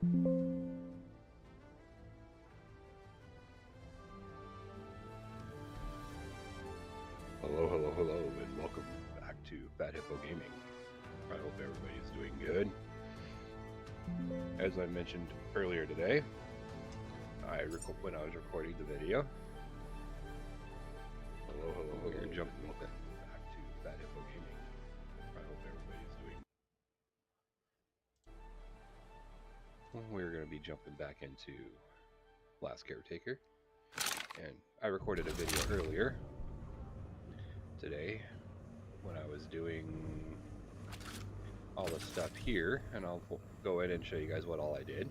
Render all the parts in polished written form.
Hello, hello, hello, and welcome back to Fat Hippo Gaming. I hope everybody's doing good. As I mentioned earlier today, when I was recording the video. Hello, hello, hello, and welcome back to Fat Hippo Gaming. I hope everybody's doing. We're going to be jumping back into Last Caretaker, and I recorded a video earlier today when I was doing all the stuff here, and I'll go in and show you guys what all I did.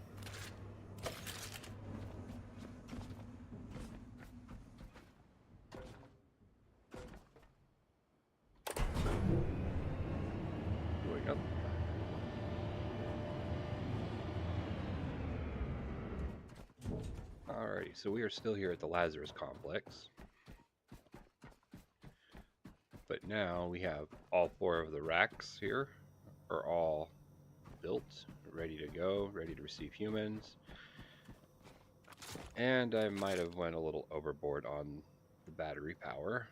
Going up. Alrighty, so we are still here at the Lazarus complex. But now we have all 4 of the racks here are all built, ready to go, ready to receive humans. And I might have went a little overboard on the battery power,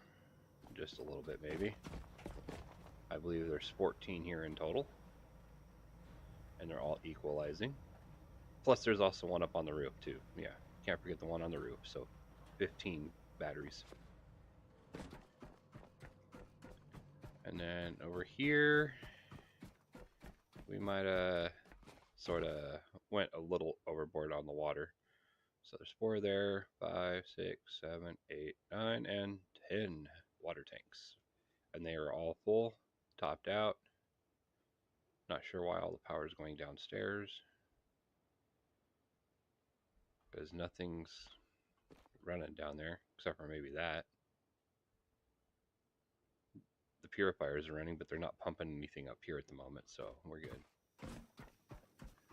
just a little bit maybe. I believe there's 14 here in total, and they're all equalizing. Plus there's also one up on the roof too. Yeah, can't forget the one on the roof, so 15 batteries. And then over here, we might have sort of went a little overboard on the water. So there's 4 there, 5, 6, 7, 8, 9, and 10 water tanks. And they are all full, topped out. Not sure why all the power is going downstairs, because nothing's running down there, except for maybe that. The purifiers are running, but they're not pumping anything up here at the moment, so we're good.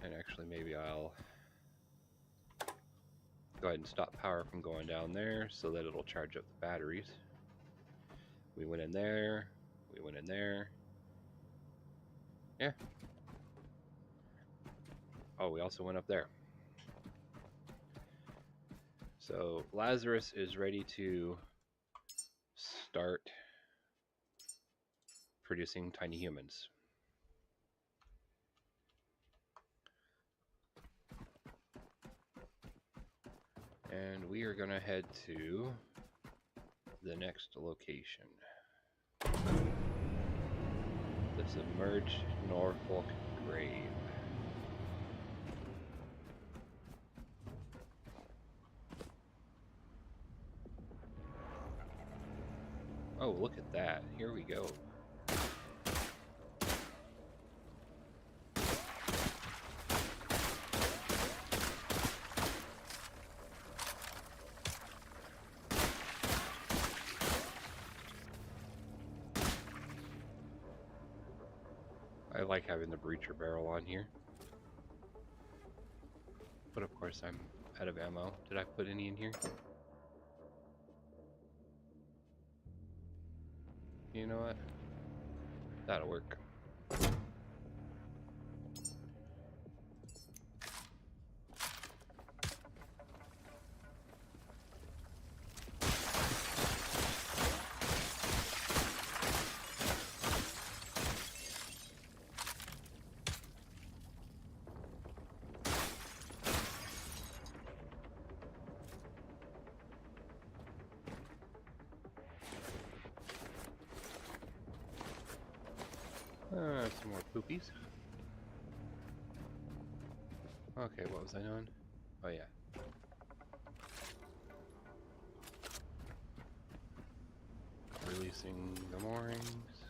And actually, maybe I'll go ahead and stop power from going down there so that it'll charge up the batteries. We went in there, we went in there. Yeah. Oh, we also went up there. So Lazarus is ready to start producing tiny humans. And we are gonna head to the next location. The submerged Norfolk Grave. Oh, look at that. Here we go. I like having the breacher barrel on here. But of course I'm out of ammo. Did I put any in here? You know what? That'll work. Some more poopies. Okay, what was I doing? Oh yeah. Releasing the moorings.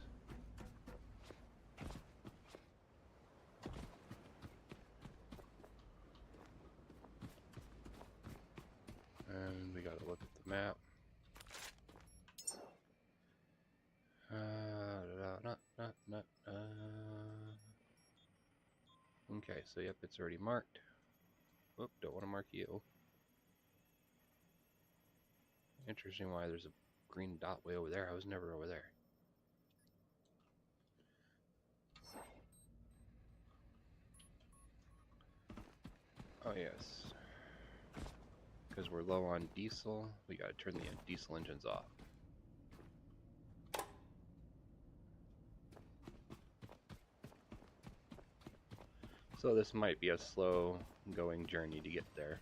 And we gotta look at the map. Okay, so yep, it's already marked. Oop, don't want to mark you. Interesting why there's a green dot way over there. I was never over there. Oh yes. Because we're low on diesel, we gotta turn the diesel engines off. So this might be a slow going journey to get there.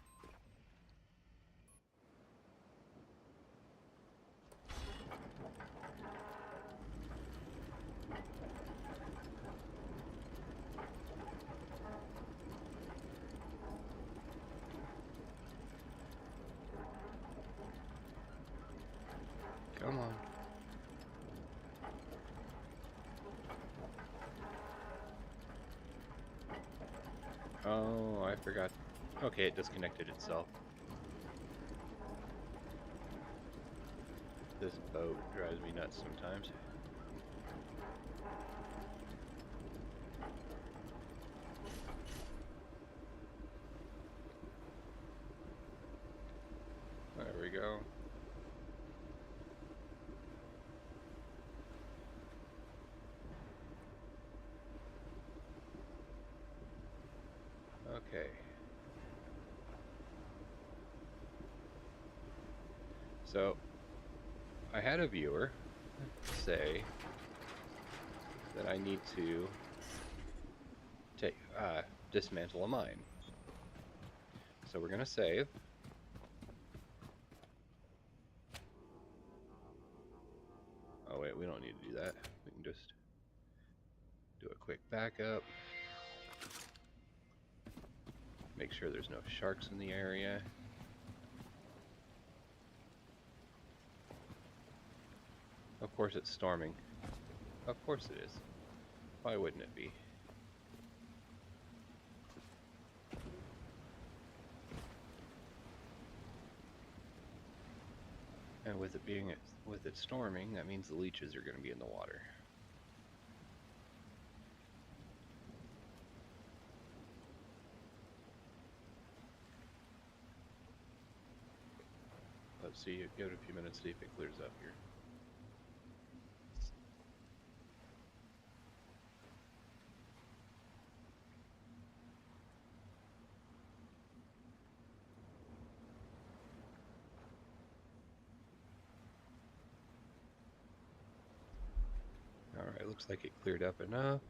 Come on. Oh, I forgot. Okay, it disconnected itself. This boat drives me nuts sometimes. There we go. Okay. So, I had a viewer say that I need to dismantle a mine. So we're gonna save. Oh wait, we don't need to do that. We can just do a quick backup. Make sure there's no sharks in the area. Of course it's storming. Of course it is. Why wouldn't it be? And with it storming, that means the leeches are going to be in the water. Let's see, give it a few minutes, see if it clears up here. Alright, looks like it cleared up enough.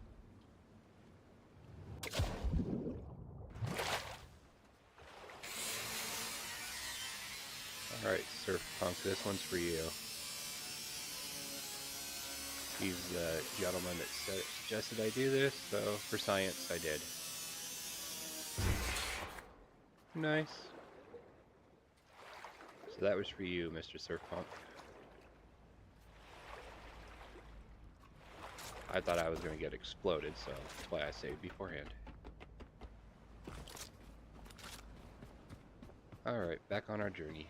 Alright, Surf Punk, this one's for you. He's the gentleman that suggested I do this, so for science I did. Nice. So that was for you, Mr. Surf Punk. I thought I was going to get exploded, so that's why I saved beforehand. Alright, back on our journey.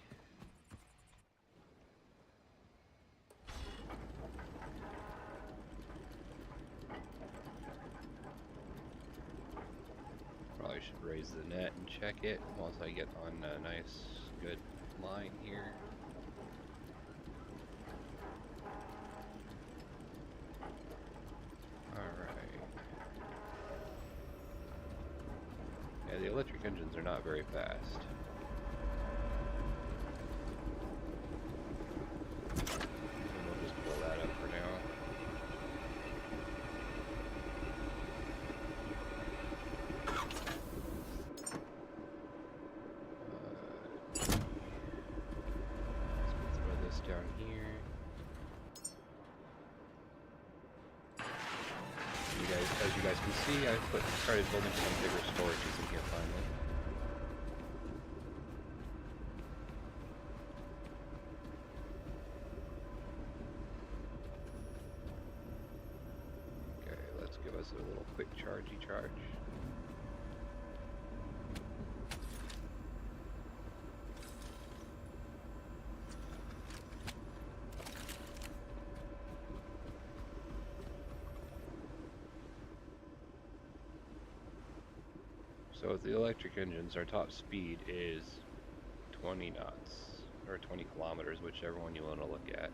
Probably should raise the net and check it once I get on a nice, good line here. Alright. Yeah, the electric engines are not very fast. And we'll just pull that up for now. Let's throw this down here. As you guys can see, I started building some bigger storages in here finally. Okay, let's give us a little quick chargey charge. So with the electric engines, our top speed is 20 knots, or 20 kilometers, whichever one you want to look at.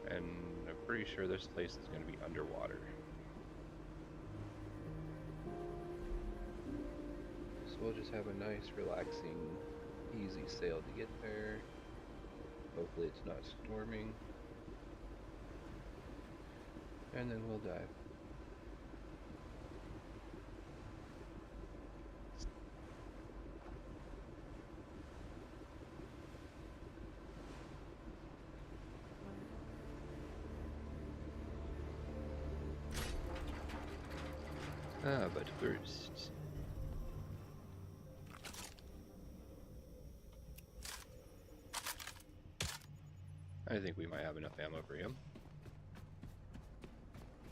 And I'm pretty sure this place is going to be underwater. we'll just have a nice, relaxing, easy sail to get there. Hopefully it's not storming. And then we'll dive. But first... I think we might have enough ammo for him.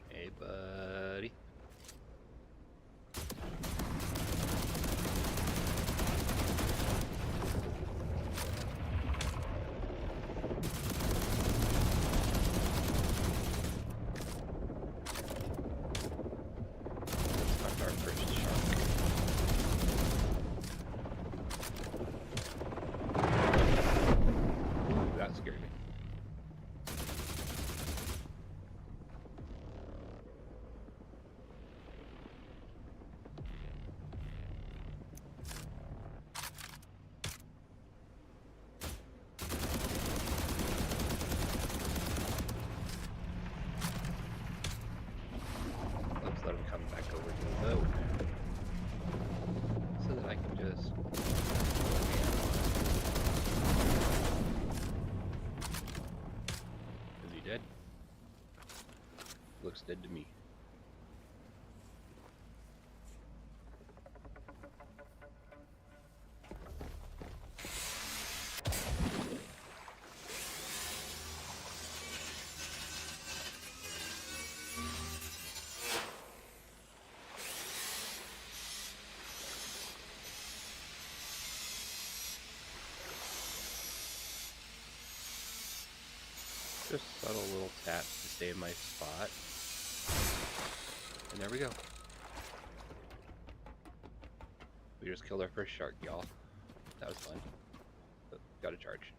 Hey, buddy. That's our first shark. Ooh, that scared me. Let's let him come back over to the boat so that I can just... Is he dead? Looks dead to me. Just subtle little taps to save my spot. And there we go. We just killed our first shark, y'all. That was fun. But got a charge.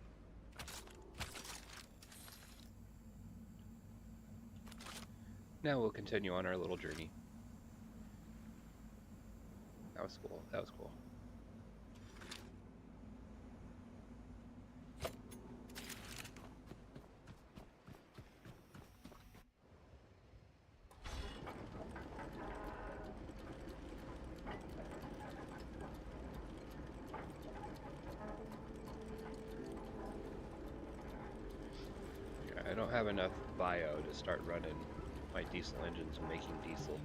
Now we'll continue on our little journey. That was cool. That was cool. I don't have enough bio to start running my diesel engines and making diesel,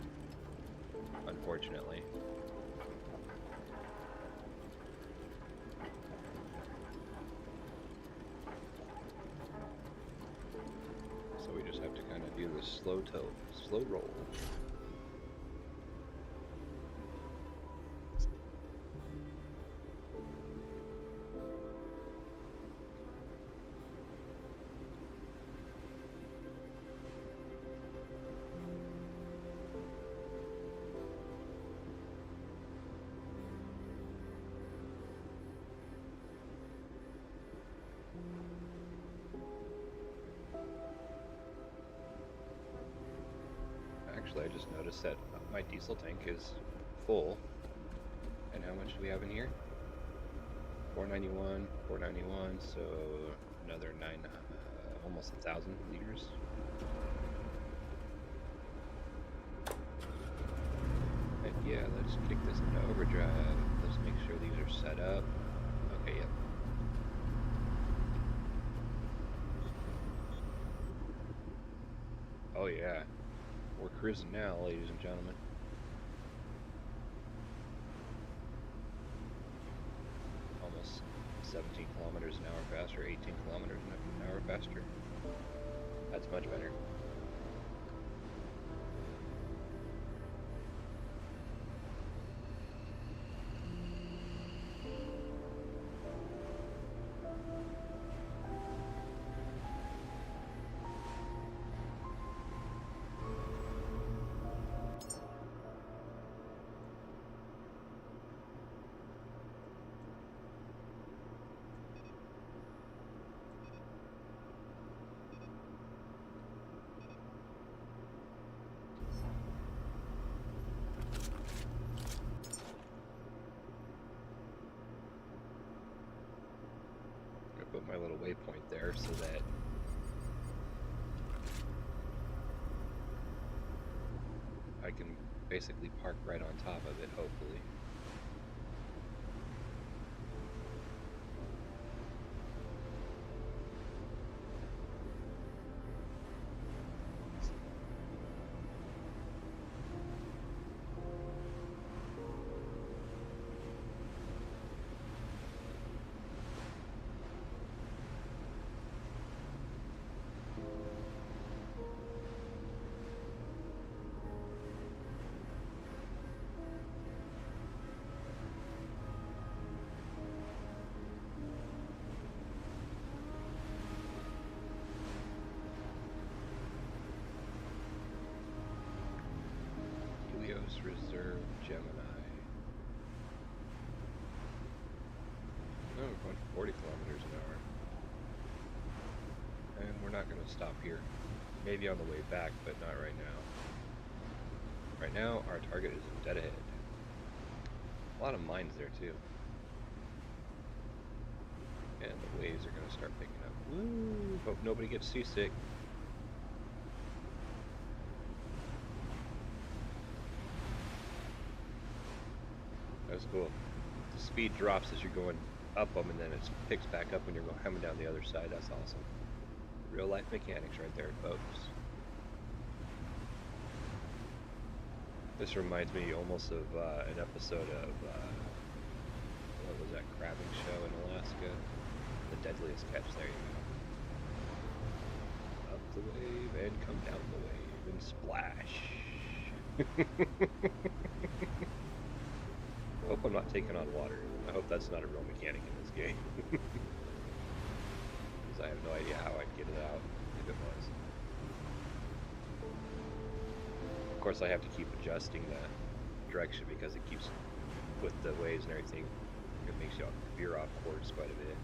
unfortunately. So we just have to kind of do the slow roll. Actually, I just noticed that my diesel tank is full. And how much do we have in here? 491, 491, so another 9, almost 1,000 liters. And yeah, let's kick this into overdrive. Let's make sure these are set up. Okay, yep. Oh yeah. We're cruising now, ladies and gentlemen. Almost 17 kilometers an hour faster, 18 kilometers an hour faster. That's much better. waypoint there so that I can basically park right on top of it, hopefully. Reserve Gemini. Oh, we're going 40 kilometers an hour. And we're not going to stop here. Maybe on the way back, but not right now. Right now, our target is dead ahead. A lot of mines there, too. And the waves are going to start picking up. Woo! Hope nobody gets seasick. That's cool. The speed drops as you're going up them, and then it picks back up when you're coming down the other side. That's awesome. Real life mechanics right there, folks. This reminds me almost of an episode of what was that crabbing show in Alaska? The Deadliest Catch. There you go. Up the wave and come down the wave and splash. I hope I'm not taking on water. I hope that's not a real mechanic in this game. Because I have no idea how I'd get it out if it was. Of course, I have to keep adjusting the direction because it keeps, with the waves and everything, it makes you veer off course quite a bit.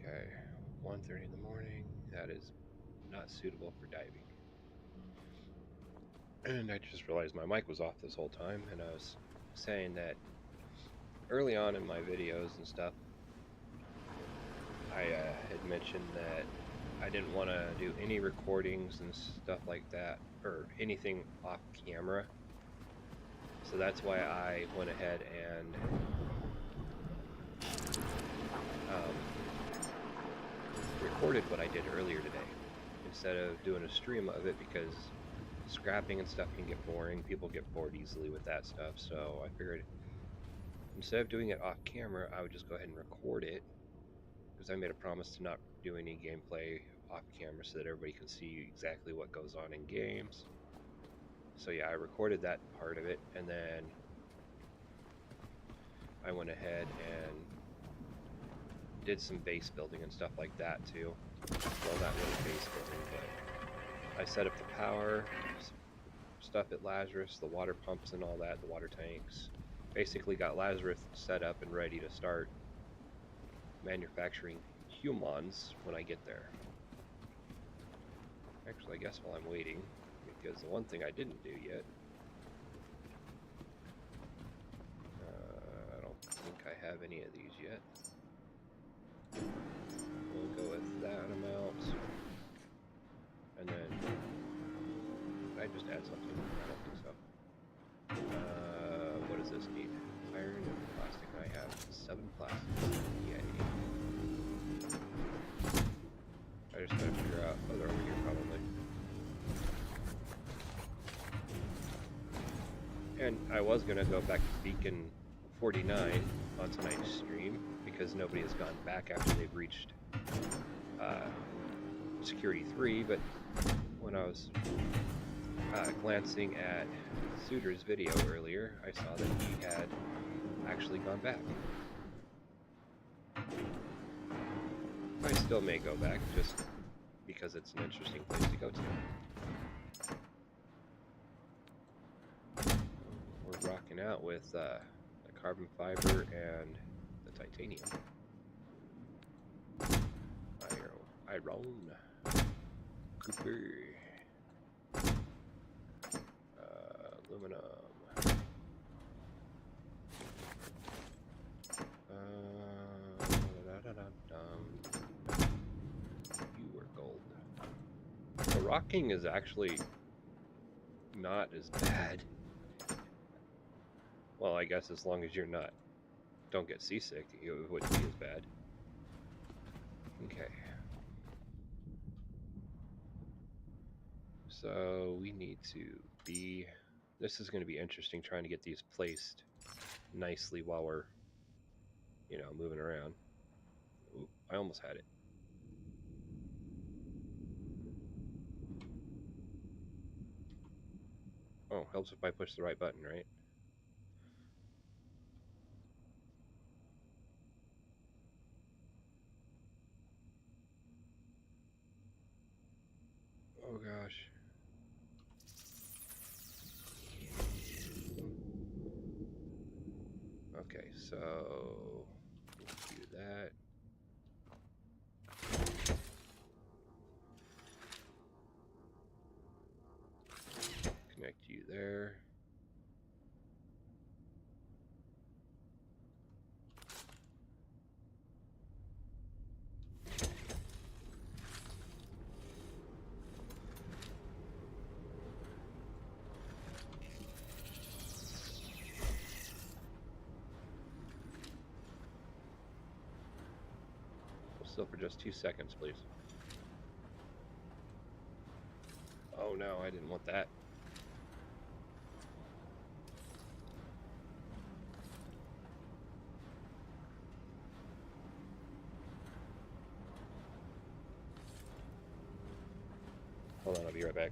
Okay, 1:30 in the morning. That is not suitable for diving. And I just realized my mic was off this whole time, and I was saying that early on in my videos and stuff, I had mentioned that I didn't want to do any recordings and stuff like that, or anything off camera. So that's why I went ahead and recorded what I did earlier today instead of doing a stream of it, because scrapping and stuff can get boring. People get bored easily with that stuff. So I figured instead of doing it off camera, I would just go ahead and record it, because I made a promise to not do any gameplay off camera so that everybody can see exactly what goes on in games. So yeah, I recorded that part of it, and then I went ahead and did some base building and stuff like that too. Well, not really base building, but I set up the power stuff at Lazarus, the water pumps and all that, the water tanks. Basically got Lazarus set up and ready to start manufacturing humans when I get there. Actually, I guess while I'm waiting, because the one thing I didn't do yet, I don't think I have any of these yet. We'll go with that amount, and then did I just add something? I don't think so. What does this need? Iron and plastic. I have 7 plastics. Yay. I just gotta figure out. Oh, they're over here probably. And I was gonna go back to Beacon 49 on tonight's stream, because nobody has gone back after they've reached Security 3, but when I was glancing at Suitor's video earlier, I saw that he had actually gone back. I still may go back, just because it's an interesting place to go to. We're rocking out with the carbon fiber and the titanium. Iron. Cooper. Aluminum. You were gold. The rocking is actually not as bad. Well, I guess as long as you're don't get seasick, it wouldn't be as bad. Okay. So we need to be... This is going to be interesting, trying to get these placed nicely while we're, moving around. Ooh, I almost had it. Oh, helps if I push the right button, right? Oh gosh. Okay, so do that. Connect you there. Still for just 2 seconds, please. Oh no, I didn't want that. Hold on, I'll be right back.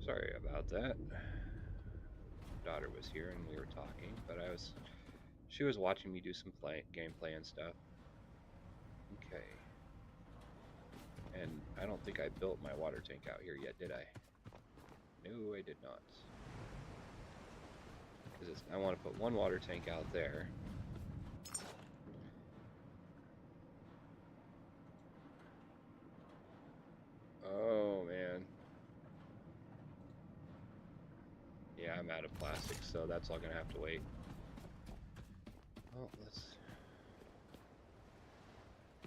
Sorry about that. Daughter was here and we were talking, but she was watching me do some gameplay and stuff. Okay. And I don't think I built my water tank out here yet, did I? No, I did not. Because I want to put one water tank out there. Oh, man. Yeah, I'm out of plastic, so that's all going to have to wait. Well,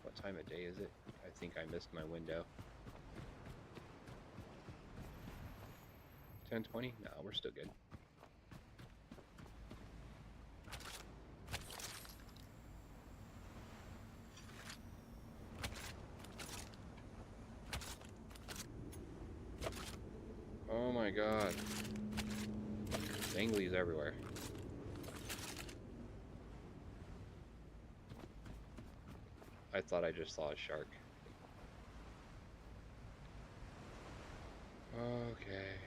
what time of day is it? I think I missed my window. 10:20? No, we're still good. Oh my god. Danglies everywhere. I thought I just saw a shark. Okay.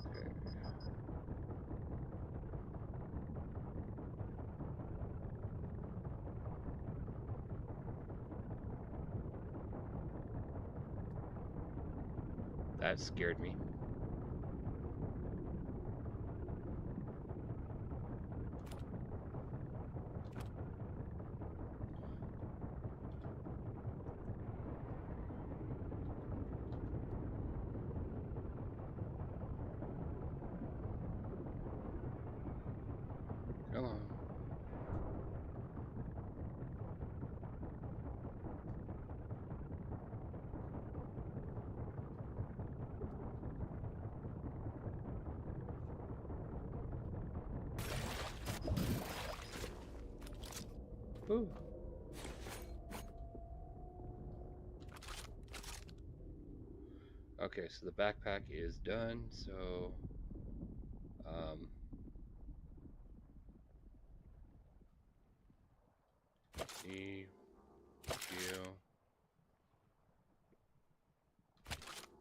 Okay. That scared me. Come on. Whew. Okay, so the backpack is done, so E Q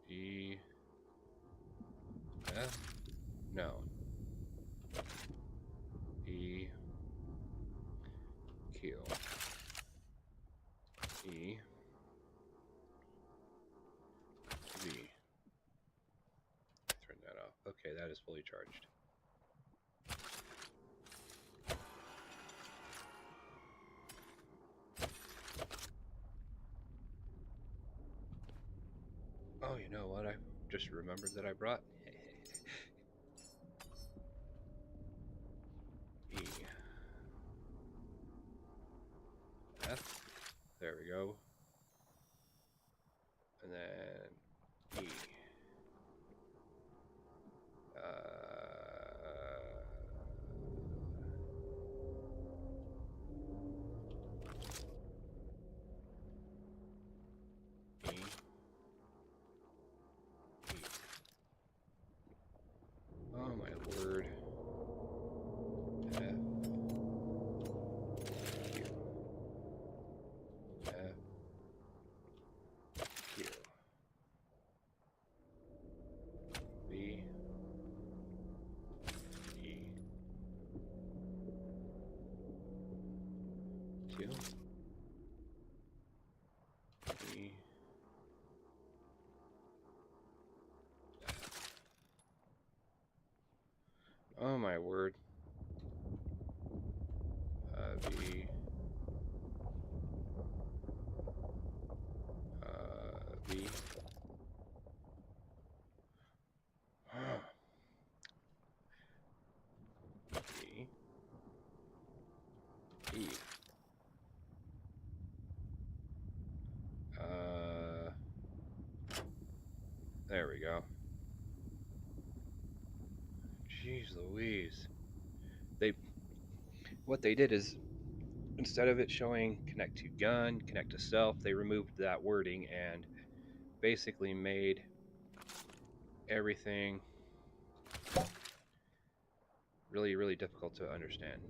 E F no E Q E V. Turn that off. Okay, that is fully charged. Oh, you know what? I just remembered that I brought E F. There we go. And then E. E. E. Oh my word. F. Q. F. Q. V. E. Q. E. Oh my word. V. V. E. E. we go. Jeez Louise. They what they did is instead of it showing connect to gun, connect to self, they removed that wording and basically made everything really, really difficult to understand.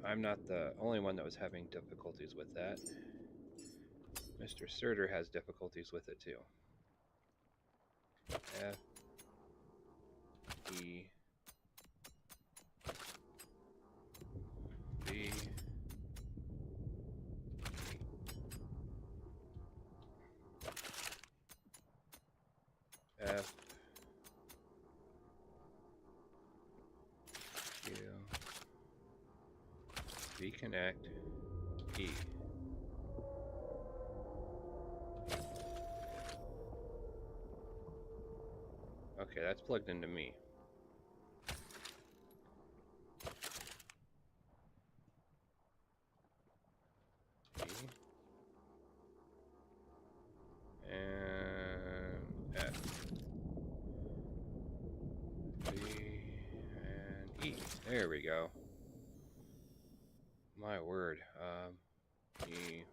I'm not the only one that was having difficulties with that. Mr. Surter has difficulties with it too. F E B F Q reconnect E. Okay, that's plugged into me. E. And F. B. And E. There we go. My word. E.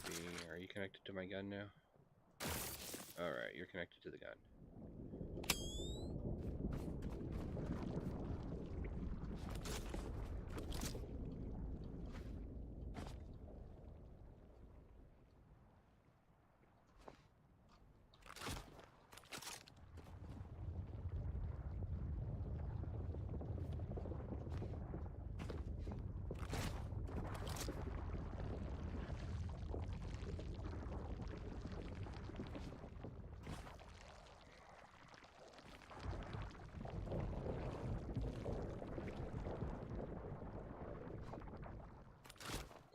B. Are you connected to my gun now? Alright, you're connected to the gun.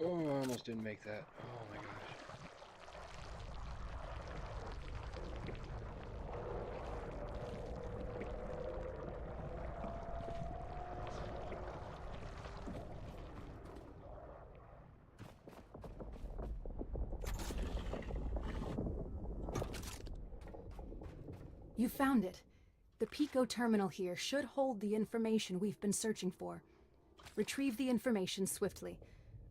Oh, I almost didn't make that. Oh my gosh. You found it. The Pico terminal here should hold the information we've been searching for. Retrieve the information swiftly.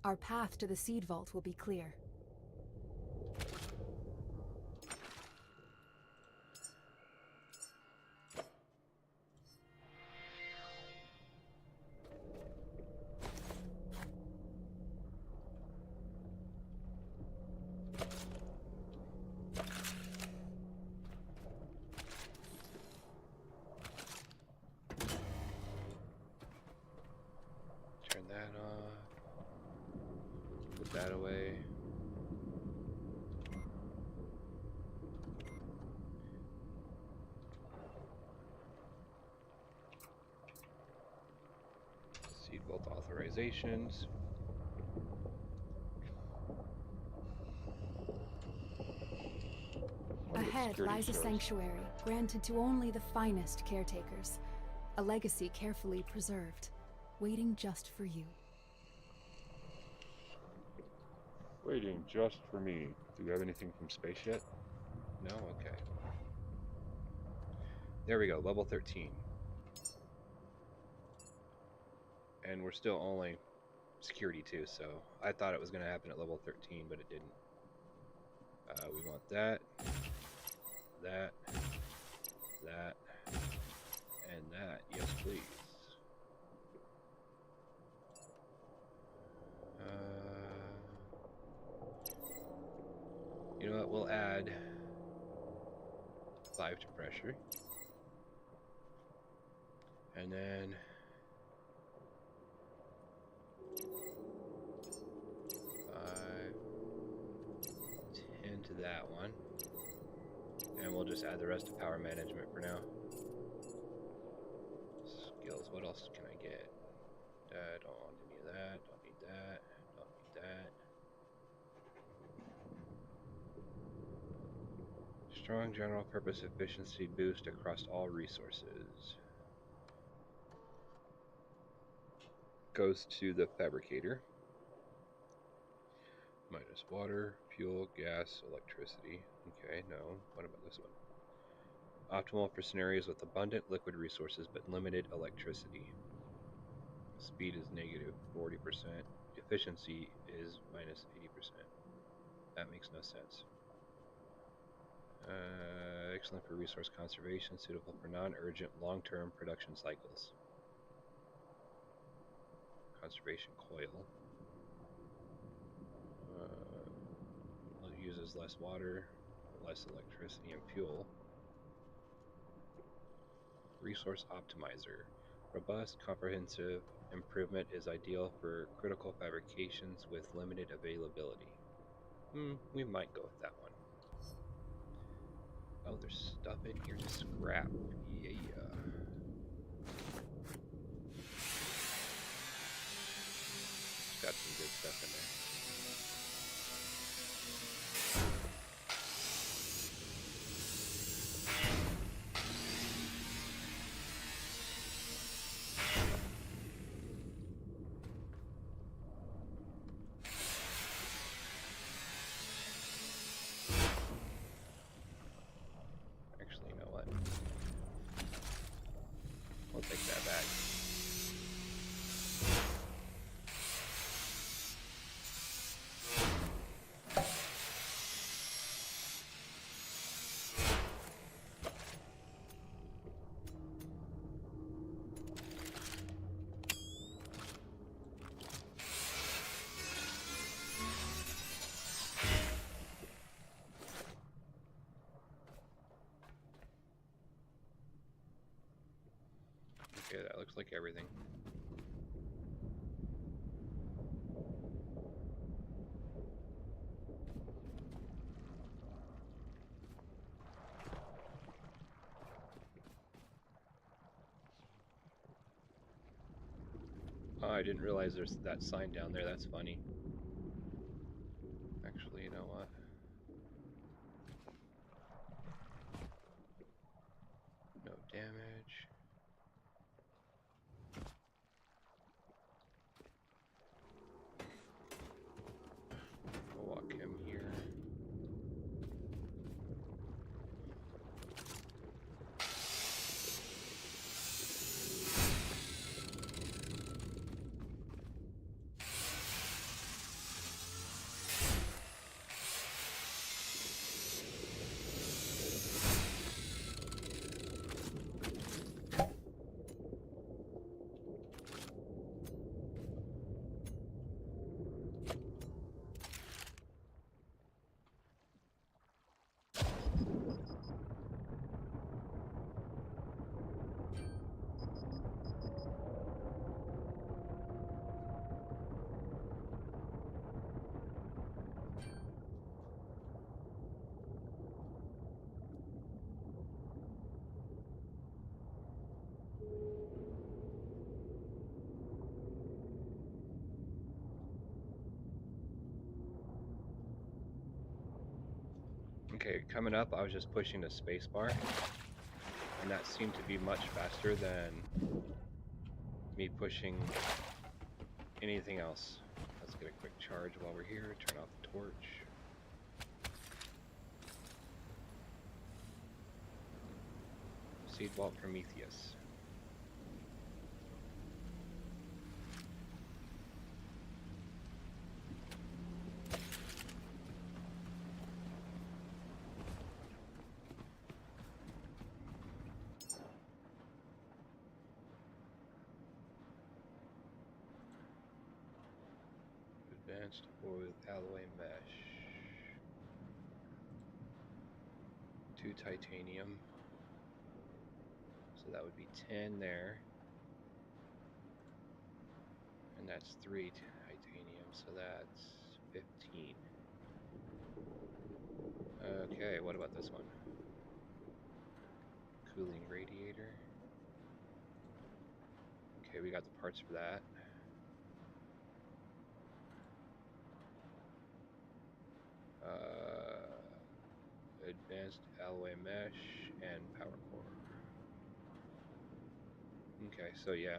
Our path to the seed vault will be clear. Turn that off. Put that away. Seed vault authorizations. Ahead lies a sanctuary granted to only the finest caretakers. A legacy carefully preserved, waiting just for you. Waiting just for me. Do we have anything from space yet? No? Okay. There we go, level 13. And we're still only security 2, so I thought it was going to happen at level 13, but it didn't. We want that, that, that, and that. Yes, please. You know what? We'll add 5 to pressure. And then 5, 10 to that one. And we'll just add the rest of power management for now. Skills, what else can I get? Don't want any of that, don't need that, don't need that. Strong general purpose efficiency boost across all resources. Goes to the fabricator. Minus water, fuel, gas, electricity. Okay, no. What about this one? Optimal for scenarios with abundant liquid resources but limited electricity. Speed is negative 40%. Efficiency is minus 80%. That makes no sense. Excellent for resource conservation, suitable for non-urgent long-term production cycles. Conservation coil. Uses less water, less electricity and fuel. Resource optimizer. Robust, comprehensive improvement is ideal for critical fabrications with limited availability. We might go with that one. Oh, there's stuff in here to scrap. Yeah. It's got some good stuff in there. Actually, you know what? We'll take that back. Okay, that looks like everything. Oh, I didn't realize there's that sign down there. That's funny. Actually, you know what? No damage. We'll walk him here. Okay, coming up, I was just pushing the spacebar, and that seemed to be much faster than me pushing anything else. Let's get a quick charge while we're here. Turn off the torch. Seed Vault Prometheus. Advanced with alloy mesh. 2 titanium. So that would be 10 there. And that's 3 titanium, so that's 15. Okay, what about this one? Cooling radiator. Okay, we got the parts for that. Advanced alloy mesh and power core. Okay, so yeah,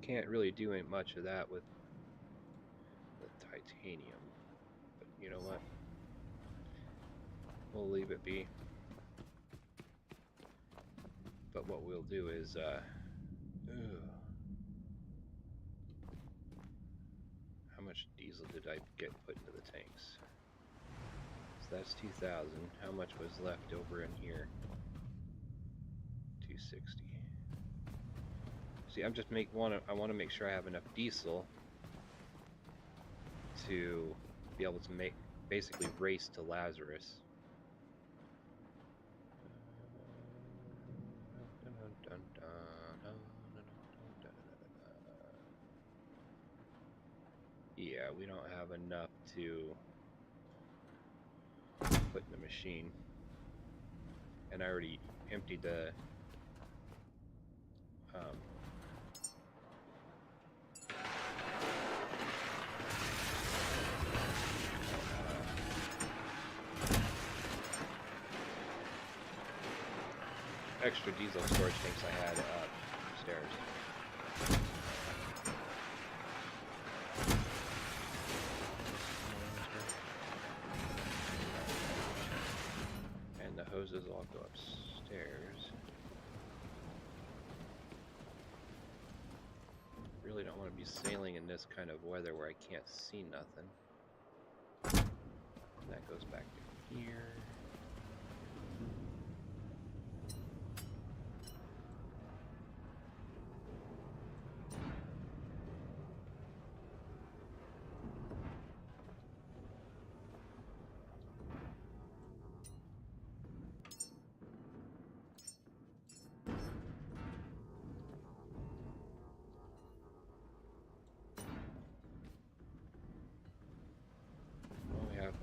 can't really do much of that with titanium. You know what? We'll leave it be. But what we'll do is, how much diesel did I get put into the tanks? So that's 2,000. How much was left over in here? 260. See, I'm just I want to make sure I have enough diesel to be able to basically race to Lazarus. Yeah, we don't have enough to put in the machine. And I already emptied the extra diesel storage tanks I had upstairs. And the hoses all go upstairs. Really don't want to be sailing in this kind of weather where I can't see nothing. And that goes back to here.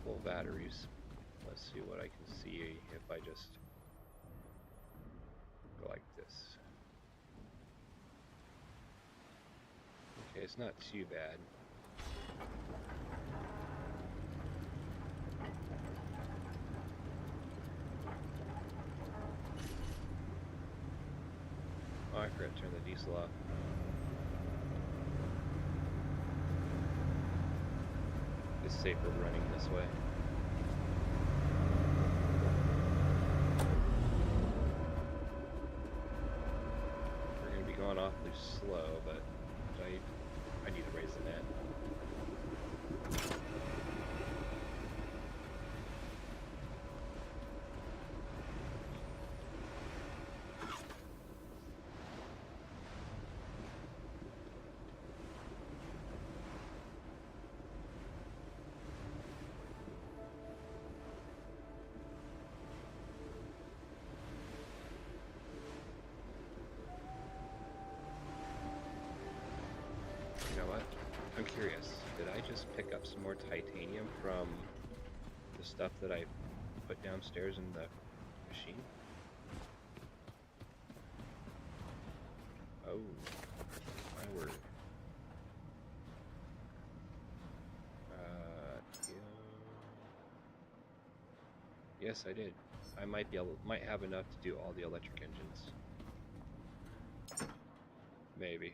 Full batteries. Let's see what I can see if I just go like this. Okay, it's not too bad. Oh, I forgot to turn the diesel off. It's safer running this way. We're going to be going awfully slow, but I need to raise the net. You know what? I'm curious. Did I just pick up some more titanium from the stuff that I put downstairs in the machine? Oh, my word. Yeah. Yes, I did. I might have enough to do all the electric engines. Maybe.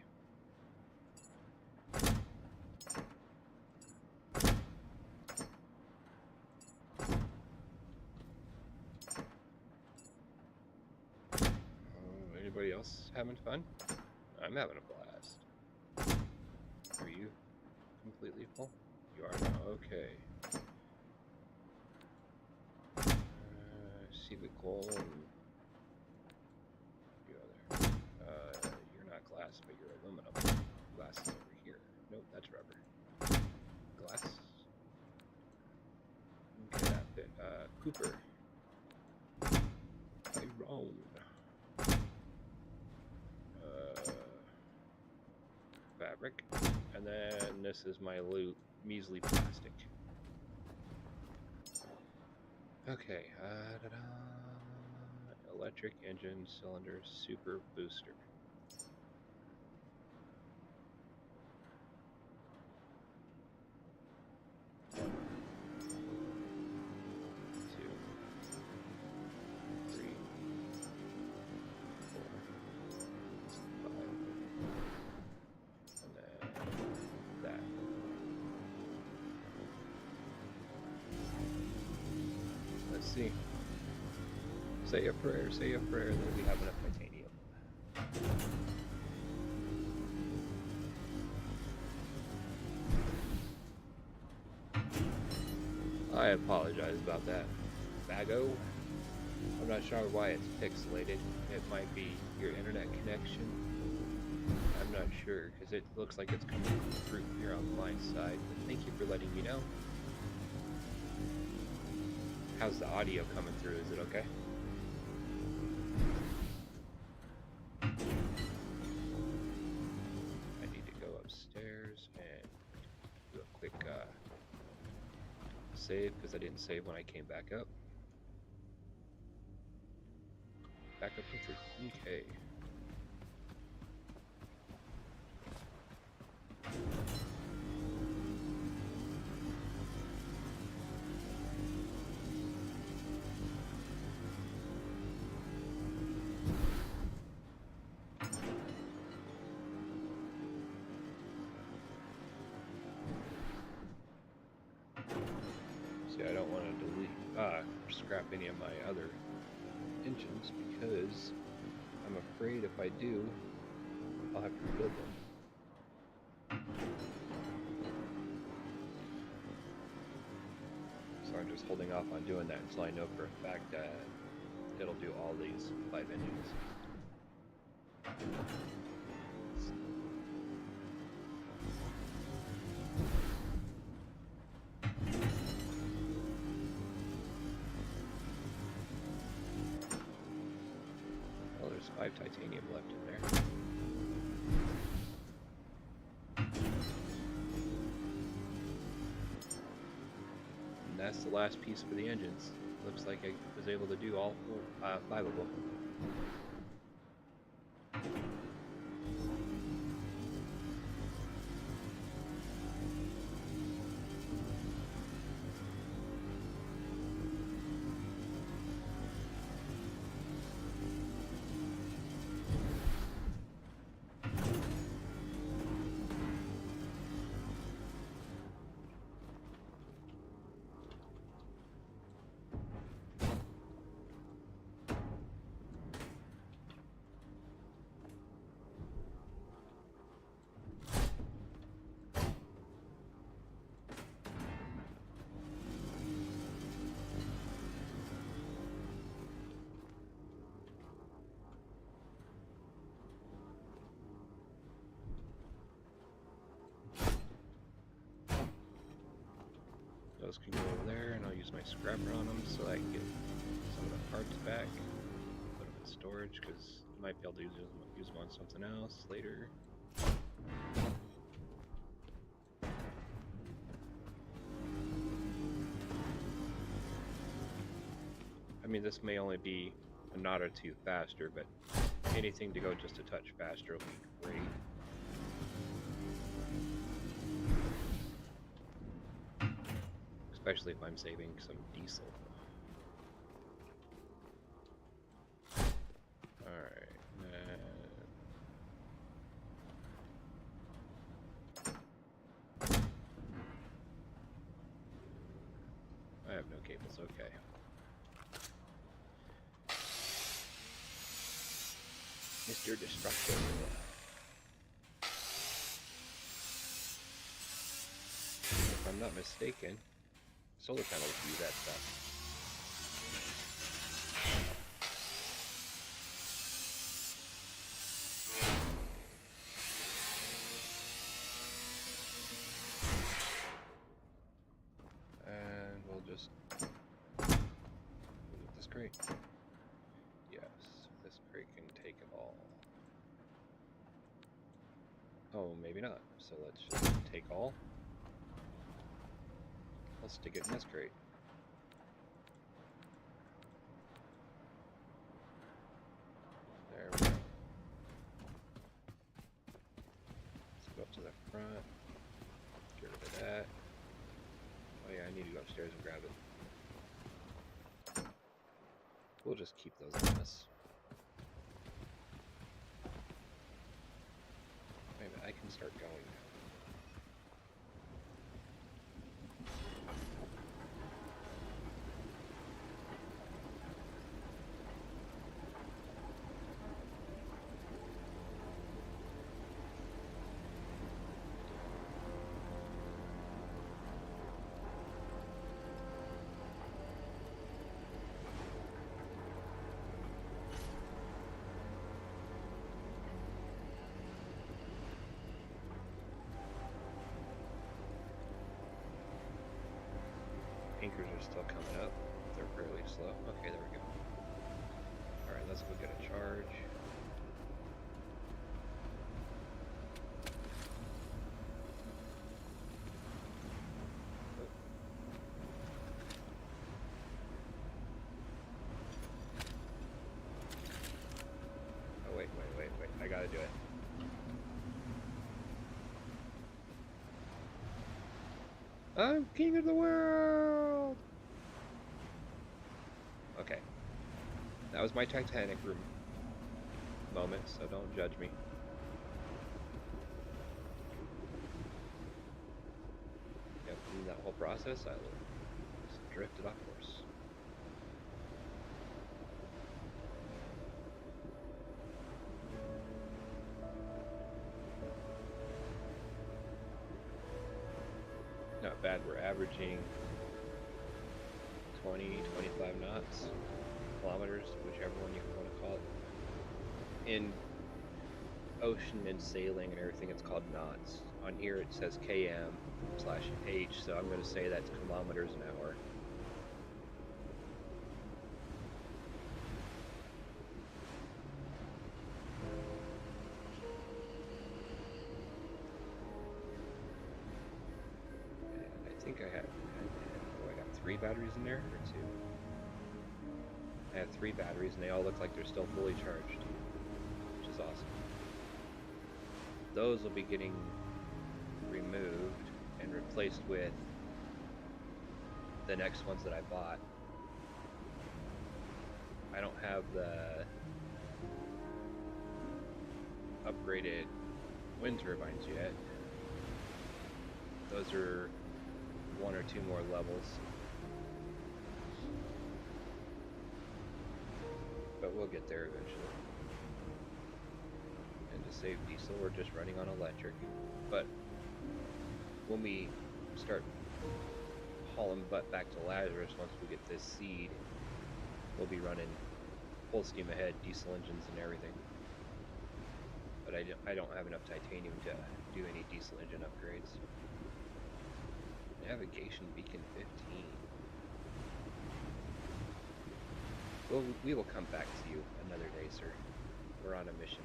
Anybody else having fun? I'm having a blast. Are you completely full? You are now. Okay. See the coal and you other. You're not glass, but you're aluminum. Glass is over here. Nope, that's rubber. Glass. Okay, that bit. Cooper. Iron. Fabric. And then this is my measly plastic. Okay. Electric engine cylinder super booster. see. Say a prayer that we have enough titanium. I apologize about that, Bago. I'm not sure why it's pixelated. It might be your internet connection. I'm not sure, because it looks like it's coming through here on my side, but thank you for letting me know. How's the audio coming through? Is it okay? I need to go upstairs and do a quick save, because I didn't save when I came back up. Back up to 3. Okay. See, I don't want to scrap any of my other engines because I'm afraid if I do, I'll have to rebuild them. So I'm just holding off on doing that until I know for a fact that it'll do all these 5 engines. Well, there's 5 titanium left in there. And that's the last piece for the engines. Looks like I was able to do all 5 of them. Those can go over there, and I'll use my scrapper on them so I can get some of the parts back. Put them in storage because I might be able to use them on something else later. I mean, this may only be a knot or 2 faster, but anything to go just a touch faster will be great. Especially if I'm saving some diesel. Alright. I have no cables, okay. Mr. Destructive. If I'm not mistaken, solar panels do that stuff. And we'll just move this crate. Yes, this crate can take it all. Oh, maybe not. So let's just take all. Let's stick it in this crate. There we go. Let's go up to the front. Get rid of that. Oh yeah, I need to go upstairs and grab it. We'll just keep those on us. Wait a minute, I can start going now. still coming up. They're fairly slow. Okay, there we go. Alright, let's go get a charge. Oh, wait. I gotta do it. I'm king of the world! Okay. That was my Titanic room moment, so don't judge me. Yep, in that whole process, I just drifted off course. Not bad, we're averaging 20, 25 knots, kilometers, whichever one you want to call it. In ocean and sailing and everything, it's called knots. On here it says km/h, so I'm going to say that's kilometers an hour. And I think I got 3 batteries in there, or 2? I have 3 batteries, and they all look like they're still fully charged, which is awesome. Those will be getting removed and replaced with the next ones that I bought. I don't have the upgraded wind turbines yet. Those are 1 or 2 more levels. But we'll get there eventually. And to save diesel, we're just running on electric. But when we start hauling butt back to Lazarus, once we get this seed, we'll be running full steam ahead, diesel engines and everything. But I don't have enough titanium to do any diesel engine upgrades. Navigation beacon 15. We will come back to you another day, sir. We're on a mission.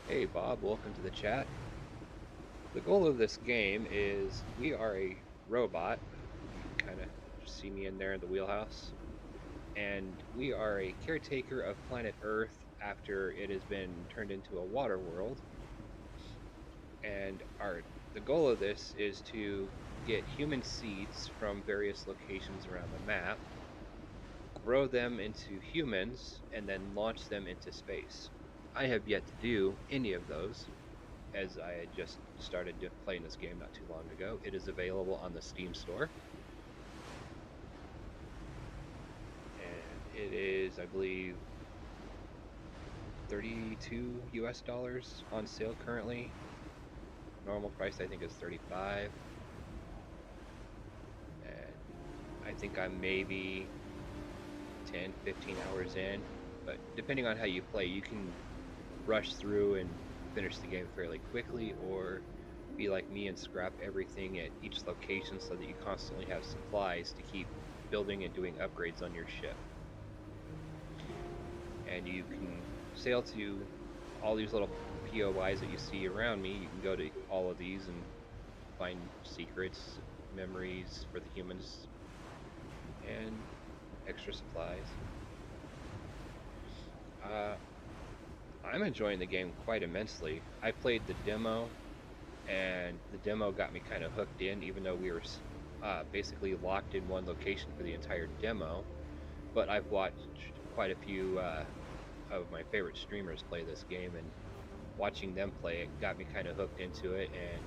Hey Bob, welcome to the chat. The goal of this game is we are a robot. You can kind of see me in there in the wheelhouse. And we are a caretaker of planet Earth after it has been turned into a water world. And the goal of this is to get human seeds from various locations around the map, grow them into humans, and then launch them into space. I have yet to do any of those, as I had just started playing this game not too long ago. It is available on the Steam store. And it is, I believe, $32 US on sale currently. Normal price, I think, is $35. And I think I'm maybe 10, 15 hours in. But depending on how you play, you can rush through and finish the game fairly quickly, or be like me and scrap everything at each location so that you constantly have supplies to keep building and doing upgrades on your ship. And you can sail to all these little POIs that you see around me. You can go to all of these and find secrets, memories for the humans, and extra supplies. I'm enjoying the game quite immensely. I played the demo, and the demo got me kind of hooked in, even though we were basically locked in one location for the entire demo. But I've watched quite a few of my favorite streamers play this game, and watching them play it got me kind of hooked into it, and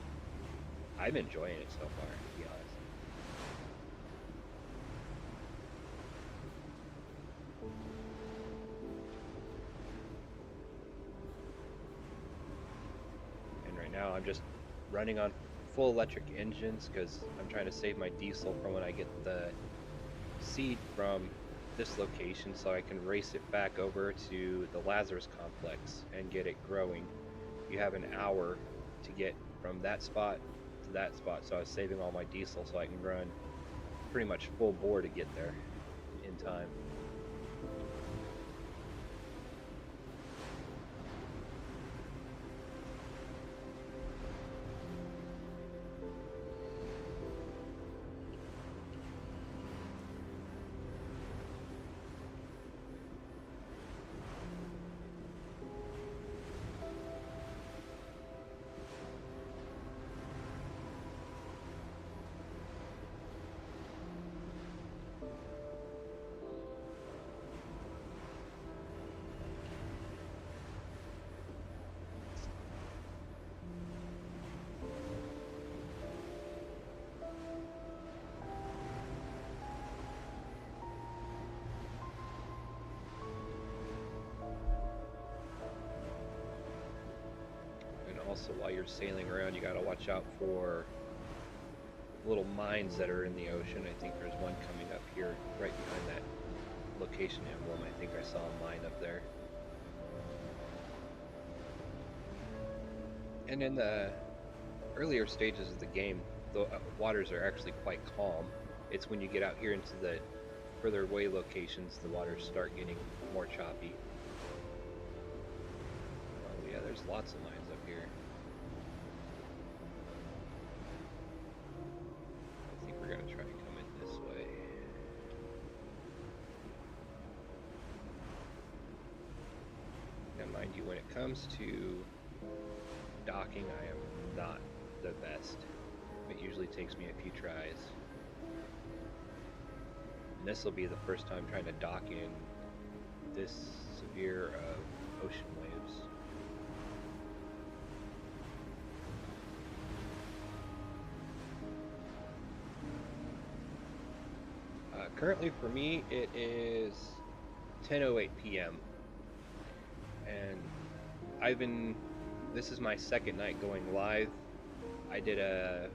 I'm enjoying it so far, to be honest. And right now I'm just running on full electric engines because I'm trying to save my diesel for when I get the seed from this location so I can race it back over to the Lazarus complex and get it growing. You have an hour to get from that spot to that spot, so I was saving all my diesel so I can run pretty much full bore to get there in time. And also, while you're sailing around, you got to watch out for little mines that are in the ocean. I think there's one coming up here right behind that location emblem. I think I saw a mine up there. And in the earlier stages of the game, the waters are actually quite calm. It's when you get out here into the further away locations, the waters start getting more choppy. Oh yeah, there's lots of mines up here. I think we're gonna try and come in this way. Now mind you, when it comes to docking, I am not the best. It usually takes me a few tries. And this will be the first time trying to dock in this severe of ocean waves. Currently for me it is 10:08 p.m. and this is my second night going live. I did a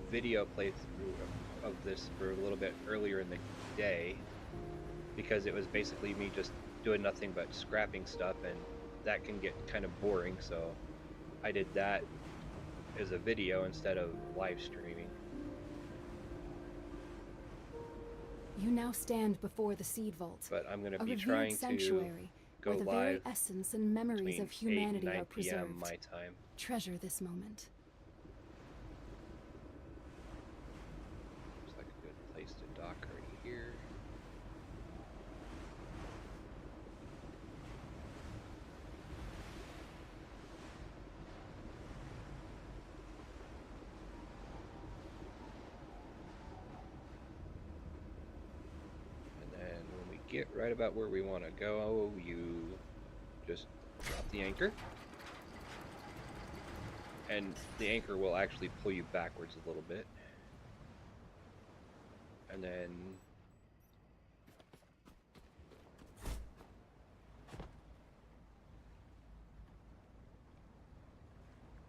video playthrough of this for a little bit earlier in the day because it was basically me just doing nothing but scrapping stuff, and that can get kind of boring, so I did that as a video instead of live streaming. You now stand before the Seed Vault, But I'm going to a be revered trying to sanctuary go where the live very essence and memories between of humanity 8 and 9 are preserved. p.m. my time. Treasure this moment. Looks like a good place to dock right here. And then when we get right about where we want to go, you just drop the anchor. And the anchor will actually pull you backwards a little bit. And then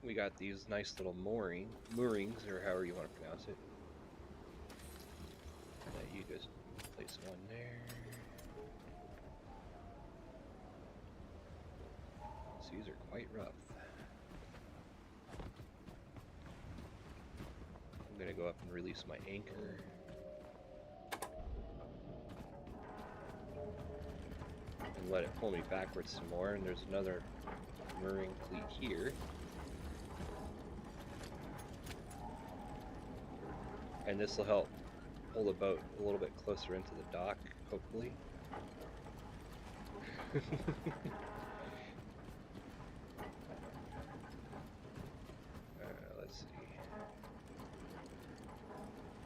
we got these nice little moorings, or however you want to pronounce it. That you just place one there. These are quite rough. I'm gonna go up and release my anchor. And let it pull me backwards some more, and there's another mooring cleat here. And this will help pull the boat a little bit closer into the dock, hopefully. Let's see.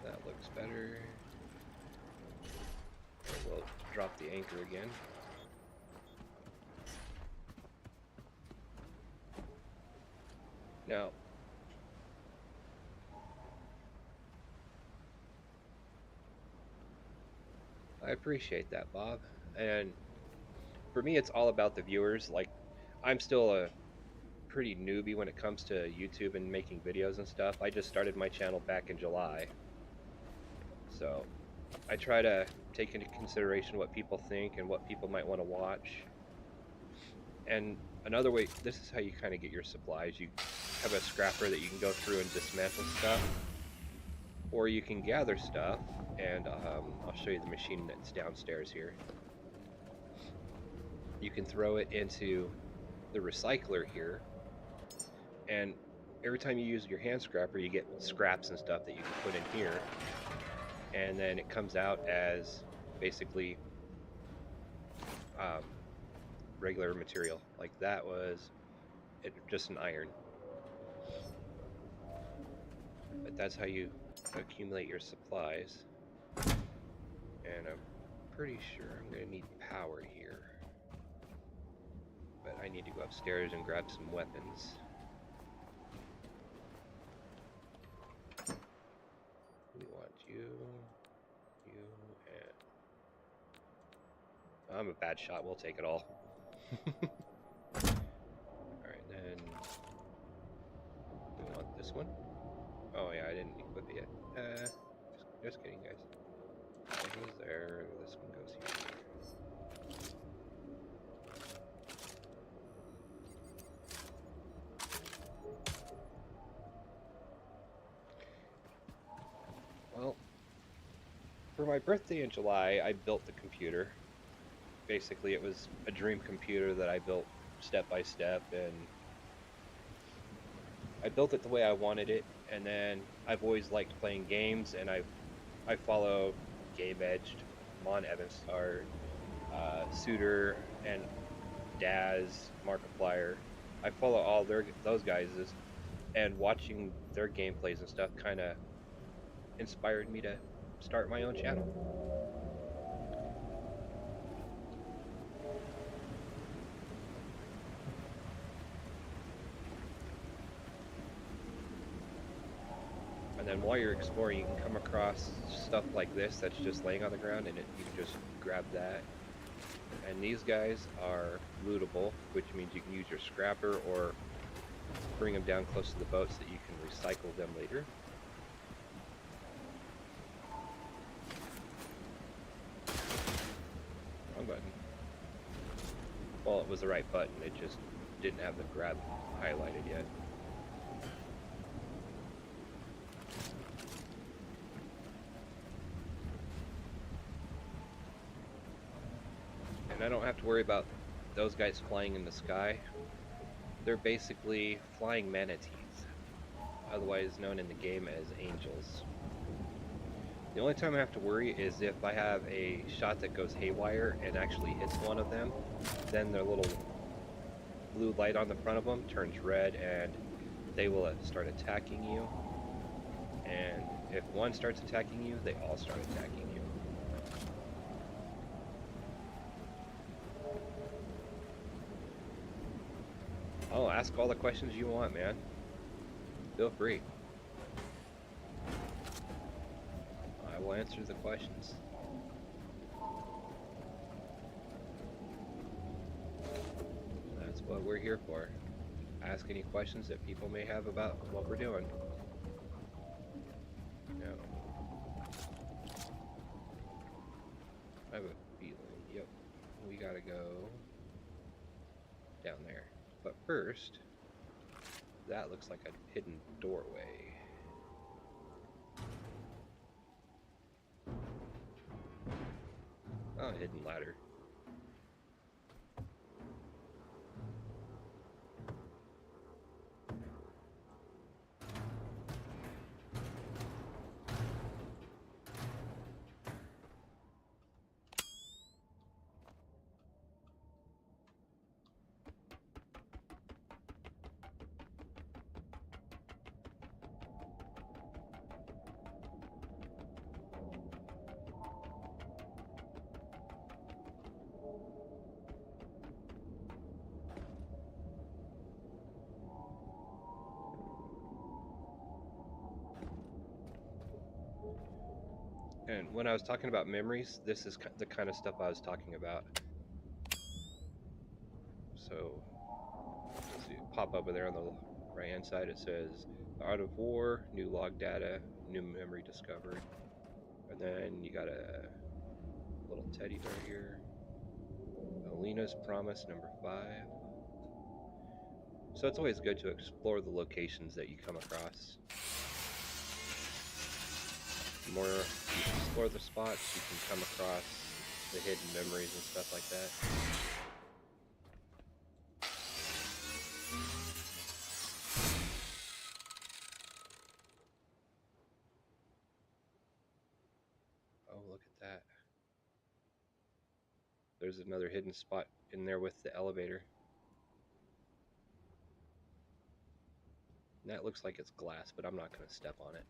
That looks better. We'll drop the anchor again. Now, I appreciate that, Bob. And for me, it's all about the viewers. Like, I'm still a pretty newbie when it comes to YouTube and making videos and stuff. I just started my channel back in July. So, I try to take into consideration what people think and what people might want to watch. And another way, this is how you kind of get your supplies. You have a scrapper that you can go through and dismantle stuff, or you can gather stuff. And I'll show you the machine that's downstairs here. You can throw it into the recycler here, and every time you use your hand scrapper, you get scraps and stuff that you can put in here, and then it comes out as basically um, regular material. Like that was just an iron, but that's how you accumulate your supplies. And I'm pretty sure I'm going to need power here, but I need to go upstairs and grab some weapons. We want you, and I'm a bad shot. We'll take it all. Alright, then we want this one. Oh yeah, I didn't equip it yet. Just kidding, guys. That goes there. This one goes here. Well, for my birthday in July, I built the computer. Basically, it was a dream computer that I built step by step, and I built it the way I wanted it. And then I've always liked playing games, and I follow Game Edged, Mon Evanstar, Suitor, and Daz, Markiplier. I follow all those guys, and watching their gameplays and stuff kind of inspired me to start my own channel. And then while you're exploring, you can come across stuff like this that's just laying on the ground, and you can just grab that. And these guys are lootable, which means you can use your scrapper or bring them down close to the boat so that you can recycle them later. Wrong button. Well, it was the right button, it just didn't have the grab highlighted yet. And I don't have to worry about those guys flying in the sky. They're basically flying manatees, otherwise known in the game as angels. The only time I have to worry is if I have a shot that goes haywire and actually hits one of them, then their little blue light on the front of them turns red and they will start attacking you. And if one starts attacking you, they all start attacking you. Oh, ask all the questions you want, man. Feel free. I will answer the questions. That's what we're here for. Ask any questions that people may have about what we're doing. No. I have a feeling, yep, we gotta go down there. But first, that looks like a hidden doorway. Oh, a hidden ladder. And when I was talking about memories, this is the kind of stuff I was talking about. So, let's see, pop over there on the right hand side, it says Art of War, new log data, new memory discovered. And then you got a little teddy bear here. Alina's Promise, number 5. So it's always good to explore the locations that you come across. The more you explore the spots, you can come across the hidden memories and stuff like that. Oh, look at that. There's another hidden spot in there with the elevator. And that looks like it's glass, but I'm not going to step on it.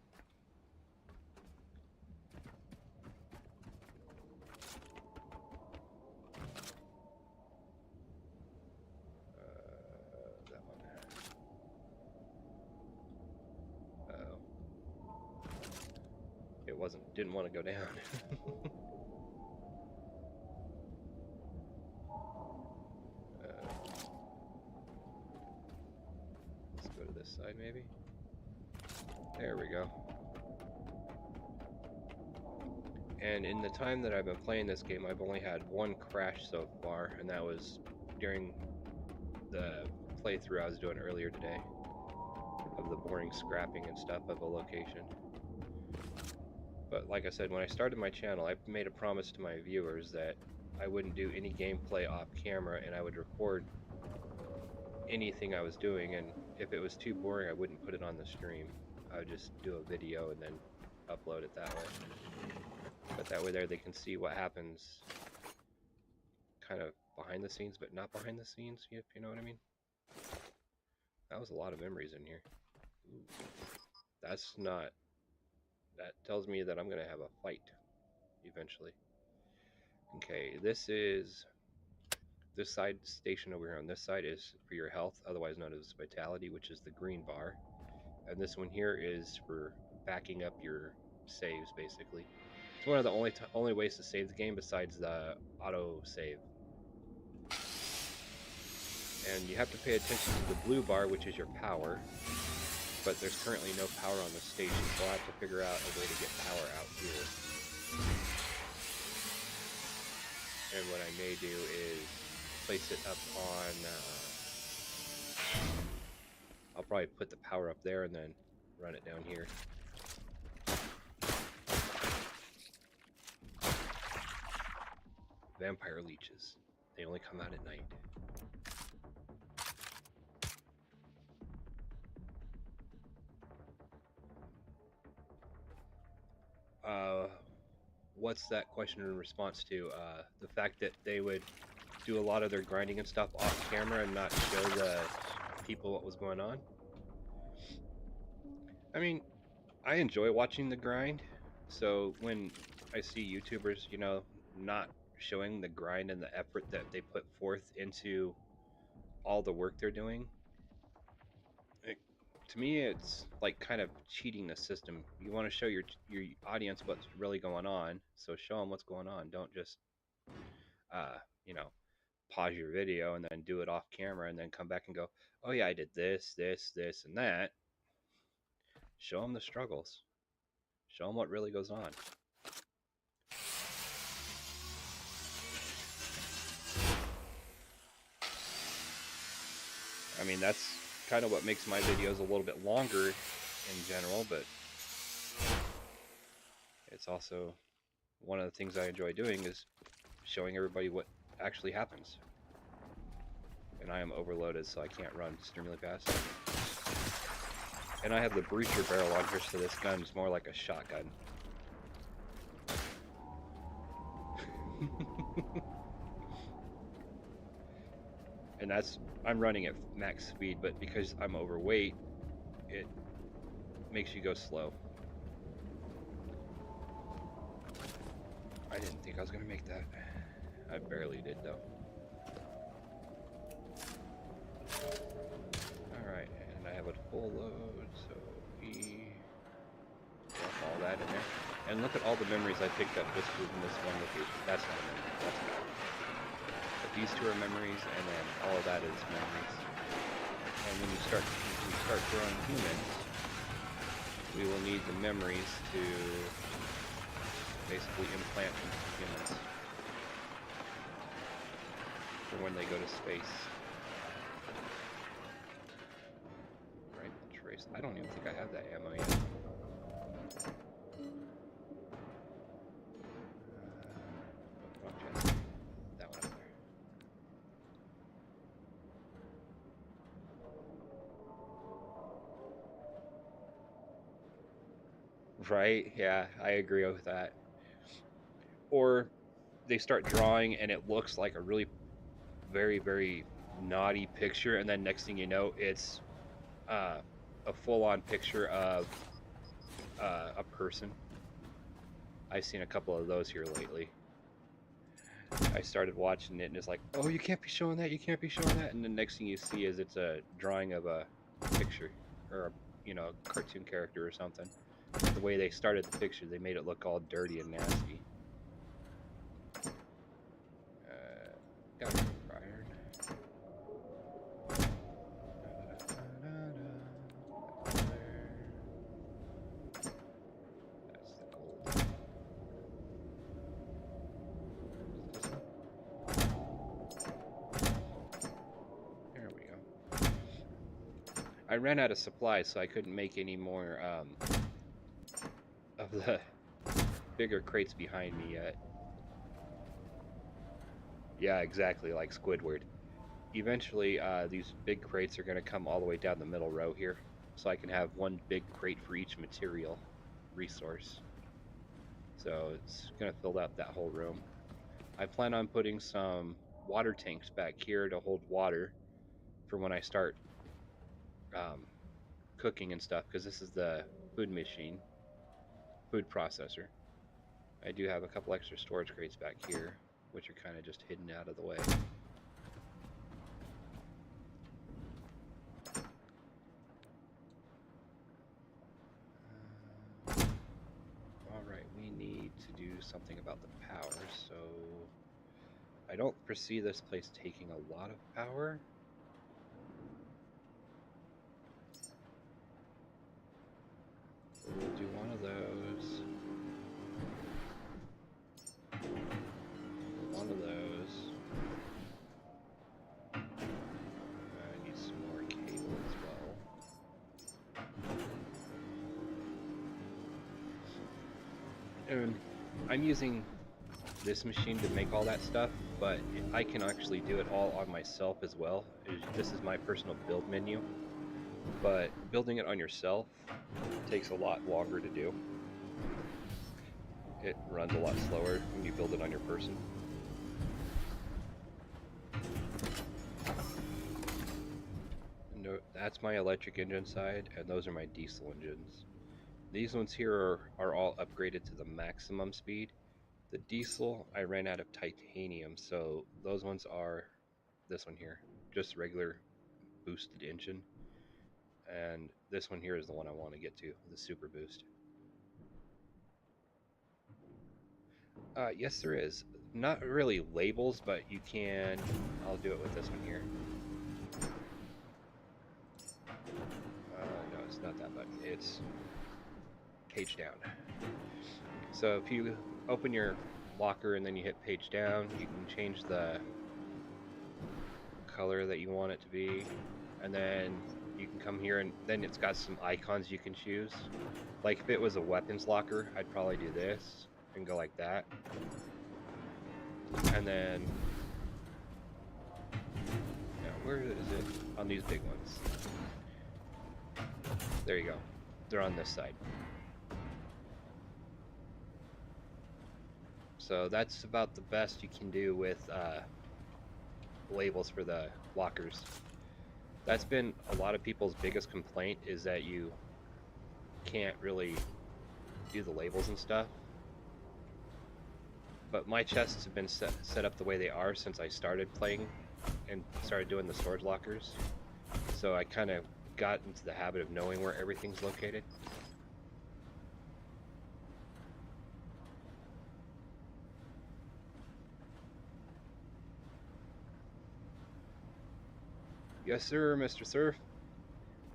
That one. Uh-oh. It didn't want to go down. Let's go to this side, maybe. There we go. And in the time that I've been playing this game, I've only had one crash so far, and that was during the playthrough I was doing earlier today of the boring scrapping and stuff of a location. But like I said, when I started my channel, I made a promise to my viewers that I wouldn't do any gameplay off camera, and I would record anything I was doing, and if it was too boring, I wouldn't put it on the stream. I would just do a video and then upload it that way. But that way there they can see what happens kind of behind the scenes, but not behind the scenes, if you know what I mean. That was a lot of memories in here. Ooh, that's not... That tells me that I'm going to have a fight eventually. Okay, this side station over here on this side is for your health, otherwise known as vitality, which is the green bar. And this one here is for backing up your saves, basically. It's one of the only ways to save the game besides the auto save. And you have to pay attention to the blue bar, which is your power. But there's currently no power on the station, so I'll have to figure out a way to get power out here. And what I may do is place it up on... I'll probably put the power up there and then run it down here. Vampire leeches. They only come out at night. What's that question in response to? The fact that they would do a lot of their grinding and stuff off camera and not show the people what was going on? I mean, I enjoy watching the grind, so when I see YouTubers, you know, not showing the grind and the effort that they put forth into all the work they're doing, to me it's like kind of cheating the system. You want to show your audience what's really going on, so show them what's going on. Don't just you know, pause your video and then do it off camera and then come back and go, oh yeah, I did this, and that. Show them the struggles. Show them what really goes on. I mean, that's kind of what makes my videos a little bit longer in general, but it's also one of the things I enjoy doing is showing everybody what actually happens. And I am overloaded, so I can't run extremely fast. And I have the breacher barrel on here, so this gun is more like a shotgun. And I'm running at max speed, but because I'm overweight, it makes you go slow. I didn't think I was going to make that. I barely did, though. Alright, and I have a full load, so we drop all that in there. And look at all the memories I picked up just in this one location. That's not a memory, that's not. But these two are memories, and then all of that is memories. And when we start growing humans, we will need the memories to basically implant into humans for when they go to space. Rifle trace. I don't even think I have that ammo yet. Wrong chest. That one up there. Right? Yeah, I agree with that. Or they start drawing and it looks like a really very, very naughty picture, and then next thing you know, it's a full-on picture of a person. I've seen a couple of those here lately. I started watching it and it's like, oh, you can't be showing that, you can't be showing that, and the next thing you see is it's a drawing of a picture or a cartoon character or something. The way they started the picture, they made it look all dirty and nasty. Got a iron. That's the gold. There we go. I ran out of supplies, so I couldn't make any more of the bigger crates behind me yet. Yeah, exactly, like Squidward. Eventually, these big crates are going to come all the way down the middle row here, so I can have one big crate for each material resource. So it's going to fill out that whole room. I plan on putting some water tanks back here to hold water for when I start cooking and stuff, because this is the food machine, food processor. I do have a couple extra storage crates back here, which are kind of just hidden out of the way. Alright, we need to do something about the power, so I don't foresee this place taking a lot of power. We'll do one of those. One of those. I need some more cable as well. And I'm using this machine to make all that stuff, but I can actually do it all on myself as well. This is my personal build menu, but building it on yourself takes a lot longer to do. It runs a lot slower when you build it on your person. No, that's my electric engine side, and those are my diesel engines. These ones here are all upgraded to the maximum speed. The diesel, I ran out of titanium, so those ones are this one here, just regular boosted engine. And this one here is the one I want to get to, the super boost. Yes, there is. Not really labels, but you can. I'll do it with this one here. No, it's not that button. It's page down. So if you open your locker and then you hit page down, you can change the color that you want it to be, and then you can come here and then it's got some icons you can choose. Like if it was a weapons locker, I'd probably do this and go like that. And then, now where is it on these big ones? There you go. They're on this side. So that's about the best you can do with labels for the lockers. That's been a lot of people's biggest complaint, is that you can't really do the labels and stuff. But my chests have been set up the way they are since I started playing and started doing the storage lockers. So I kind of got into the habit of knowing where everything's located. Yes, sir, Mr. Surf.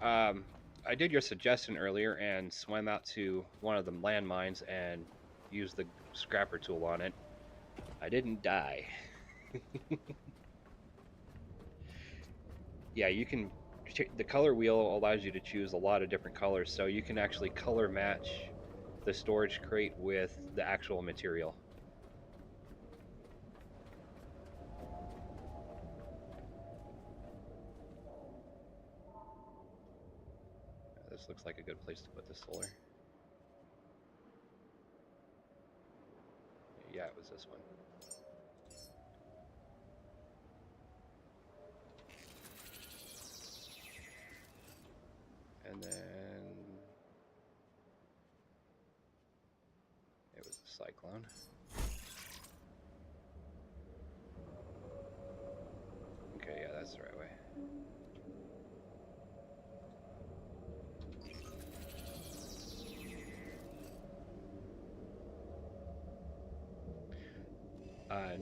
I did your suggestion earlier and swam out to one of the landmines and used the scrapper tool on it. I didn't die. Yeah, you can. The color wheel allows you to choose a lot of different colors, so you can actually color match the storage crate with the actual material. This looks like a good place to put the solar. Yeah, it was this one. And then it was the cyclone. Okay, yeah, that's the right way.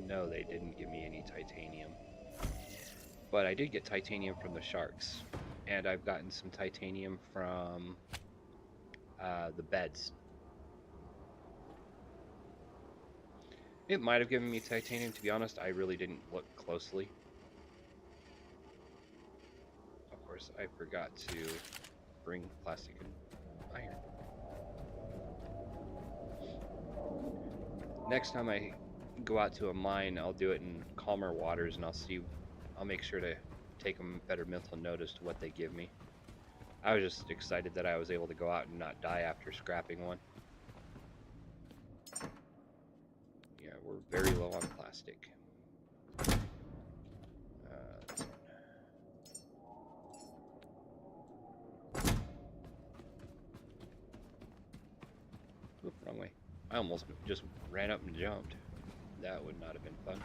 No, they didn't give me any titanium. But I did get titanium from the sharks. And I've gotten some titanium from the beds. It might have given me titanium, to be honest. I really didn't look closely. Of course, I forgot to bring plastic and iron. Next time I go out to a mine, I'll do it in calmer waters, and I'll make sure to take a better mental note as to what they give me. I was just excited that I was able to go out and not die after scrapping one. Yeah, we're very low on plastic. This one. Oop, wrong way. I almost just ran up and jumped. That would not have been fun.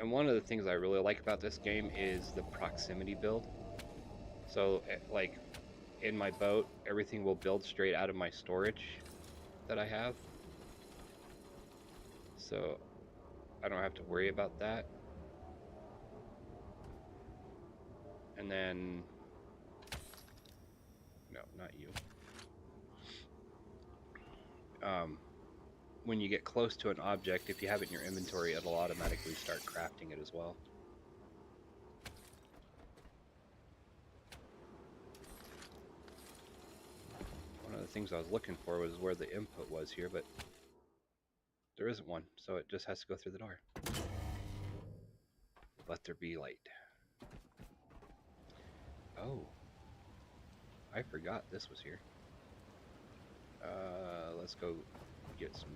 And one of the things I really like about this game is the proximity build. So, like, in my boat, everything will build straight out of my storage that I have. So, I don't have to worry about that. And then... No, not you. When you get close to an object, if you have it in your inventory, it'll automatically start crafting it as well. One of the things I was looking for was where the input was here, but there isn't one, so it just has to go through the door. Let there be light. Oh. I forgot this was here. Let's go get some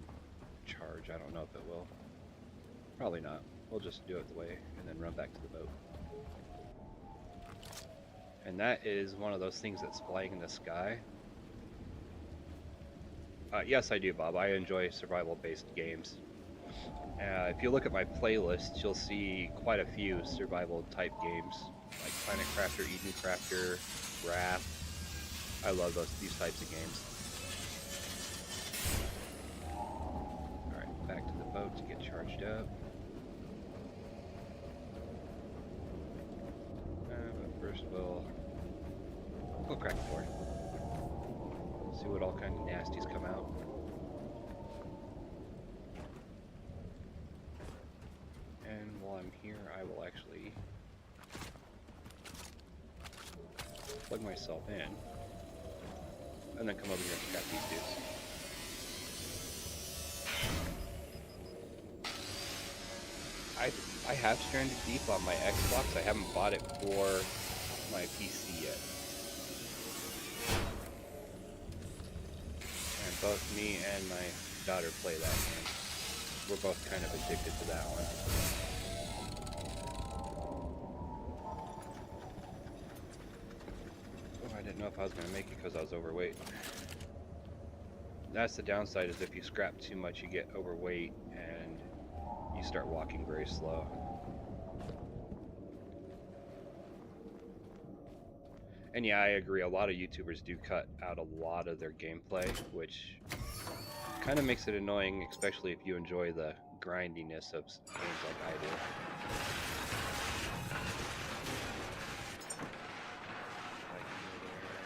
charge. I don't know if it will. Probably not. We'll just do it the way and then run back to the boat. And that is one of those things that's flying in the sky. Yes, I do, Bob. I enjoy survival-based games. If you look at my playlist, you'll see quite a few survival-type games, like Planet Crafter, Eden Crafter, Wrath. I love these types of games. Alright, back to the boat to get charged up. But first we'll crack the door. See what all kind of nasties come out. And while I'm here, I will actually plug myself in. And then come over here and scrap these dudes. I have Stranded Deep on my Xbox. I haven't bought it for my PC yet. And both me and my daughter play that game. We're both kind of addicted to that one. I didn't know if I was going to make it because I was overweight. That's the downside, is if you scrap too much, you get overweight and you start walking very slow. And yeah, I agree, a lot of YouTubers do cut out a lot of their gameplay, which kind of makes it annoying, especially if you enjoy the grindiness of games like I do. Like here, there.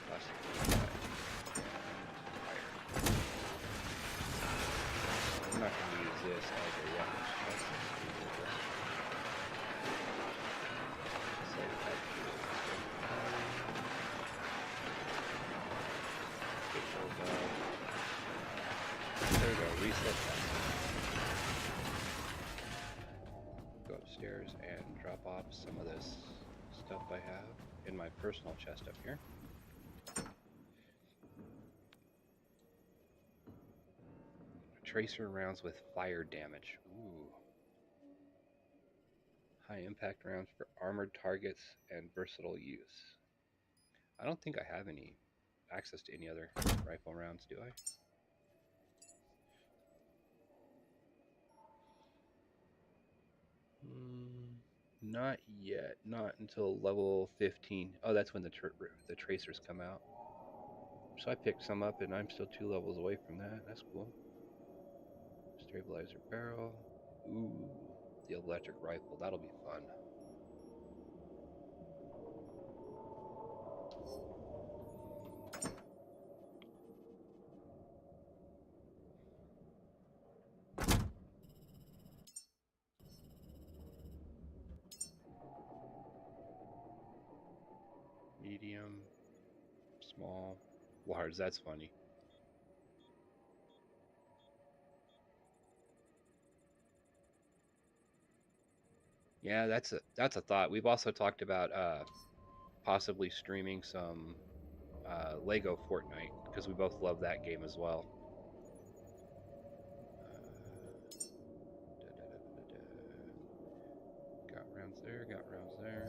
Plastic fire. I'm not going to use this as a weapon. There we go, reset that. Go upstairs and drop off some of this stuff I have in my personal chest up here. Tracer rounds with fire damage. Ooh. High impact rounds for armored targets and versatile use. I don't think I have any access to any other rifle rounds, do I? Not yet. Not until level 15. Oh, that's when the tracers come out. So I picked some up, and I'm still 2 levels away from that. That's cool. Stabilizer barrel. Ooh, the electric rifle. That'll be fun. Medium, small, large. That's funny. Yeah, that's a thought. We've also talked about possibly streaming some Lego Fortnite because we both love that game as well. Got rounds there. Got rounds there.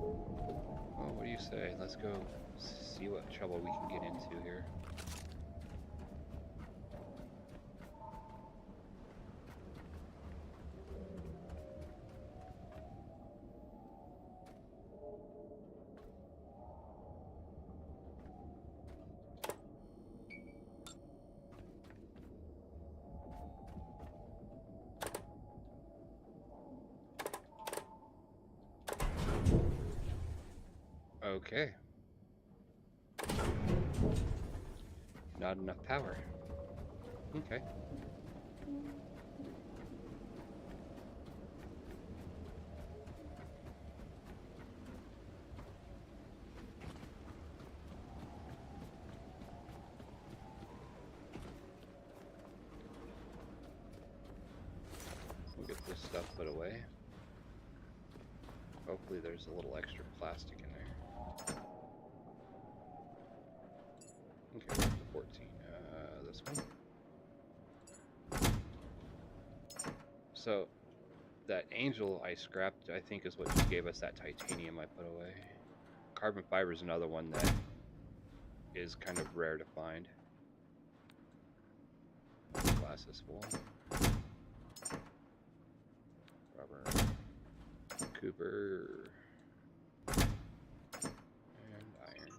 Well, what do you say? Let's go see what trouble we can get into here. Okay. Not enough power. Okay. We'll get this stuff put away. Hopefully there's a little extra plastic in there. Okay, 14. This one. So, that angel I scrapped, I think, is what gave us that titanium I put away. Carbon fiber is another one that is kind of rare to find. Glass is full. Rubber. Cooper. And iron.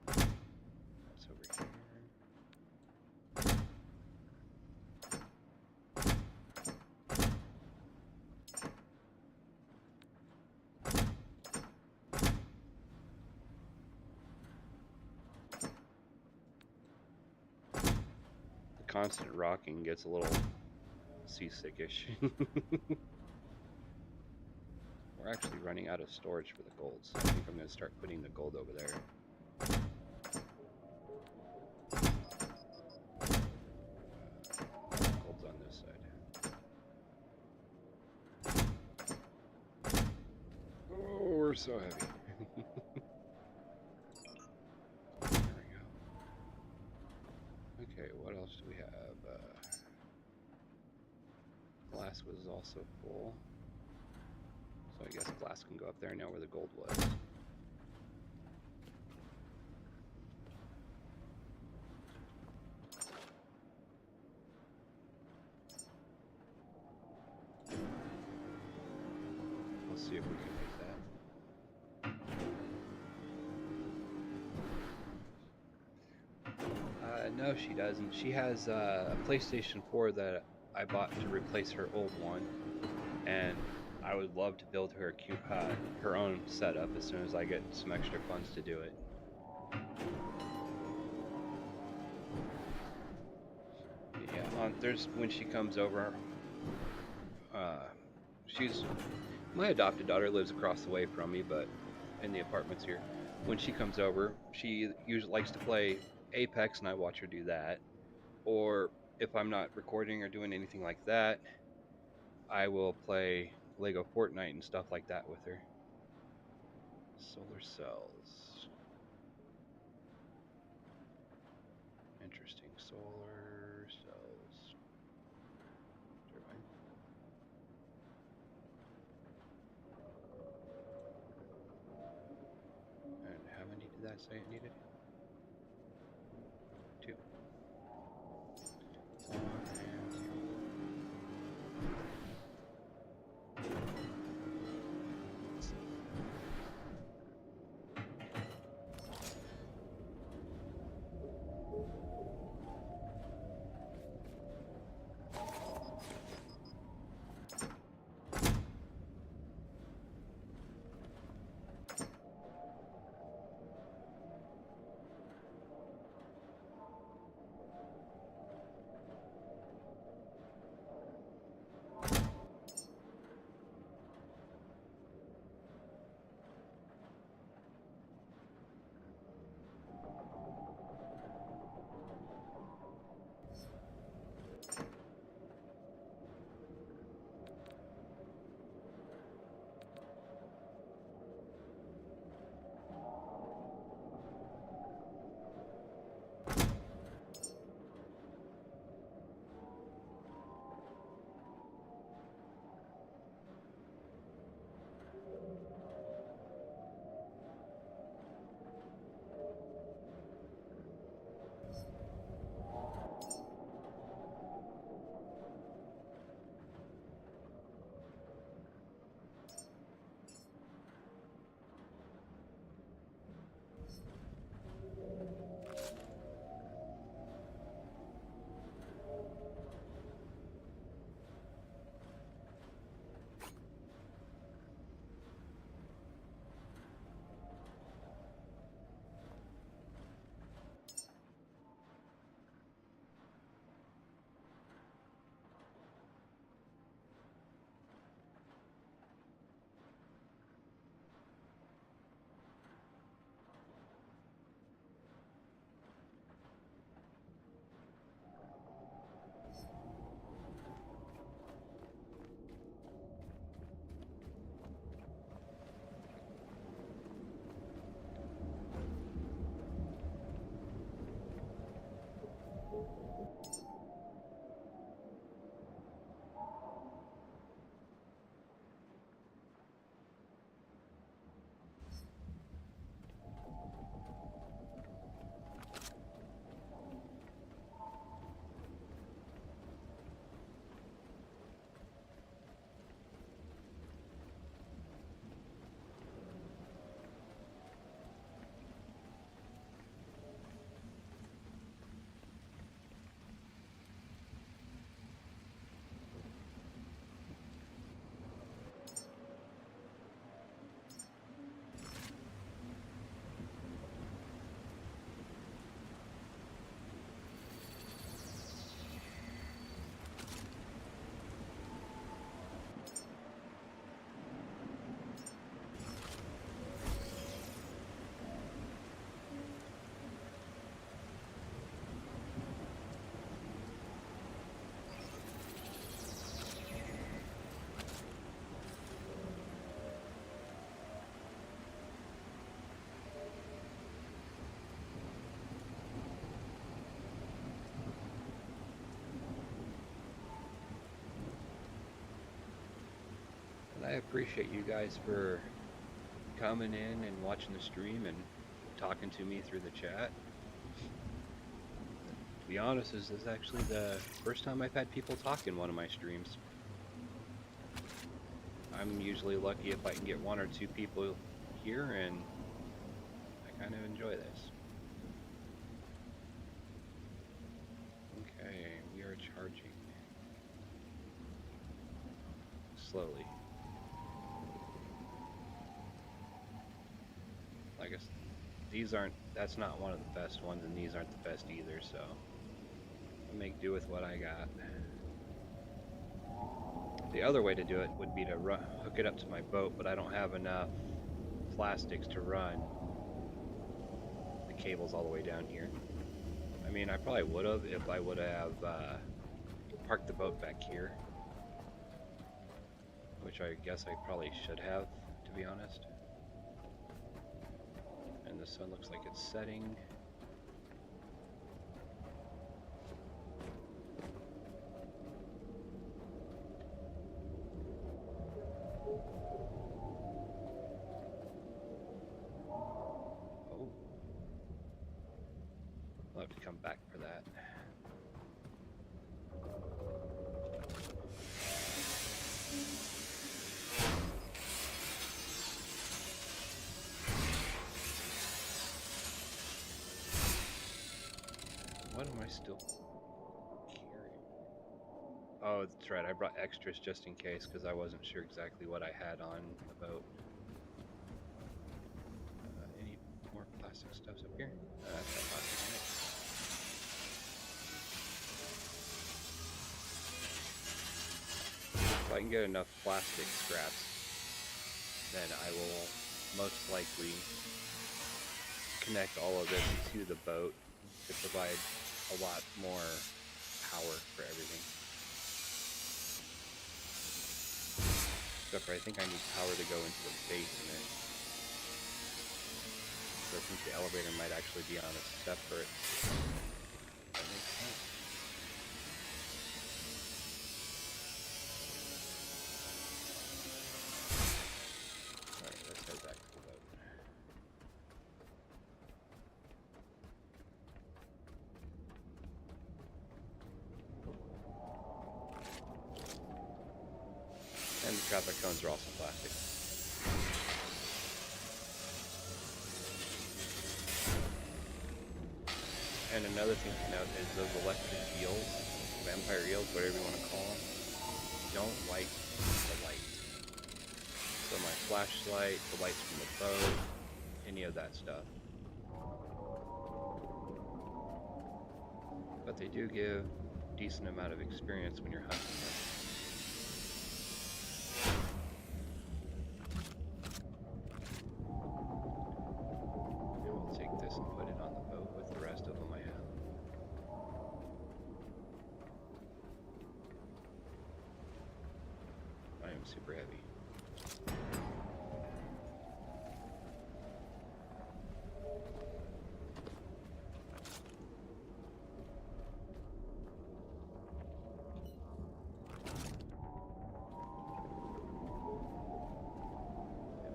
That's over here. Constant rocking gets a little seasick-ish. We're actually running out of storage for the gold, so I think I'm going to start putting the gold over there. Gold's on this side. Oh, we're so heavy. Okay, what else do we have? Glass was also full. So I guess glass can go up there now where the gold was. Let's see if we can make that. No, she doesn't. She has a PlayStation 4 that I bought to replace her old one, and I would love to build her her own setup as soon as I get some extra funds to do it. Yeah, there's when she comes over. Uh, she's My adopted daughter lives across the way from me, but in the apartments here. When she comes over, she usually likes to play Apex, and I watch her do that. Or if I'm not recording or doing anything like that, I will play Lego Fortnite and stuff like that with her. Solar cells. Interesting. Solar cells. Turbine. And how many did that say it needed? Two. One and two. And I appreciate you guys for coming in and watching the stream and talking to me through the chat. To be honest, this is actually the first time I've had people talk in one of my streams. I'm usually lucky if I can get one or two people here, and I kind of enjoy this. slowly. I guess these aren't, that's not one of the best ones, and these aren't the best either, so I'll make do with what I got. The other way to do it would be to hook it up to my boat, but I don't have enough plastics to run the cables all the way down here. I mean, I probably would have if I would have parked the boat back here, which I guess I probably should have, to be honest. And the sun looks like it's setting. Oh, I'll have to come back for that. What am I still carrying? Oh, that's right. I brought extras just in case because I wasn't sure exactly what I had on the boat. Any more plastic stuffs up here? That's got plastic on it. If I can get enough plastic scraps, then I will most likely connect all of this to the boat to provide a lot more power for everything. Except for I think I need power to go into the basement. So I think the elevator might actually be on a separate... That makes sense. Alright, let's head back to the boat. And the traffic cones are also plastic. And another thing to note is those electric eels, vampire eels, whatever you want to call them, don't like the light. So my flashlight, the lights from the boat, any of that stuff. But they do give a decent amount of experience when you're hunting them. Super heavy.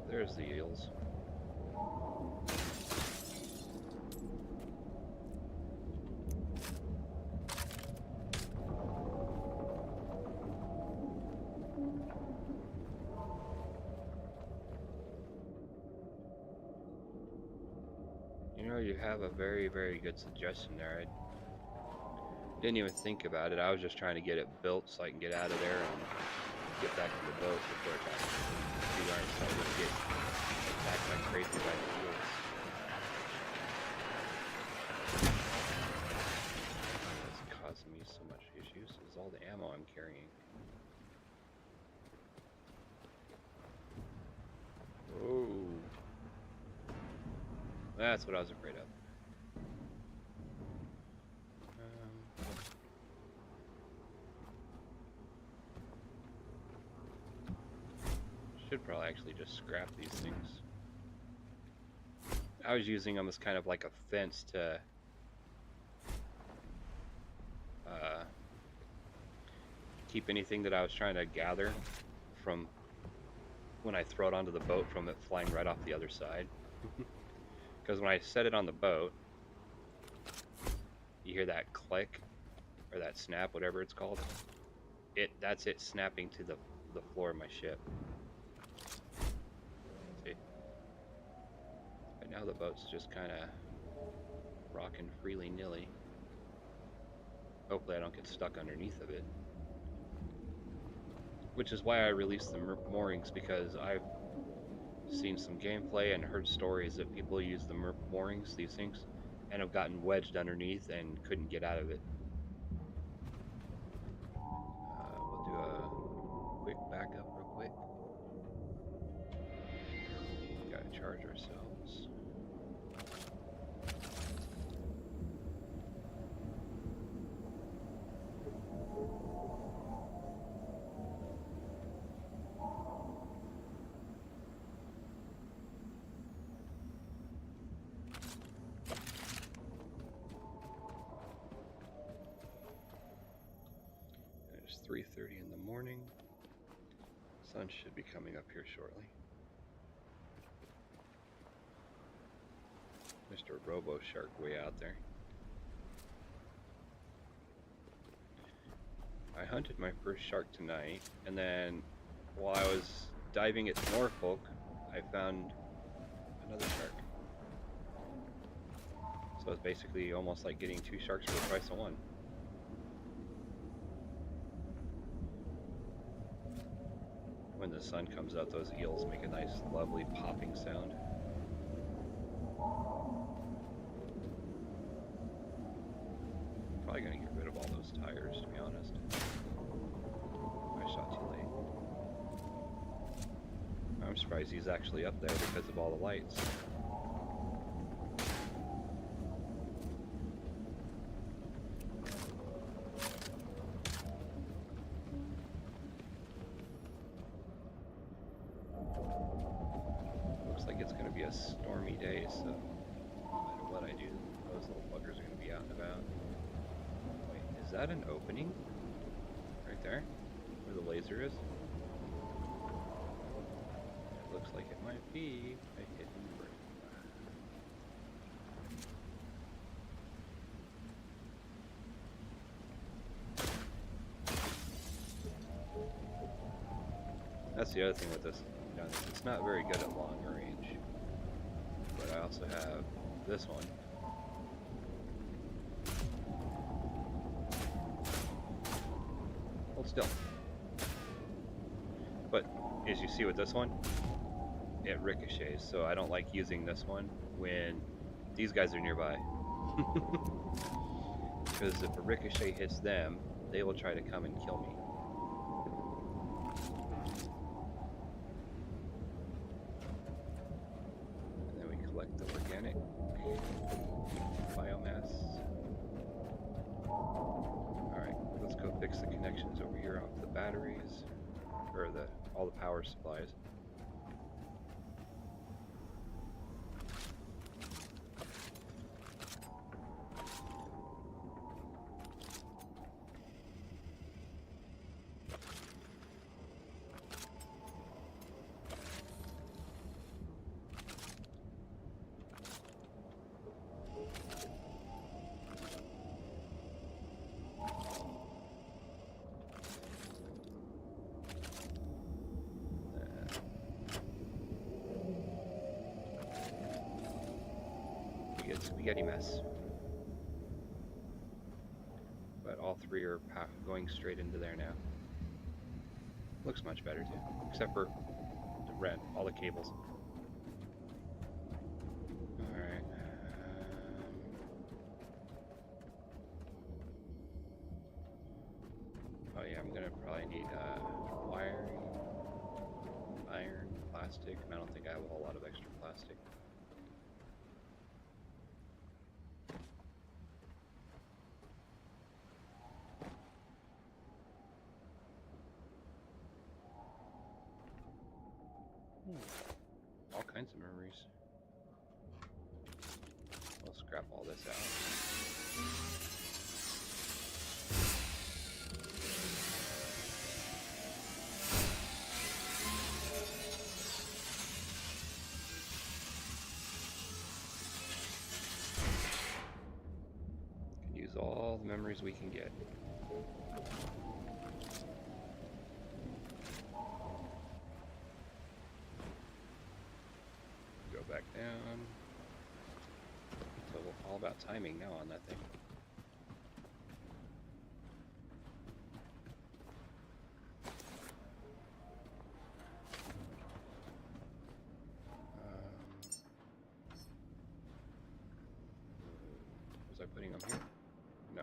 There's the eels. You know, you have a very, very good suggestion there. I didn't even think about it. I was just trying to get it built so I can get out of there and get back to the boat before it's too dark, so I wouldn't get attacked like crazy by the eels. That's causing me so much issues is all the ammo I'm carrying. Oh. That's what I was afraid of. Should probably actually just scrap these things. I was using them as kind of like a fence to keep anything that I was trying to gather from when I throw it onto the boat from it flying right off the other side. Because when I set it on the boat, you hear that click or that snap, whatever it's called. That's it snapping to the floor of my ship. See? Right now the boat's just kind of rocking freely nilly. Hopefully I don't get stuck underneath of it. which is why I released the moorings, because I've seen some gameplay and heard stories that people use the moorings, these things, and have gotten wedged underneath and couldn't get out of it. We'll do a quick backup real quick. Gotta charge ourselves. It's 3:30 in the morning. Sun should be coming up here shortly. Mr. Robo Shark way out there. I hunted my first shark tonight, and then while I was diving at Norfolk, I found another shark. So it's basically almost like getting 2 sharks for the price of 1. When the sun comes out, those eels make a nice, lovely popping sound. Probably gonna get rid of all those tires, to be honest. I shot too late. I'm surprised he's actually up there because of all the lights. Looks like it's going to be a stormy day, so no matter what I do, those little buggers are going to be out and about. Wait, is that an opening? Right there? Where the laser is? It looks like it might be a hidden brick. That's the other thing with this gun. It's not very good at long range. But I also have this one. Hold still. But as you see with this one, it ricochets. So I don't like using this one when these guys are nearby. Because if a ricochet hits them, they will try to come and kill me. Collect the organic biomass. Alright, let's go fix the connections over here off the batteries, or all the power supplies. Spaghetti mess. But all 3 are going straight into there now. Looks much better too, except for the red, all the cables. Alright. Oh yeah, I'm gonna probably need wiring, iron, plastic, and I don't think I have a whole lot of extra plastic. All kinds of memories. We'll scrap all this out. Can use all the memories we can get. Back down. So all about timing now on that thing. they're putting them here. No.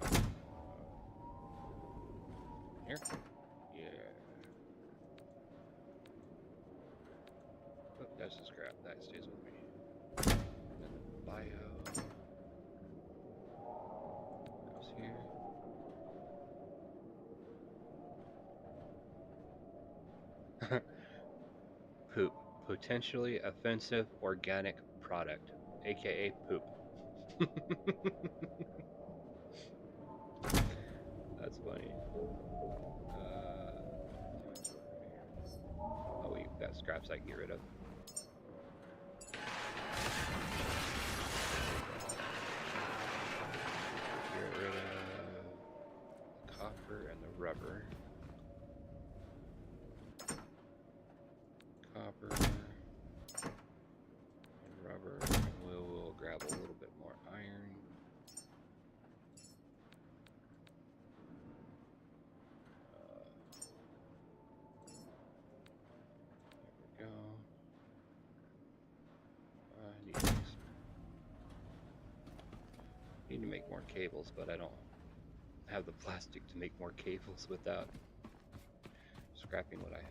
Here? Yeah. Oh, that's the scrap. That stays with me. And then the bio goes here. Poop. Potentially offensive organic product, aka poop. That's funny. Oh, we've got scraps I can get rid of. Get rid of the copper and the rubber. Copper and rubber. And we'll grab a little bit more iron. There we go. Need to make more cables, but I don't have the plastic to make more cables without scrapping what I have.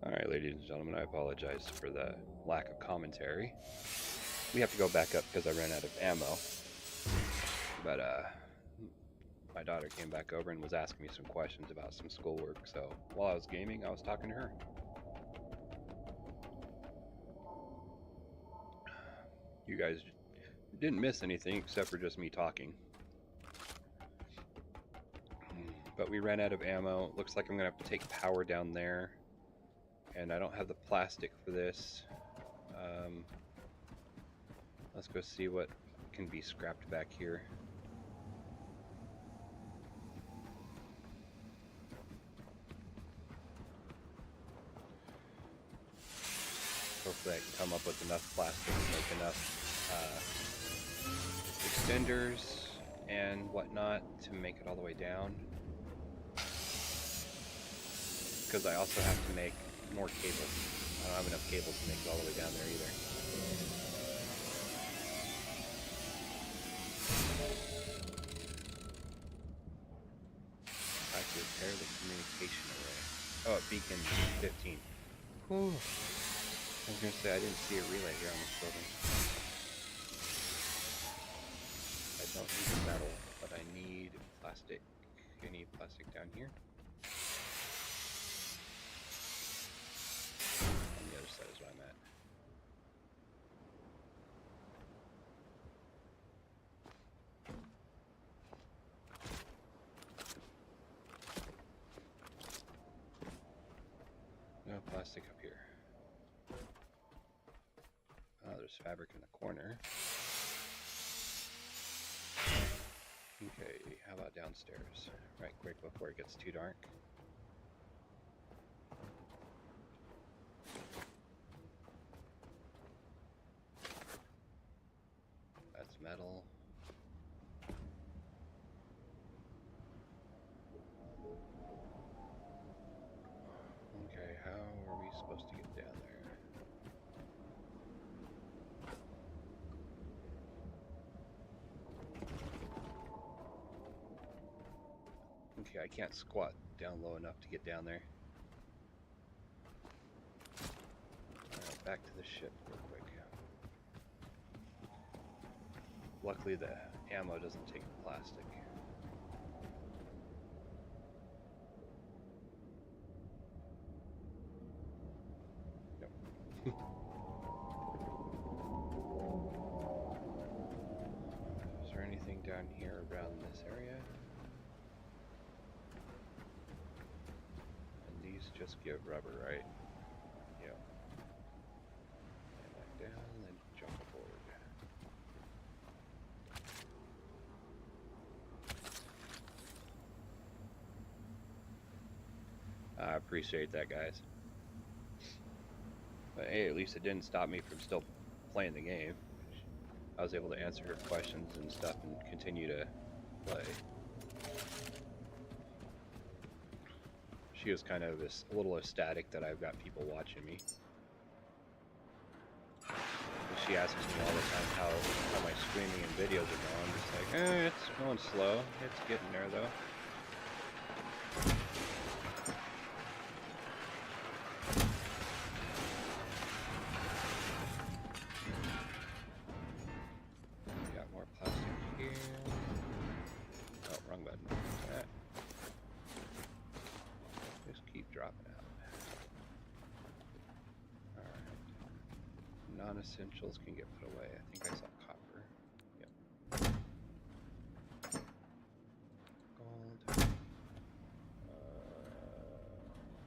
Alright, ladies and gentlemen, I apologize for the lack of commentary. We have to go back up because I ran out of ammo. But, my daughter came back over and was asking me some questions about some schoolwork, so while I was gaming, I was talking to her. You guys didn't miss anything except for just me talking. But we ran out of ammo. Looks like I'm going to have to take power down there. And I don't have the plastic for this. Let's go see what can be scrapped back here. Hopefully I can come up with enough plastic to make enough extenders and whatnot to make it all the way down. Because I also have to make more cables. I don't have enough cables to make it all the way down there either. I have to repair the communication array. Oh, at beacon 15. Whew. I was going to say, I didn't see a relay here on this building. I don't need metal, but I need plastic. I need plastic down here. On the other side is where I'm at. No plastic up here. Oh, there's fabric in the corner. Okay, how about downstairs? Right quick before it gets too dark. That's metal. Okay, how are we supposed to get down there? Okay, I can't squat down low enough to get down there. Alright, back to the ship real quick. Luckily the ammo doesn't take plastic. Nope. Is there anything down here around this area? Just give rubber, right? Yep. And back down, then jump forward. I appreciate that, guys. But hey, at least it didn't stop me from still playing the game. I was able to answer her questions and stuff and continue to play. She was kind of a little ecstatic that I've got people watching me. And she asks me all the time how my streaming and videos are going. I'm just like, it's going slow. It's getting there though. dropping out. Alright. Non-essentials can get put away. I think I saw copper. Yep. Gold.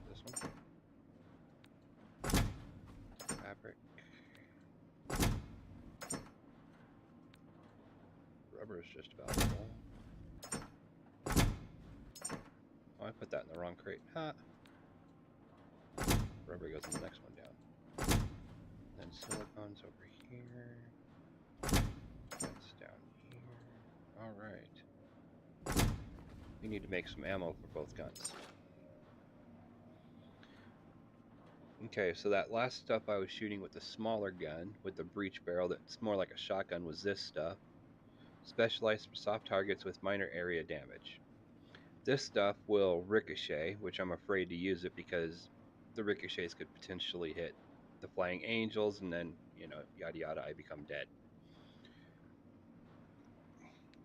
This one. Fabric. Rubber is just about full. Oh, I put that in the wrong crate. Ha! Rubber goes in the next one down. Then silicone's over here. That's down here. Alright. We need to make some ammo for both guns. Okay, so that last stuff I was shooting with the smaller gun, with the breech barrel that's more like a shotgun, was this stuff. Specialized for soft targets with minor area damage. This stuff will ricochet, which I'm afraid to use it because the ricochets could potentially hit the flying angels, and then, you know, yada yada, I become dead.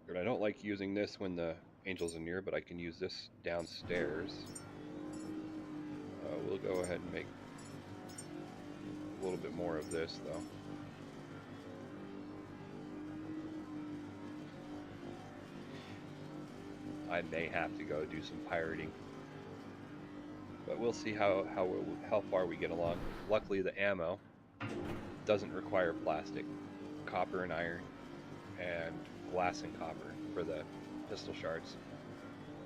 And I don't like using this when the angels are near, but I can use this downstairs. We'll go ahead and make a little bit more of this, though. I may have to go do some pirating, but we'll see how far we get along. Luckily, the ammo doesn't require plastic, copper and iron, and glass and copper for the pistol shards,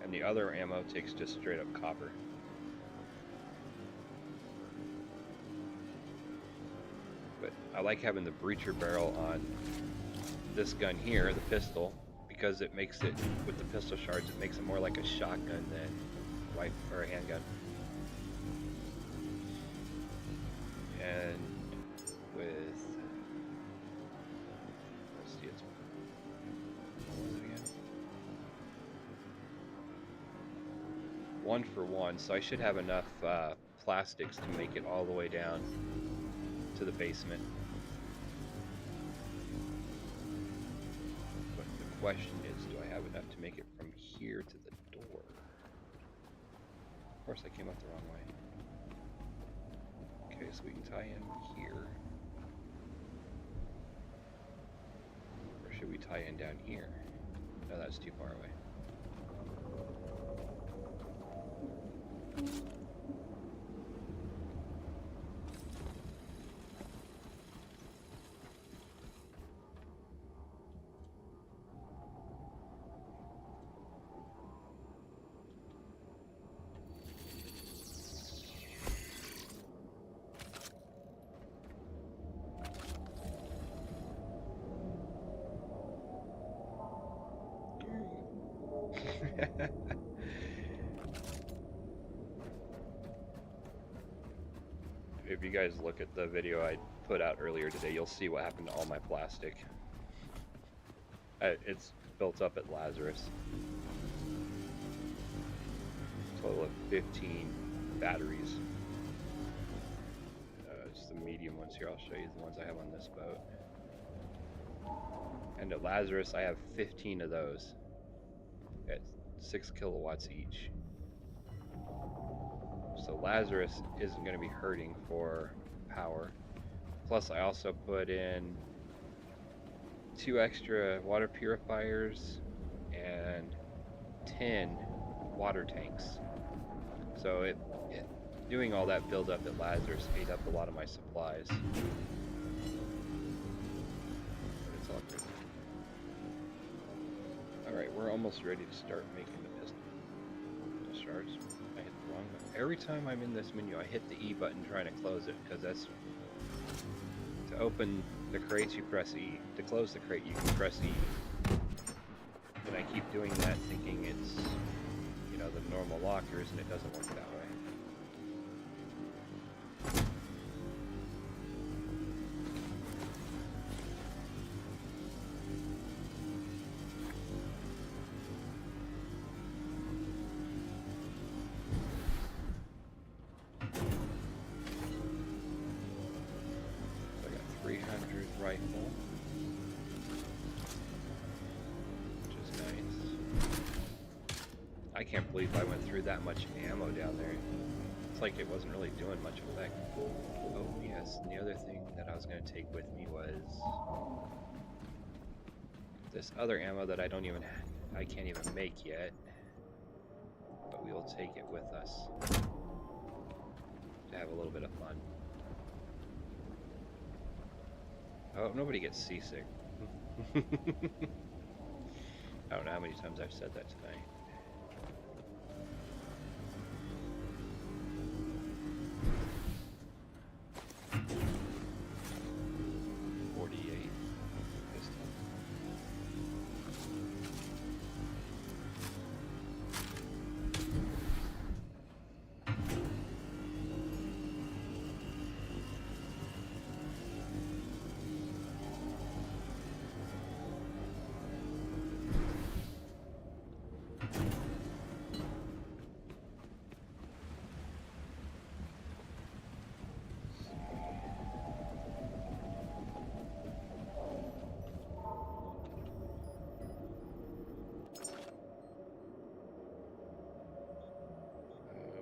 and the other ammo takes just straight up copper. But I like having the breacher barrel on this gun here, the pistol, because it makes it, with the pistol shards, it makes it more like a shotgun than or a handgun. And with, let's see, it's, what was it again? 1 for 1, so I should have enough plastics to make it all the way down to the basement. But the question is, do I have enough to make it from here to the door? Of course, I came up the wrong way. Okay, so we can tie in here. Or should we tie in down here? No, that's too far away. If you guys look at the video I put out earlier today, you'll see what happened to all my plastic. It's built up at Lazarus. Total of 15 batteries. Just the medium ones here. I'll show you the ones I have on this boat. And at Lazarus, I have 15 of those at 6 kilowatts each. So Lazarus isn't going to be hurting for power. Plus, I also put in 2 extra water purifiers and 10 water tanks. So doing all that build up at Lazarus ate up a lot of my supplies. But it's all good. Alright, we're almost ready to start making the pistol shards. I hit the wrong button. Every time I'm in this menu, I hit the E button trying to close it, because that's... To open the crates, you press E. To close the crate, you can press E. And I keep doing that thinking it's, you know, the normal lockers, and it doesn't work that way. Rifle, which is nice. I can't believe I went through that much ammo down there. It's like it wasn't really doing much effect. Oh yes, and the other thing that I was going to take with me was this other ammo that I can't even make yet, but we will take it with us to have a little bit of fun. I hope nobody gets seasick. I don't know how many times I've said that tonight.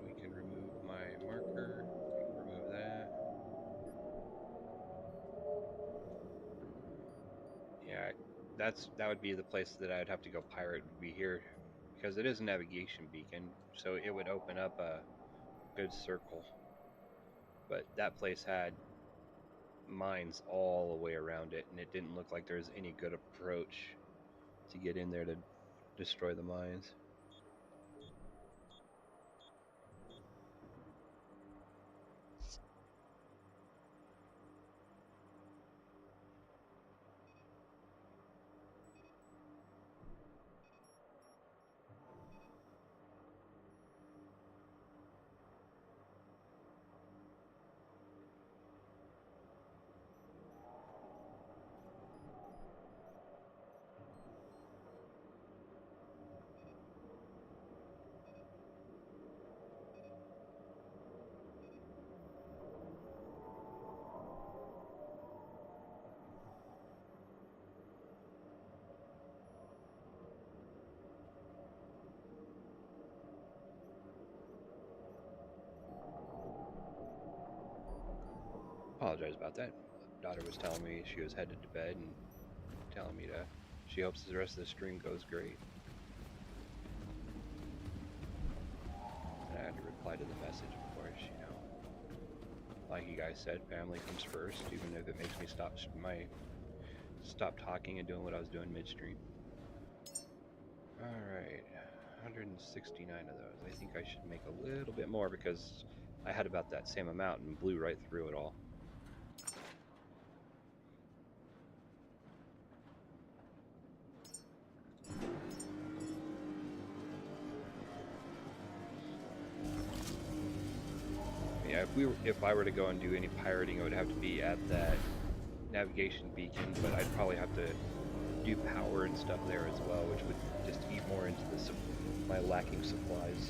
We can remove my marker. We can remove that. Yeah, that would be the place that I'd have to go pirate, would be here, because it is a navigation beacon, so it would open up a good circle. But that place had mines all the way around it, and it didn't look like there was any good approach to get in there to destroy the mines. Apologize about that. Daughter was telling me she was headed to bed and telling me she hopes the rest of the stream goes great. And I had to reply to the message, of course, like you guys said, family comes first, even if it makes me stop talking and doing what I was doing midstream. Alright, 169 of those. I think I should make a little bit more because I had about that same amount and blew right through it all. Yeah, if I were to go and do any pirating, it would have to be at that navigation beacon, but I'd probably have to do power and stuff there as well, which would just eat more into my lacking supplies.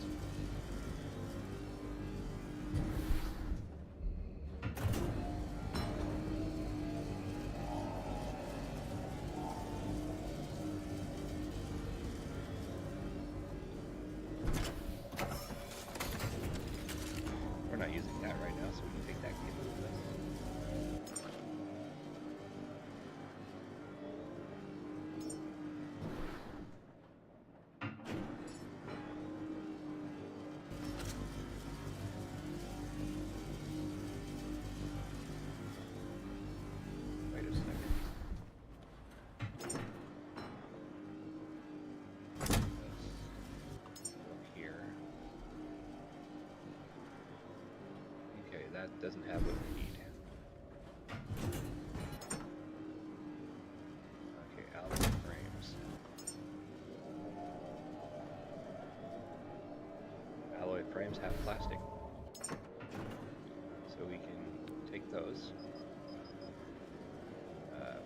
We're not using that right now, so we can take that game with us. Wait a second. Look here. Okay, that doesn't have what we need. Okay, alloy frames. Alloy frames have plastic. So we can take those.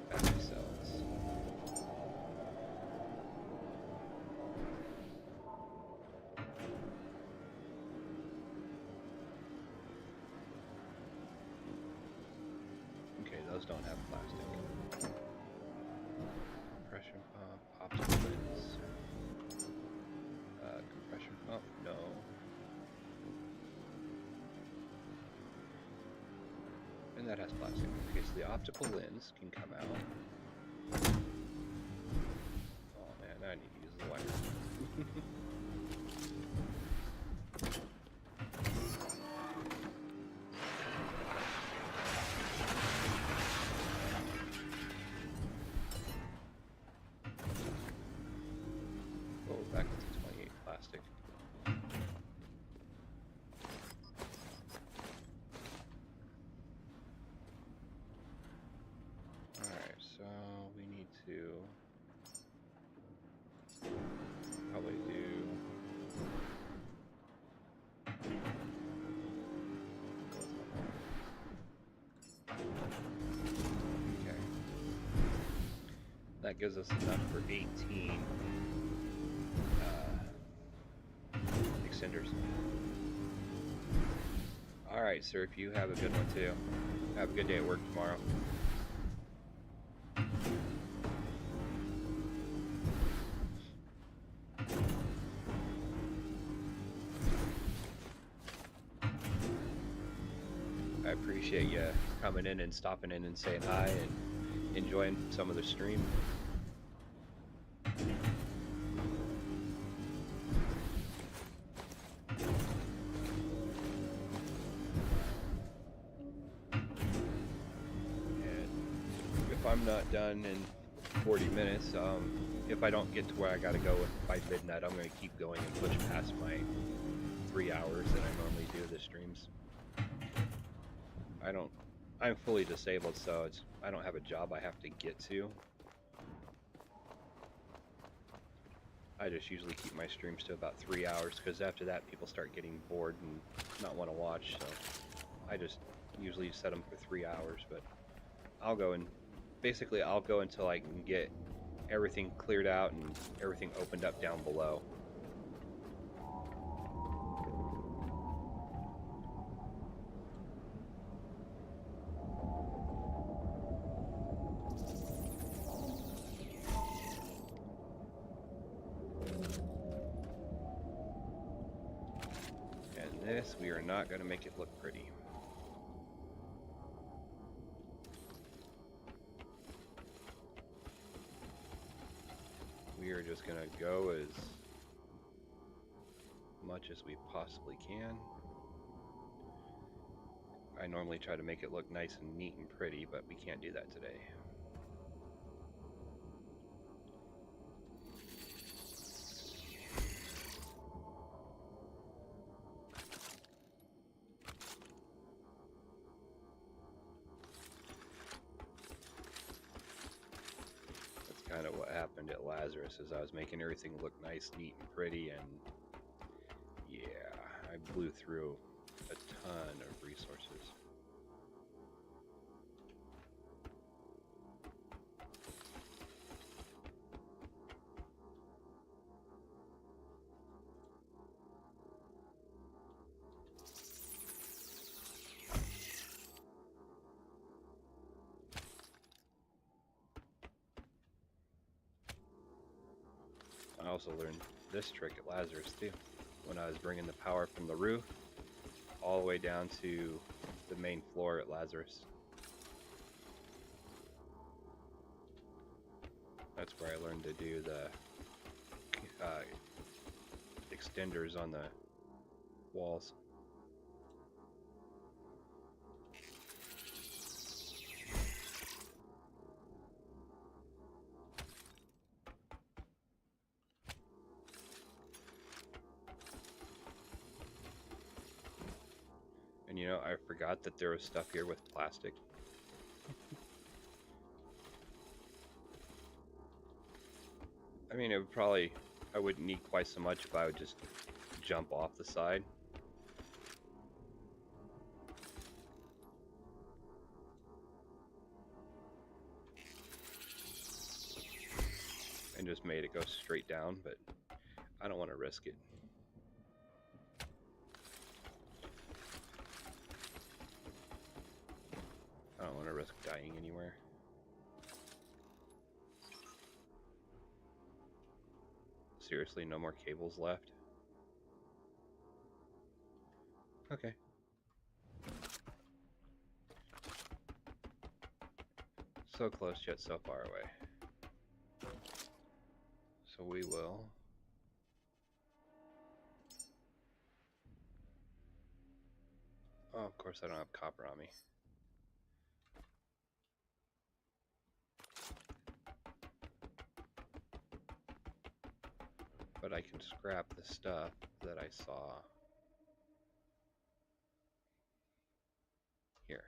Battery cells. Okay, those don't have plastic. Compression pump, optical lens. Compression pump, no. that has plastic. Okay, so the optical lens can come out. Oh man, now I need to use the wire. Oh, back to 28 plastic. Alright, so we need to probably do okay. That gives us enough for 18 extenders. Alright, sir, if you have a good one too. Have a good day at work tomorrow. I appreciate you coming in and stopping in and saying hi and enjoying some of the stream. And if I'm not done in 40 minutes, if I don't get to where I gotta go by midnight, I'm gonna keep going and push past my 3 hours that I normally do the streams. I'm fully disabled, so I don't have a job I have to get to. I just usually keep my streams to about 3 hours, because after that people start getting bored and not want to watch, so I just usually set them for 3 hours. But I'll go until I can get everything cleared out and everything opened up down below. This, we are not going to make it look pretty. We are just going to go as much as we possibly can. I normally try to make it look nice and neat and pretty, but we can't do that today. Kind of what happened at Lazarus, is I was making everything look nice, neat, and pretty, and yeah, I blew through a ton of resources. I also learned this trick at Lazarus too, when I was bringing the power from the roof all the way down to the main floor at Lazarus. That's where I learned to do the extenders on the walls. And you know, I forgot that there was stuff here with plastic. I mean, I wouldn't need quite so much if I would just jump off the side. And just made it go straight down, but I don't want to risk it. I don't want to risk dying anywhere. Seriously, no more cables left? Okay. So close yet so far away. So we will. Oh, of course I don't have copper on me. But I can scrap the stuff that I saw here.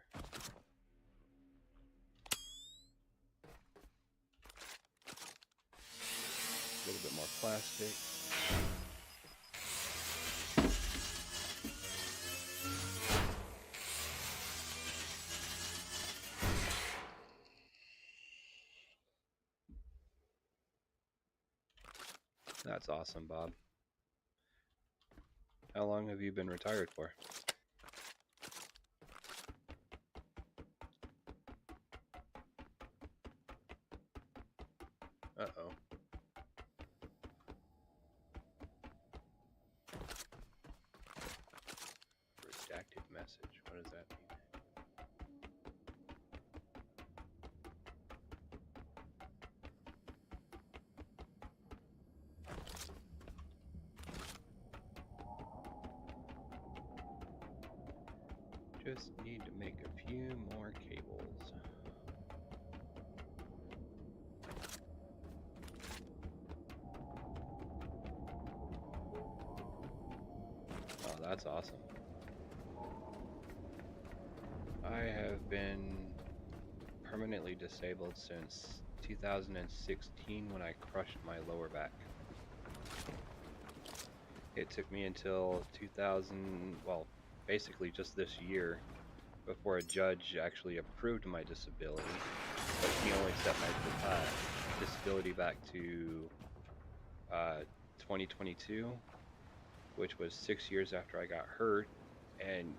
A little bit more plastic. That's awesome, Bob. How long have you been retired for? Uh-oh. Redacted message. What does that mean? Just need to make a few more cables. Oh, that's awesome. I have been permanently disabled since 2016 when I crushed my lower back. It took me until 2000, well, basically just this year, before a judge actually approved my disability, but he only set my disability back to 2022, which was 6 years after I got hurt. And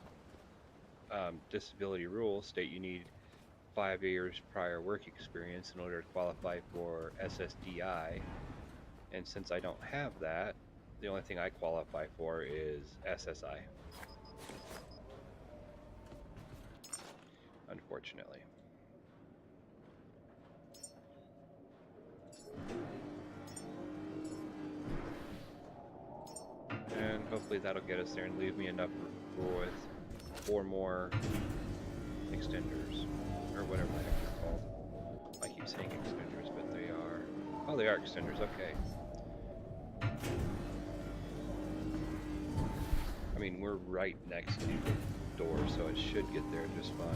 disability rules state you need 5 years prior work experience in order to qualify for SSDI. And since I don't have that, the only thing I qualify for is SSI. Unfortunately. And hopefully that'll get us there and leave me enough with 4 more extenders, or whatever the heck they're called. I keep saying extenders, but they are... Oh, they are extenders, okay. I mean, we're right next to the door, so it should get there just fine.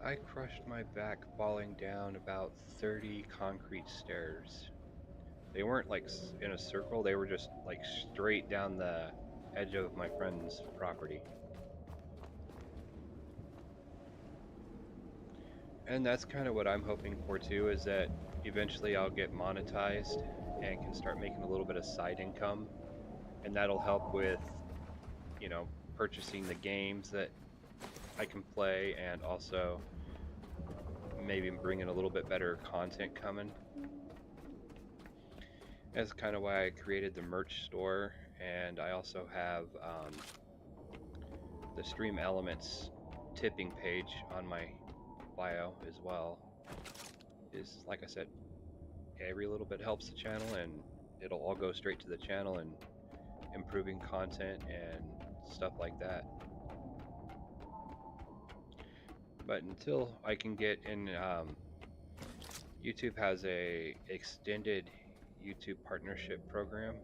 I crushed my back falling down about 30 concrete stairs. They weren't like in a circle, they were just like straight down the edge of my friend's property. And that's kind of what I'm hoping for too, is that eventually I'll get monetized and can start making a little bit of side income. And that'll help with, you know, purchasing the games that I can play, and also maybe bringing a little bit better content coming. That's kind of why I created the merch store, and I also have the Stream Elements tipping page on my bio as well. Is, like I said, every little bit helps the channel, and it'll all go straight to the channel and improving content and stuff like that. But until I can get in, YouTube has a extended YouTube partnership program.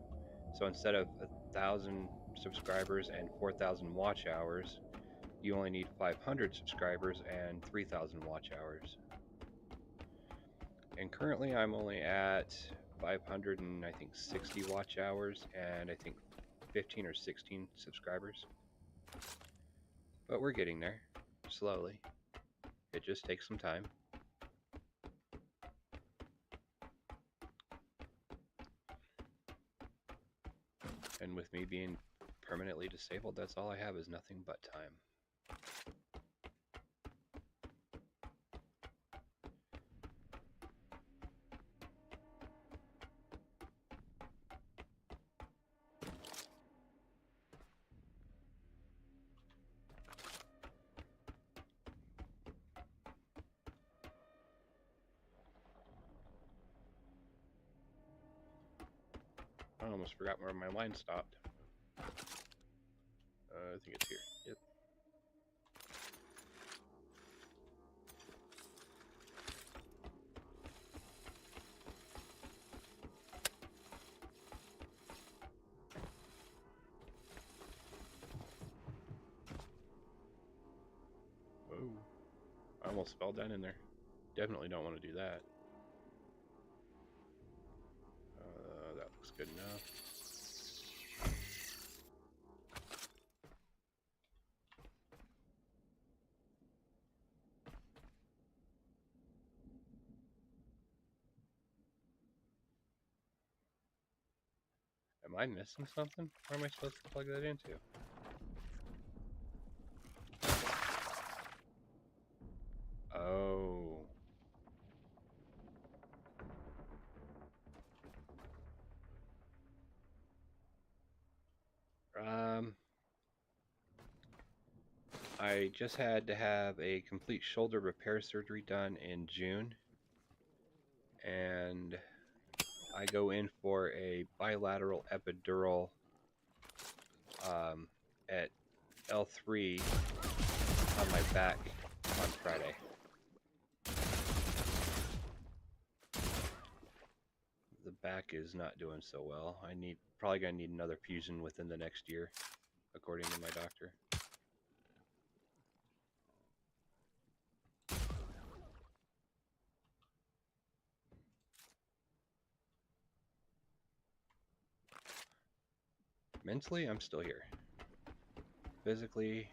So instead of 1,000 subscribers and 4,000 watch hours, you only need 500 subscribers and 3,000 watch hours. And currently I'm only at 500 and I think 60 watch hours and I think 15 or 16 subscribers. But we're getting there slowly. It just takes some time. And with me being permanently disabled, that's all I have is nothing but time. I almost forgot where my line stopped. I think it's here. Yep. Whoa. I almost fell down in there. Definitely don't want to do that. That looks good enough. Am I missing something? Where am I supposed to plug that into? Oh. I just had to have a complete shoulder repair surgery done in June, and I go in for a bilateral epidural at L3 on my back on Friday. The back is not doing so well. Probably gonna need another fusion within the next year, according to my doctor. Mentally, I'm still here. Physically,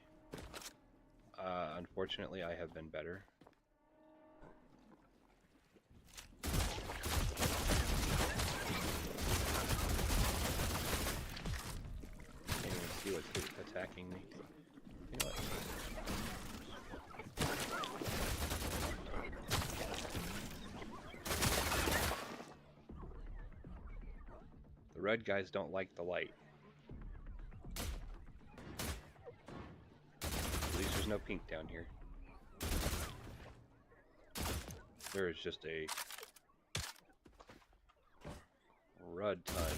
unfortunately, I have been better. Can't even see what's attacking me. You know what? The red guys don't like the light. At least there's no pink down here. There is just a rud ton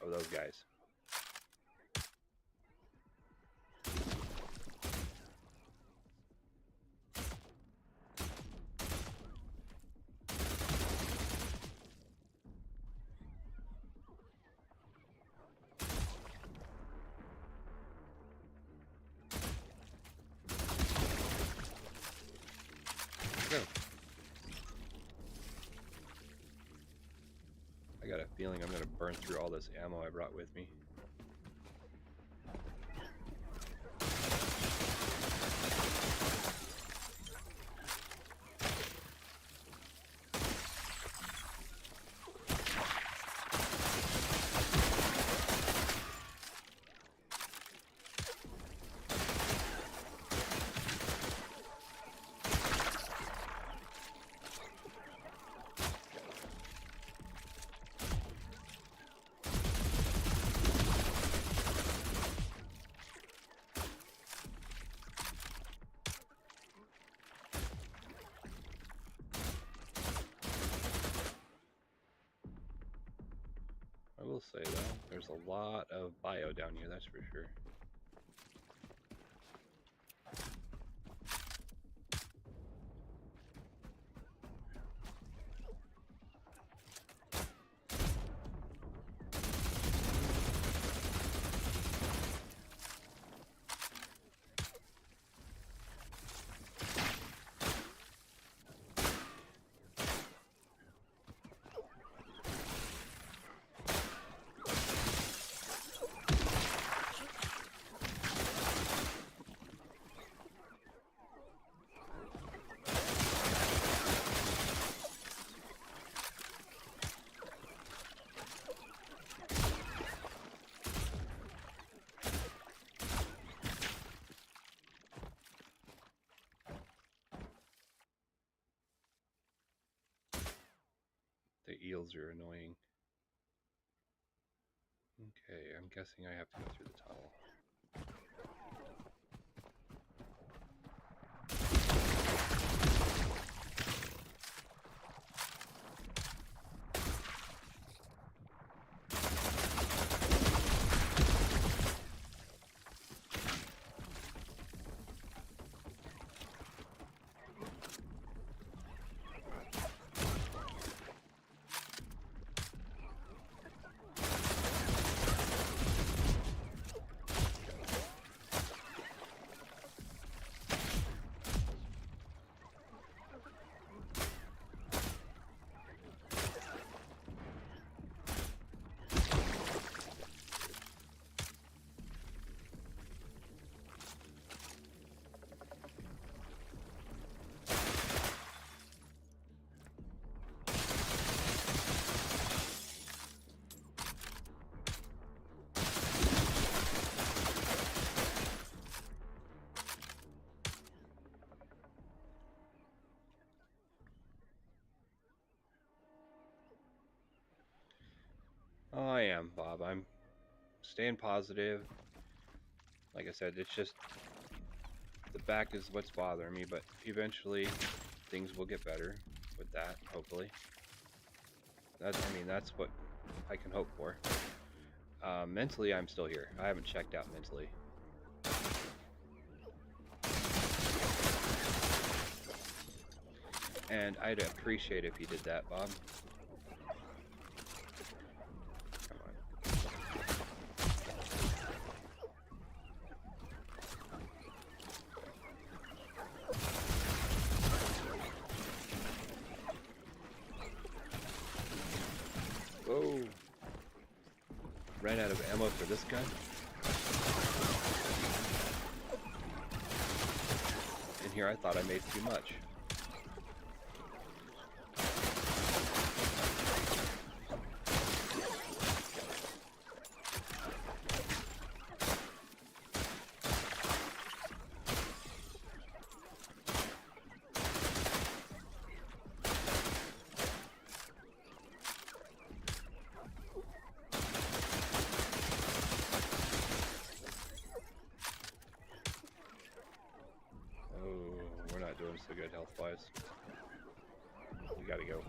of those guys. Go. I got a feeling I'm going to burn through all this ammo I brought with me. I will say though, there's a lot of bio down here, that's for sure. The eels are annoying. Okay, I'm guessing I have to go through the tunnel. Oh, I am, Bob. I'm staying positive. Like I said, it's just the back is what's bothering me, but eventually things will get better with that, hopefully. That's what I can hope for. Mentally, I'm still here. I haven't checked out mentally. And I'd appreciate if you did that, Bob. Come on. Whoa. Ran out of ammo for this gun. In here I thought I made too much. Doing so good health wise. We gotta go.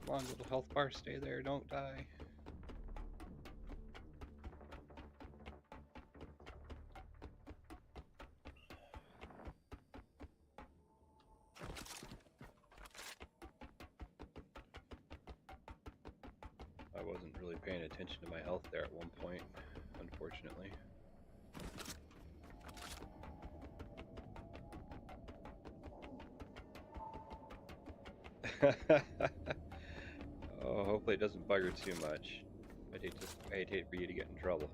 Come on, little health bar, stay there, don't die. I wasn't really paying attention to my health there at one point, unfortunately. Oh, hopefully it doesn't bugger too much. I'd hate for you to get in trouble.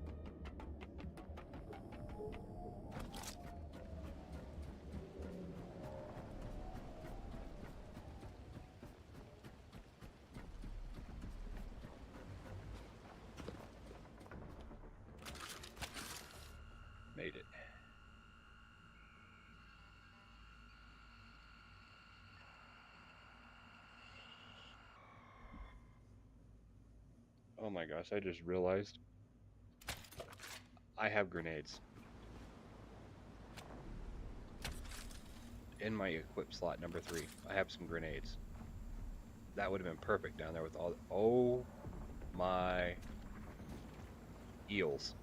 Oh my gosh, I just realized I have grenades in my equip slot number 3. I have some grenades. That would have been perfect down there with all. Oh my eels.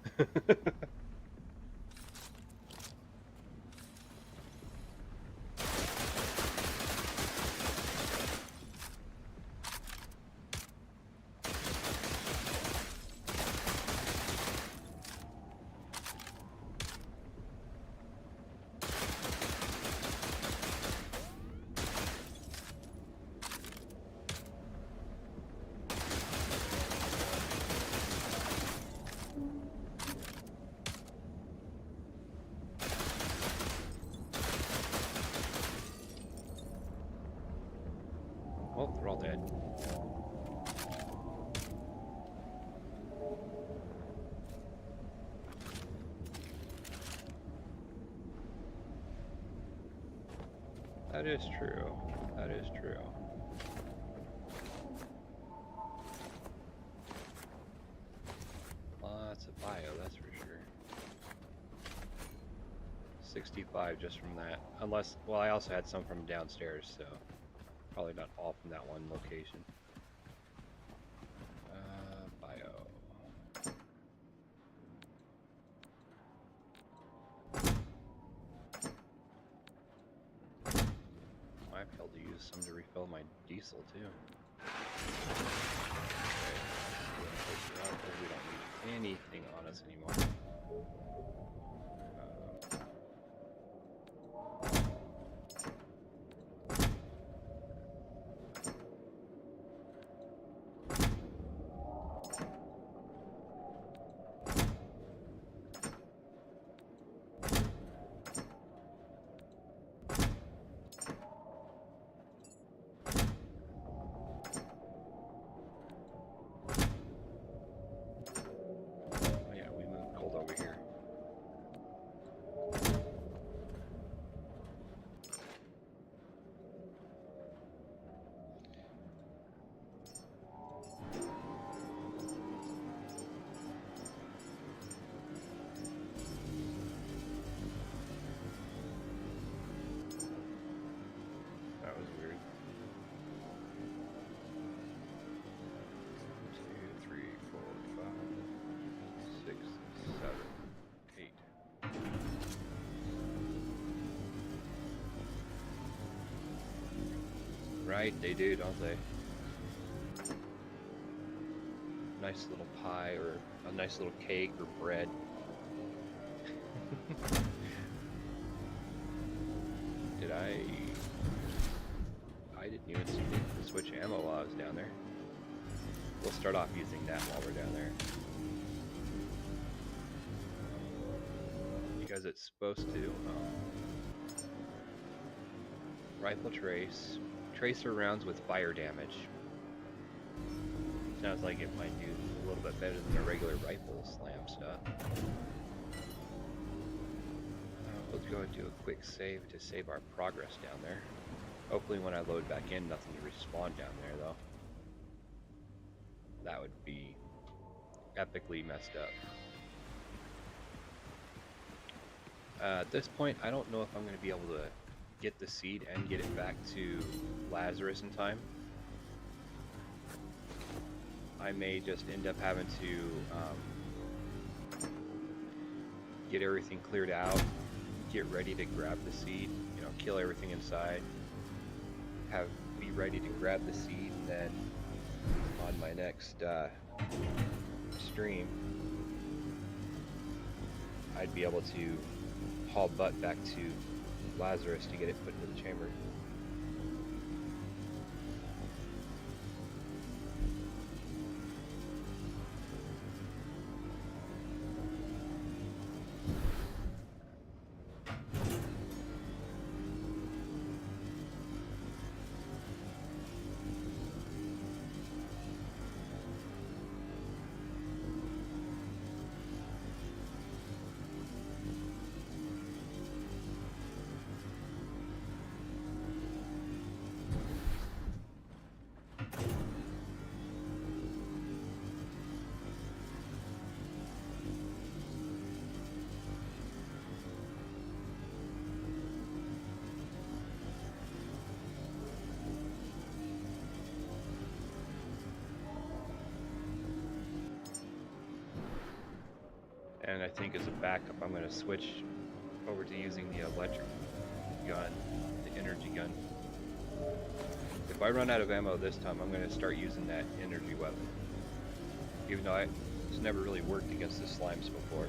Well, they're all dead. That is true. That is true. Lots of bio, that's for sure. 65 just from that. Unless, well, I also had some from downstairs, so probably not all from that one location. Bio. Might be able to use some to refill my diesel too. Okay, we don't need anything on us anymore. Oh yeah, we moved gold over here. That was weird. 2, 3, 4, 5, 6, 7, 8. Right, they do, don't they? Nice little pie or a nice little cake or bread. Did I didn't even switch ammo while I was down there. We'll start off using that while we're down there. Because it's supposed to rifle trace, tracer rounds with fire damage. Sounds like it might do a little bit better than a regular rifle slam stuff. Let's go and do a quick save to save our progress down there. Hopefully when I load back in, nothing to respawn down there though. That would be epically messed up. At this point, I don't know if I'm going to be able to get the seed and get it back to Lazarus in time. I may just end up having to get everything cleared out, get ready to grab the seed, you know, kill everything inside, be ready to grab the seed, and then on my next stream, I'd be able to haul butt back to Lazarus to get it put into the chamber. And I think as a backup, I'm going to switch over to using the electric gun, the energy gun. If I run out of ammo this time, I'm going to start using that energy weapon. Even though it's never really worked against the slimes before.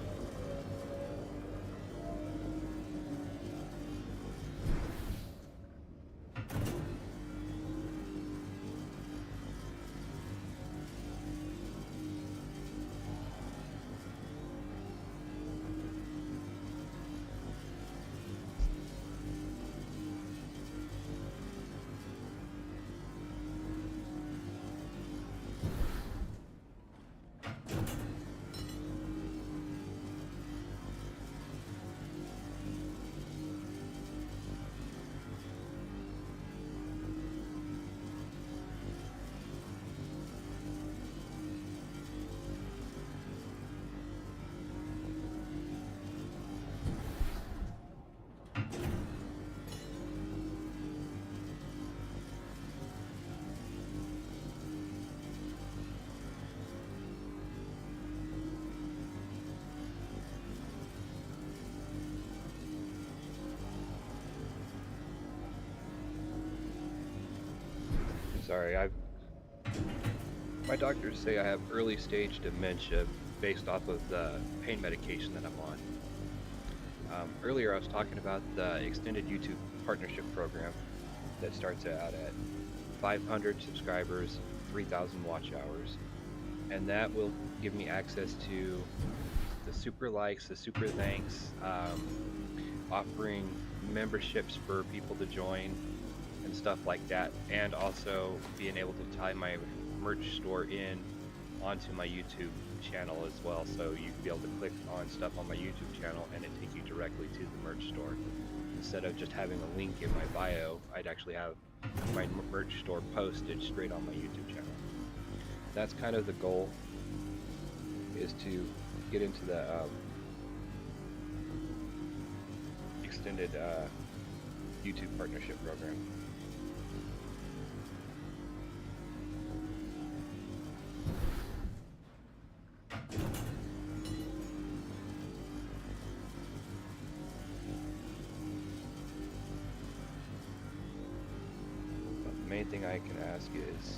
Sorry, my doctors say I have early stage dementia based off of the pain medication that I'm on. Earlier I was talking about the extended YouTube partnership program that starts out at 500 subscribers, 3,000 watch hours, and that will give me access to the super likes, the super thanks, offering memberships for people to join and stuff like that, and also being able to tie my merch store in onto my YouTube channel as well, so you'd be able to click on stuff on my YouTube channel and it take you directly to the merch store. Instead of just having a link in my bio, I'd actually have my merch store posted straight on my YouTube channel. That's kind of the goal, is to get into the extended YouTube partnership program. The main thing I can ask is,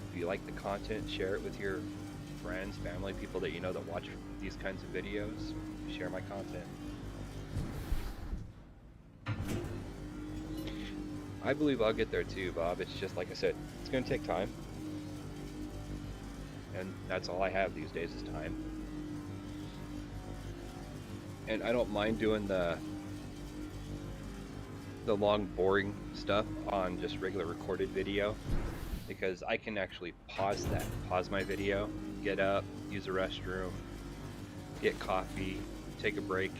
if you like the content, share it with your friends, family, people that you know that watch these kinds of videos. Share my content. I believe I'll get there too, Bob. It's just like I said, it's going to take time. And that's all I have these days is time. And I don't mind doing the long, boring stuff on just regular recorded video, because I can actually pause my video, get up, use the restroom, get coffee, take a break,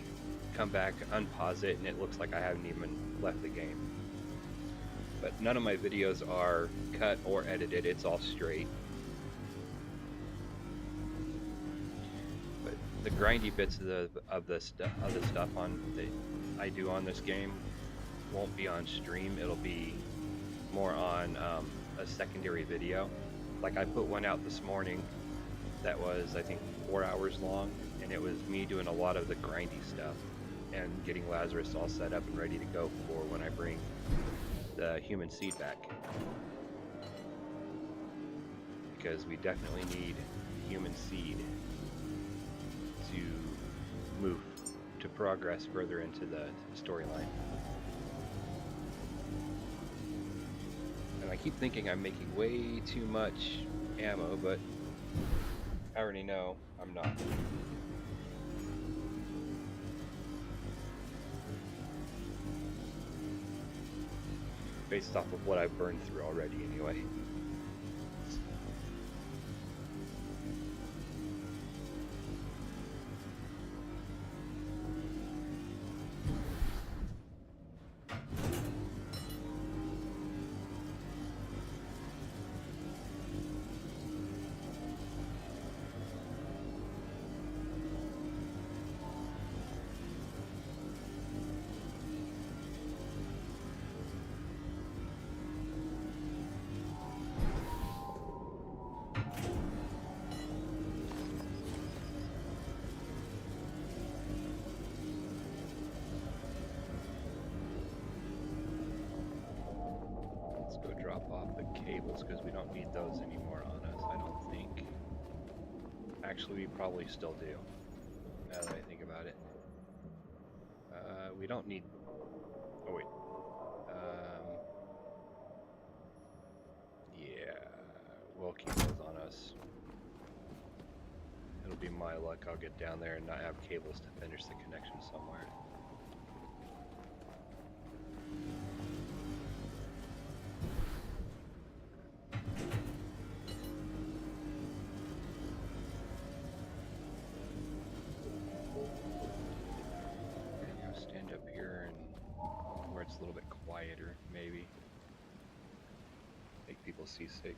come back, unpause it, and it looks like I haven't even left the game. But none of my videos are cut or edited, it's all straight. But the grindy bits of the stuff I do on this game won't be on stream. It'll be more on a secondary video. Like I put one out this morning that was, I think, 4 hours long, and it was me doing a lot of the grindy stuff and getting Lazarus all set up and ready to go for when I bring the human seed back, because we definitely need human seed to move to progress further into the storyline. And I keep thinking I'm making way too much ammo, but I already know I'm not. Based off of what I've burned through already anyway. Go drop off the cables because we don't need those anymore on us, I don't think. Actually, we probably still do, now that I think about it. We don't need... Oh, wait. Yeah, we'll keep those on us. It'll be my luck I'll get down there and not have cables to finish the connection somewhere. Stand up here and where it's a little bit quieter, maybe. Make people seasick.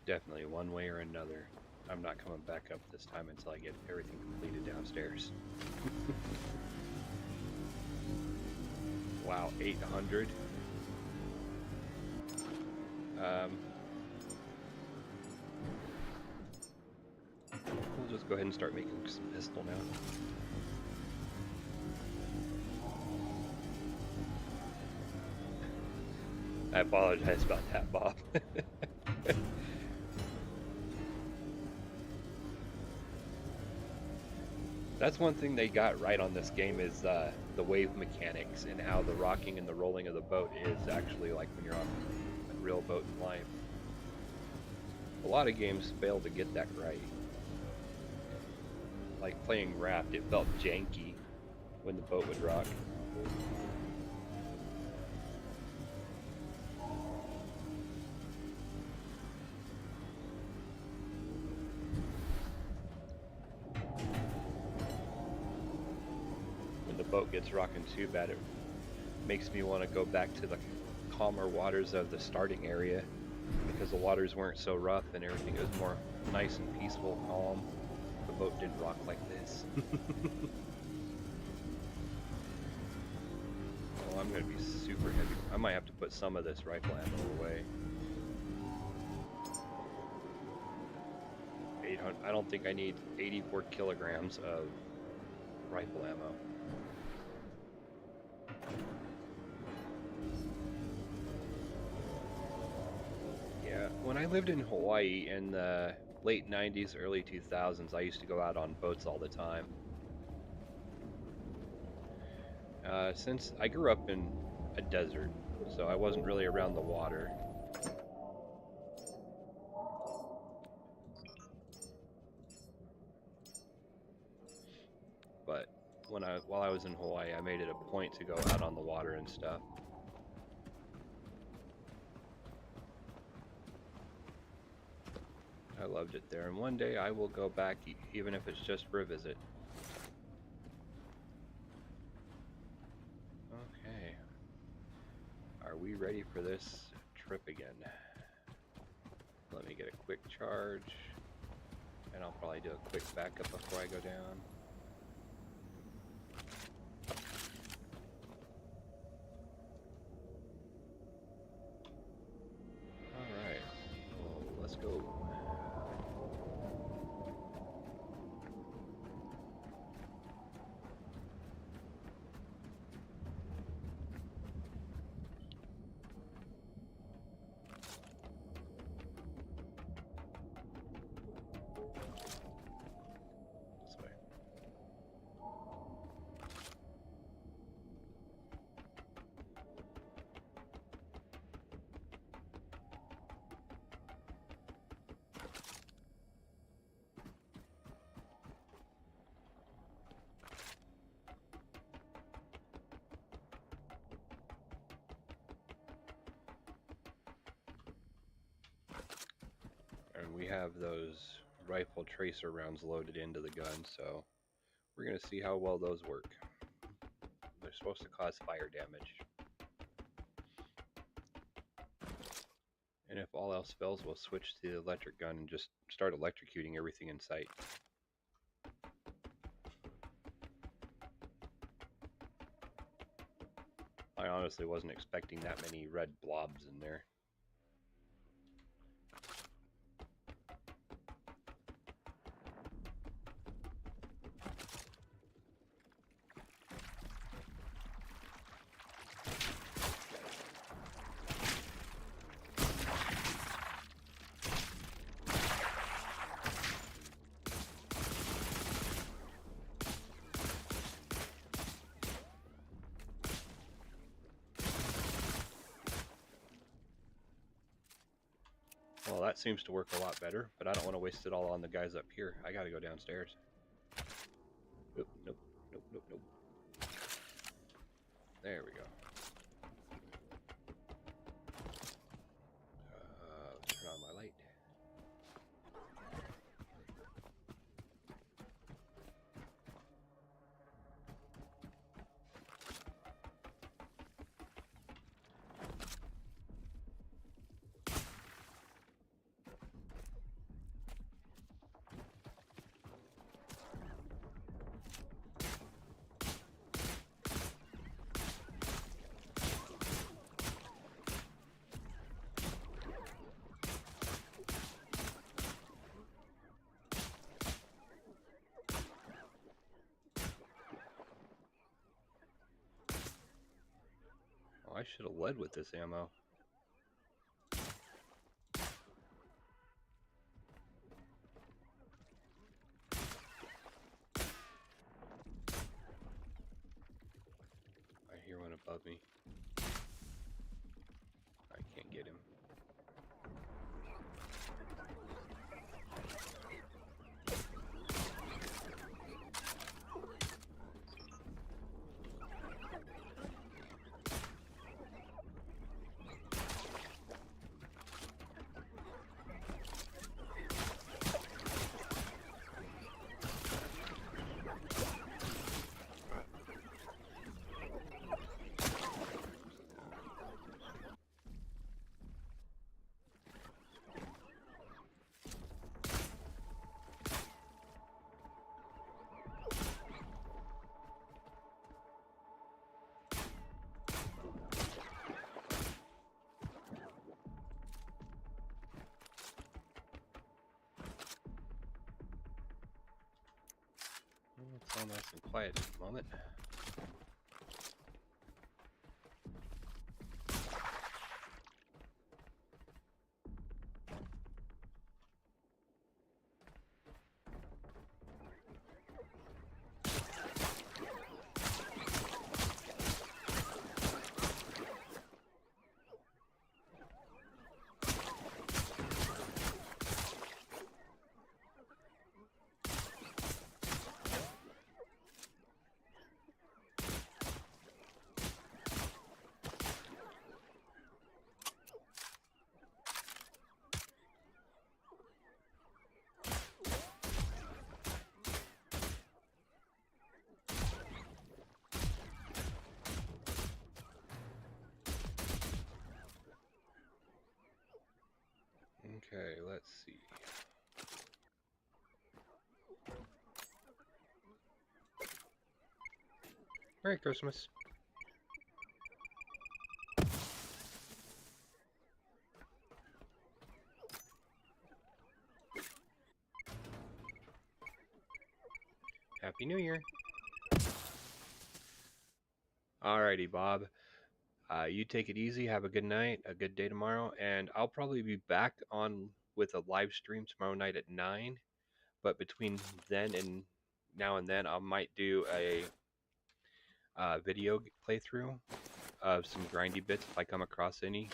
Definitely, one way or another. I'm not coming back up this time until I get everything completed downstairs. Wow, 800. We'll just go ahead and start making some pistol now. I apologize about that, Bob. That's one thing they got right on this game is the wave mechanics and how the rocking and the rolling of the boat is actually like when you're on a real boat in life. A lot of games fail to get that right. Like playing Raft, it felt janky when the boat would rock. Boat gets rocking too bad, it makes me want to go back to the calmer waters of the starting area because the waters weren't so rough and everything. It was more nice and peaceful, calm. The boat didn't rock like this. Oh, I'm going to be super heavy. I might have to put some of this rifle ammo away. 800. I don't think I need 84 kilograms of rifle ammo. When I lived in Hawaii in the late 90s, early 2000s, I used to go out on boats all the time. Since I grew up in a desert, so I wasn't really around the water. But while I was in Hawaii, I made it a point to go out on the water and stuff. I loved it there, and one day I will go back, even if it's just for a visit. Okay. Are we ready for this trip again? Let me get a quick charge, and I'll probably do a quick backup before I go down. Alright, well, let's go. we have those rifle tracer rounds loaded into the gun, so we're going to see how well those work. They're supposed to cause fire damage. And if all else fails, we'll switch to the electric gun and just start electrocuting everything in sight. I honestly wasn't expecting that many red blobs in there. Well, that seems to work a lot better, but I don't want to waste it all on the guys up here. I gotta go downstairs. Nope, nope, nope, nope, nope. There we go. Let's turn on my light. Oh, I should have led with this ammo. I hear one above me. I can't get him. It's all nice and quiet at the moment. Okay, let's see. Merry Christmas. Happy New Year. Alrighty, Bob. You take it easy. Have a good night, a good day tomorrow, and I'll probably be back on with a live stream tomorrow night at 9. But between then and now and then, I might do a video playthrough of some grindy bits if I come across any.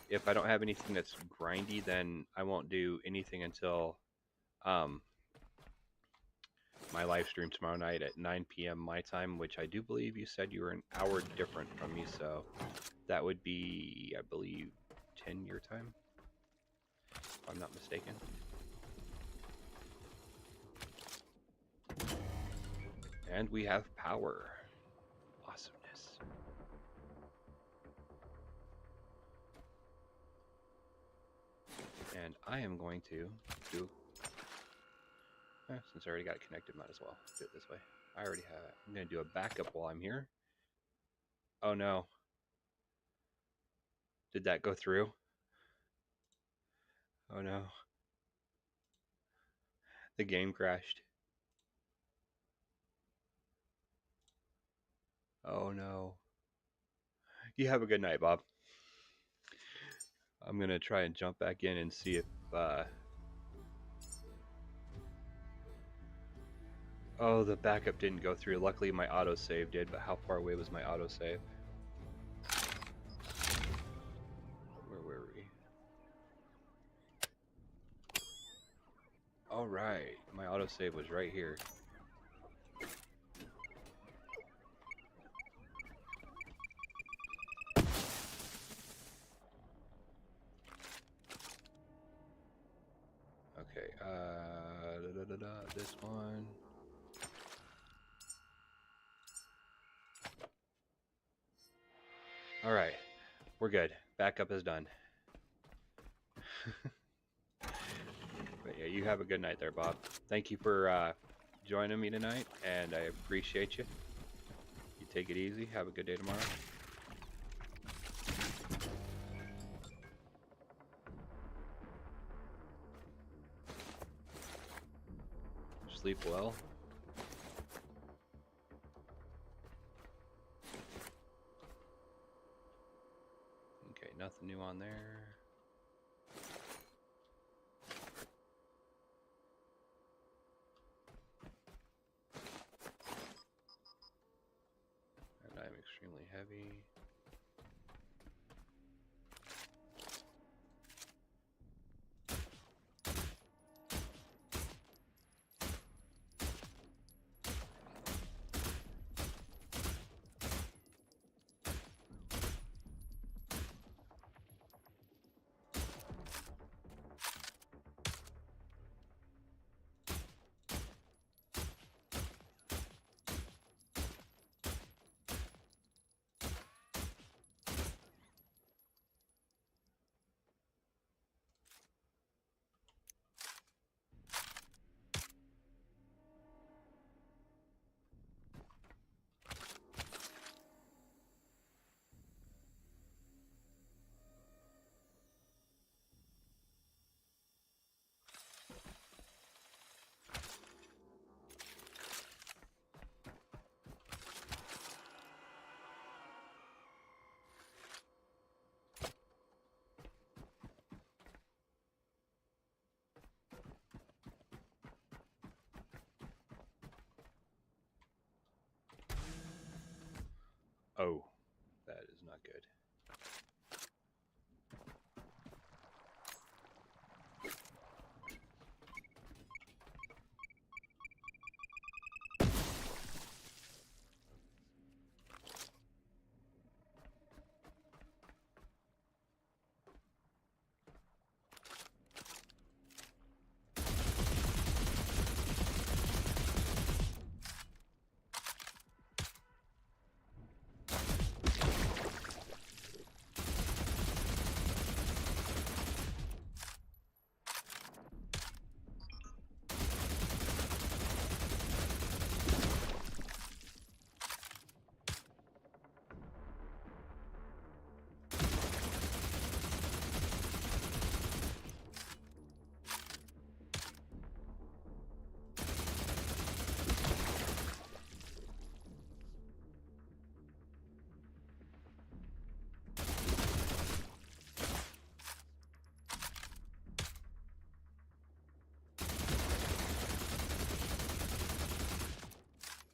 If I don't have anything that's grindy, then I won't do anything until my live stream tomorrow night at 9 p.m. my time, which I do believe you said you were an hour different from me, so that would be, I believe, 10 your time, if I'm not mistaken. And we have power. Awesomeness. And I am going to do... since I already got it connected, might as well do it this way. I already have it. I'm going to do a backup while I'm here. Oh no. Did that go through? Oh no. The game crashed. Oh no. You have a good night, Bob. I'm going to try and jump back in and see if... Oh, the backup didn't go through. Luckily, my autosave did, but how far away was my autosave? Where were we? All right, my autosave was right here. Okay, this one. All right, we're good. Backup is done. But yeah, you have a good night there, Bob. Thank you for joining me tonight, and I appreciate you. You take it easy. Have a good day tomorrow. Sleep well. Okay, nothing new on there. And I'm extremely heavy. Oh, that is not good.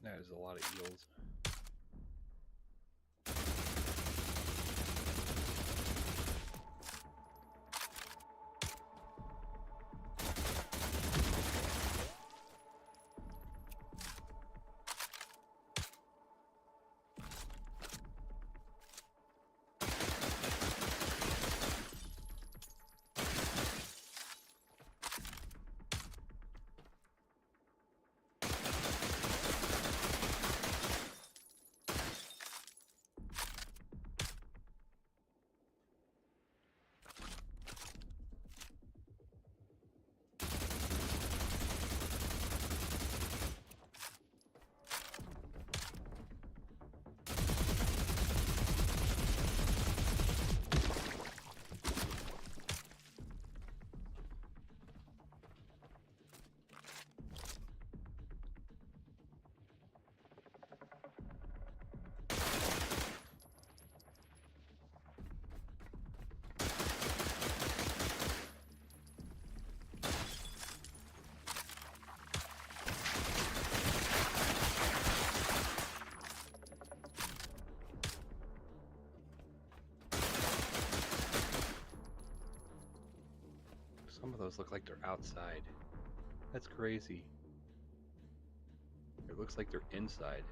That is a lot of eels. of those look like they're outside. That's crazy. It looks like they're inside.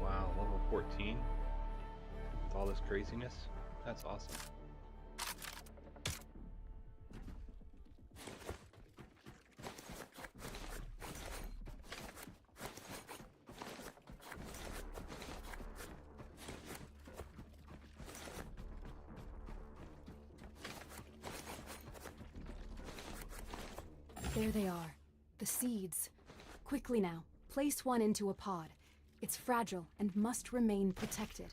Wow, level 14 with all this craziness. That's awesome. There they are. The seeds. Quickly now, place one into a pod. It's fragile and must remain protected.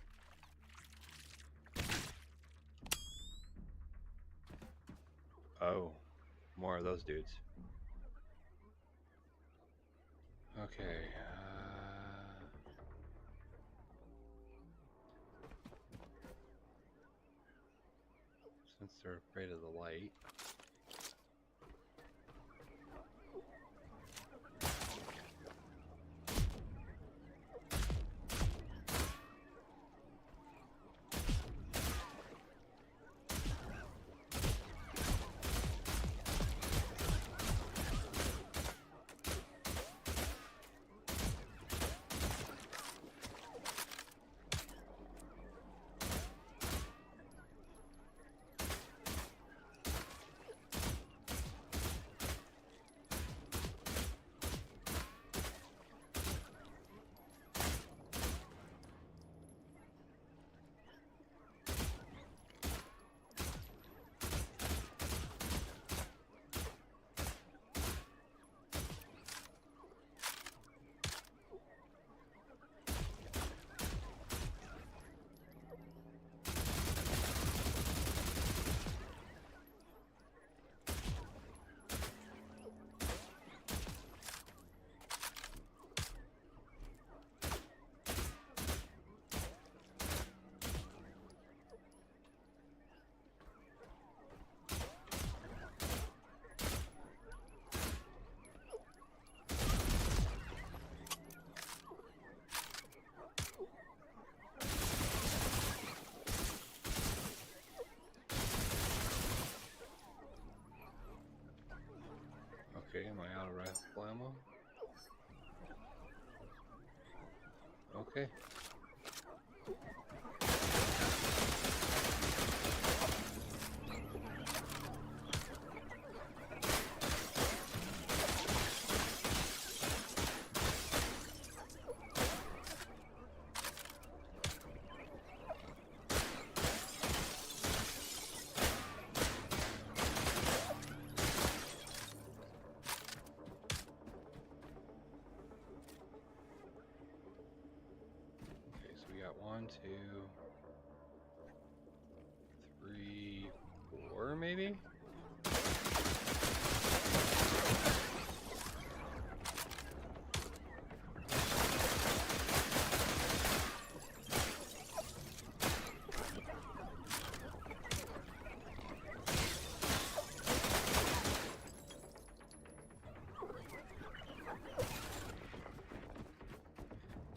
Oh, more of those dudes. Okay. Since they're afraid of the light. Auto rifle ammo. Okay. One, two, three, four, maybe?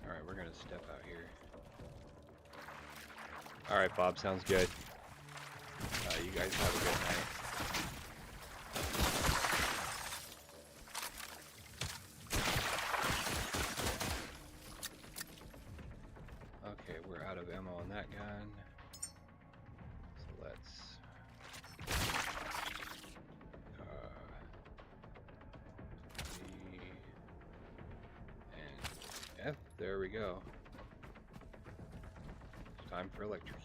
Alright, we're gonna step out here. Alright, Bob, sounds good. You guys have a good night. Okay, we're out of ammo on that gun. So let's... E and F, there we go. It's time for electrocution.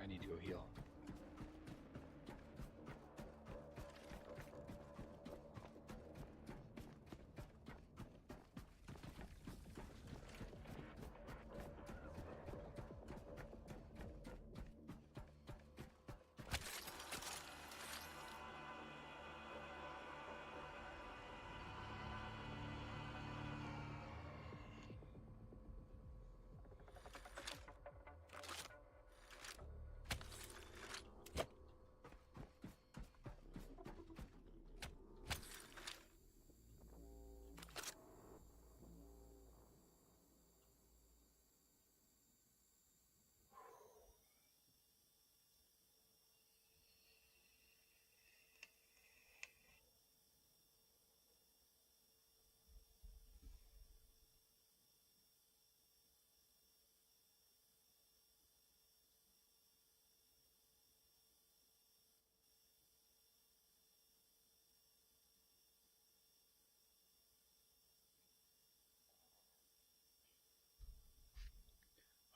I need to go heal.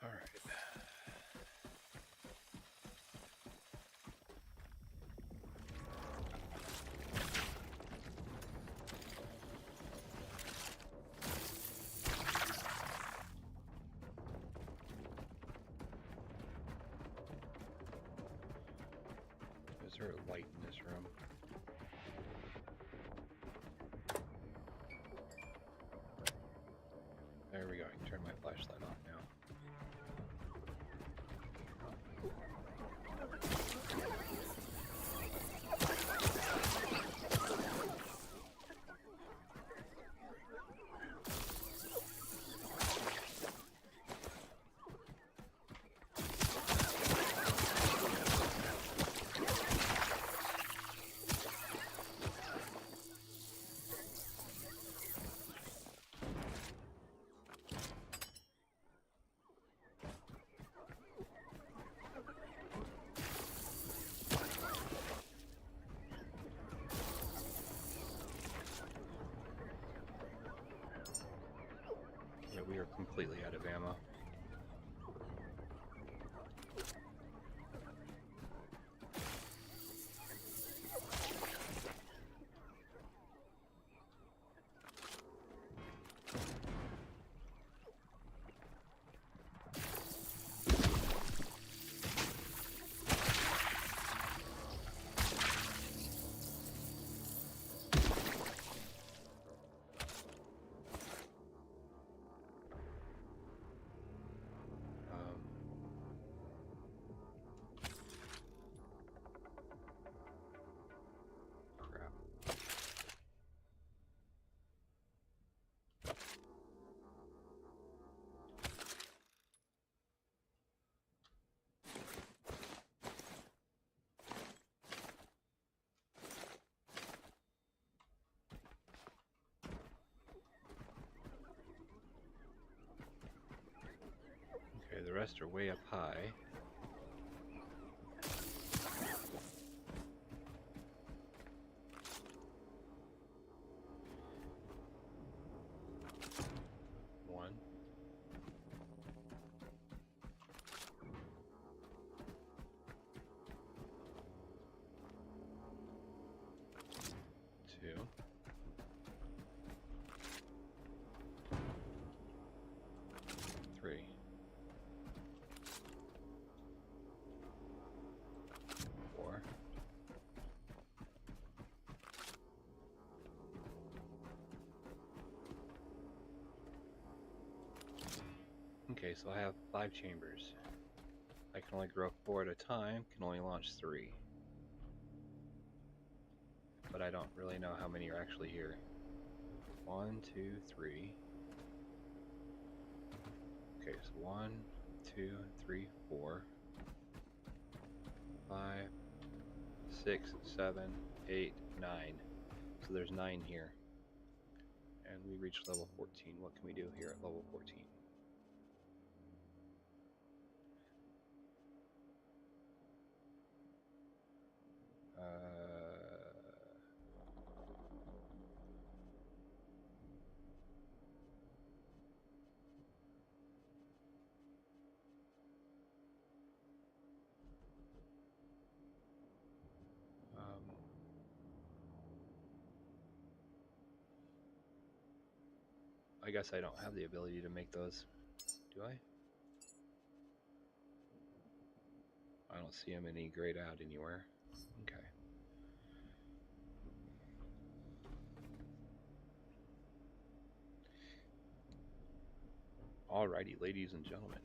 All right. Is there a light in this room? There we go. I can turn my flashlight off now. completely out of ammo. Crap. Okay, the rest are way up high. One. Two. Three. Four. Okay, so I have 5 chambers. I can only grow 4 at a time, can only launch 3. But I don't really know how many are actually here. 1, 2, 3. Okay, so 1, 2, 3, 4, 5, 6, 7, 8, 9. So there's 9 here. And we reached level 14. What can we do here at level 14? I guess I don't have the ability to make those, do I? I don't see them any grayed out anywhere. Okay. Alrighty, ladies and gentlemen.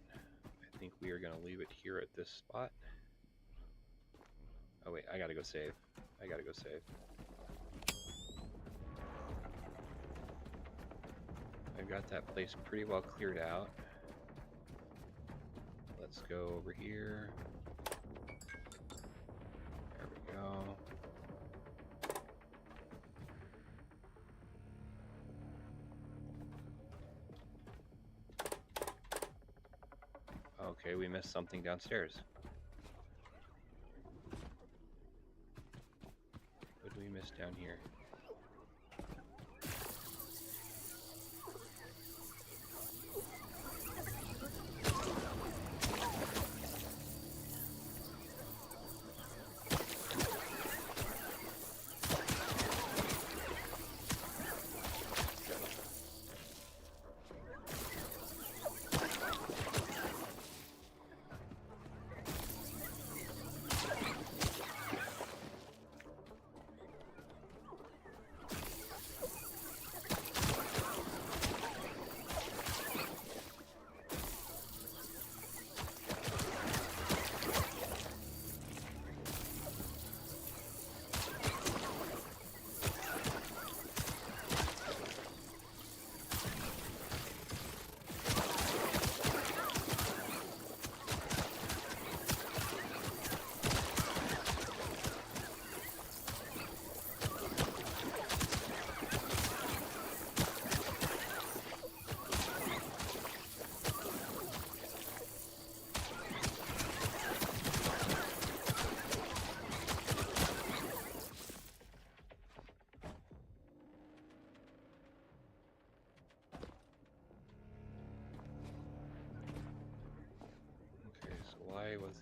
I think we are going to leave it here at this spot. Oh wait, I gotta go save. I've got that place pretty well cleared out. Let's go over here. There we go. Okay, we missed something downstairs. What did we miss down here?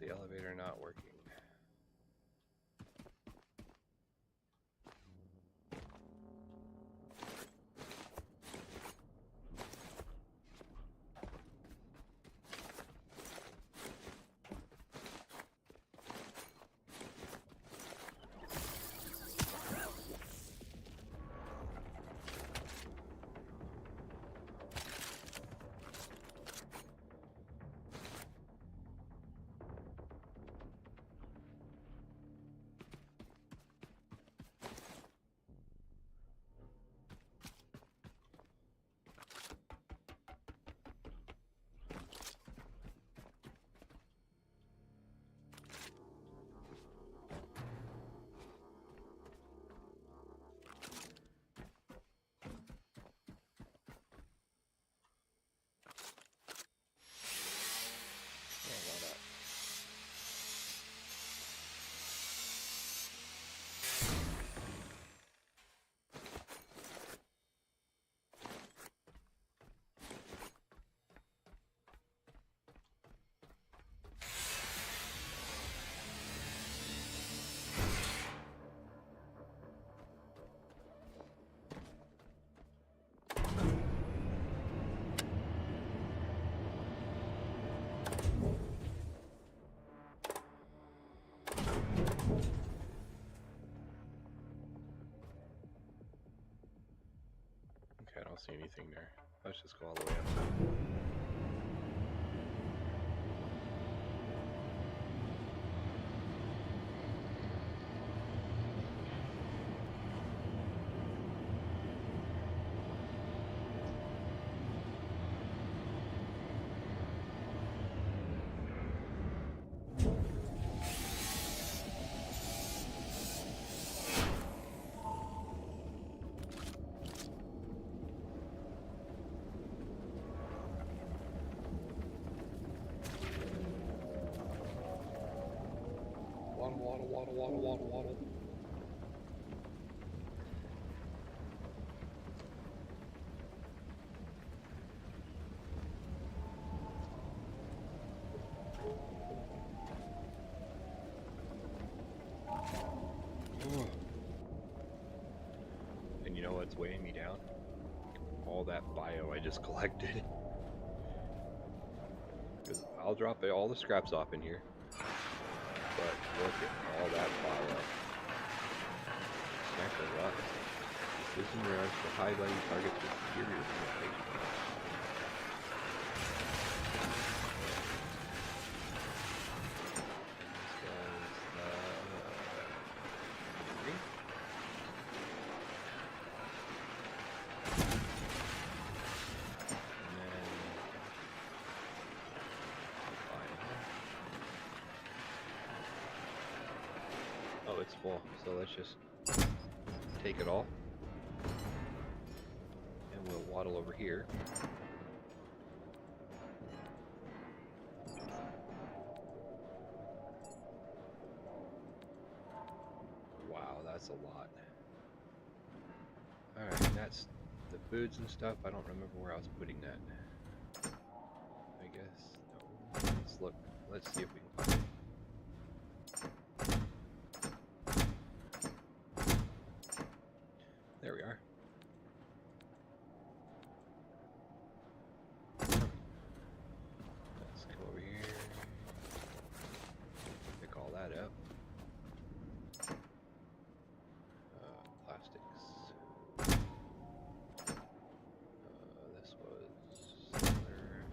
the elevator not working? Okay, I don't see anything there. Let's just go all the way up. Waddle. And you know what's weighing me down? All that bio I just collected. Because I'll drop all the scraps off in here. But look at all that bio. Stack of rocks. Precision rounds for high value targets with superior penetration. Oh, it's full, so let's just take it all. And we'll waddle over here. Wow, that's a lot. Alright, that's the foods and stuff. I don't remember where I was putting that. I guess, no. Let's look. Let's see if we can find it. There we are. Let's go over here. Pick all that up. Plastics. This was similar.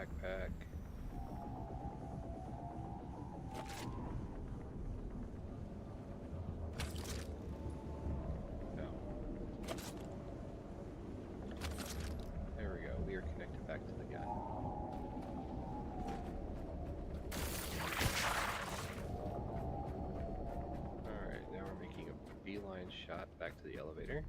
backpack. No. There we go. We are connected back to the gun. Alright, now we're making a beeline shot back to the elevator.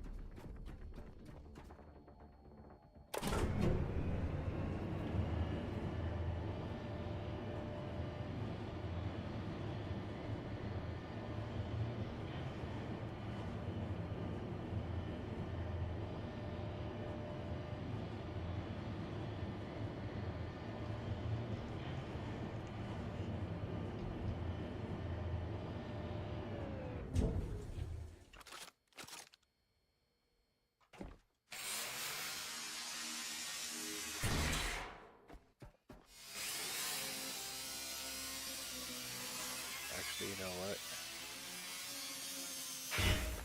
Actually, you know what?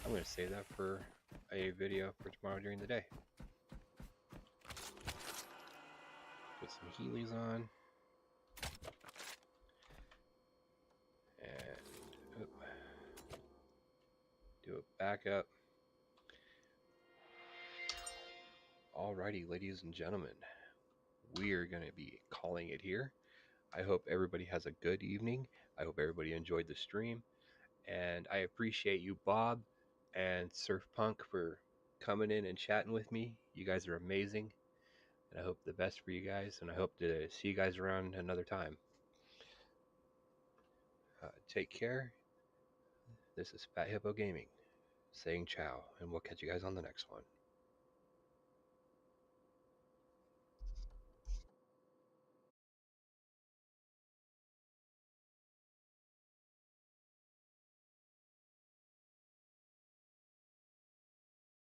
I'm going to save that for a video for tomorrow during the day. Put some Heelys on. And do a backup. Alrighty, ladies and gentlemen, we're going to be calling it here. I hope everybody has a good evening. I hope everybody enjoyed the stream. And I appreciate you, Bob and Surf Punk, for coming in and chatting with me. You guys are amazing. And I hope the best for you guys. And I hope to see you guys around another time. Take care. This is Fat Hippo Gaming saying ciao. And we'll catch you guys on the next one.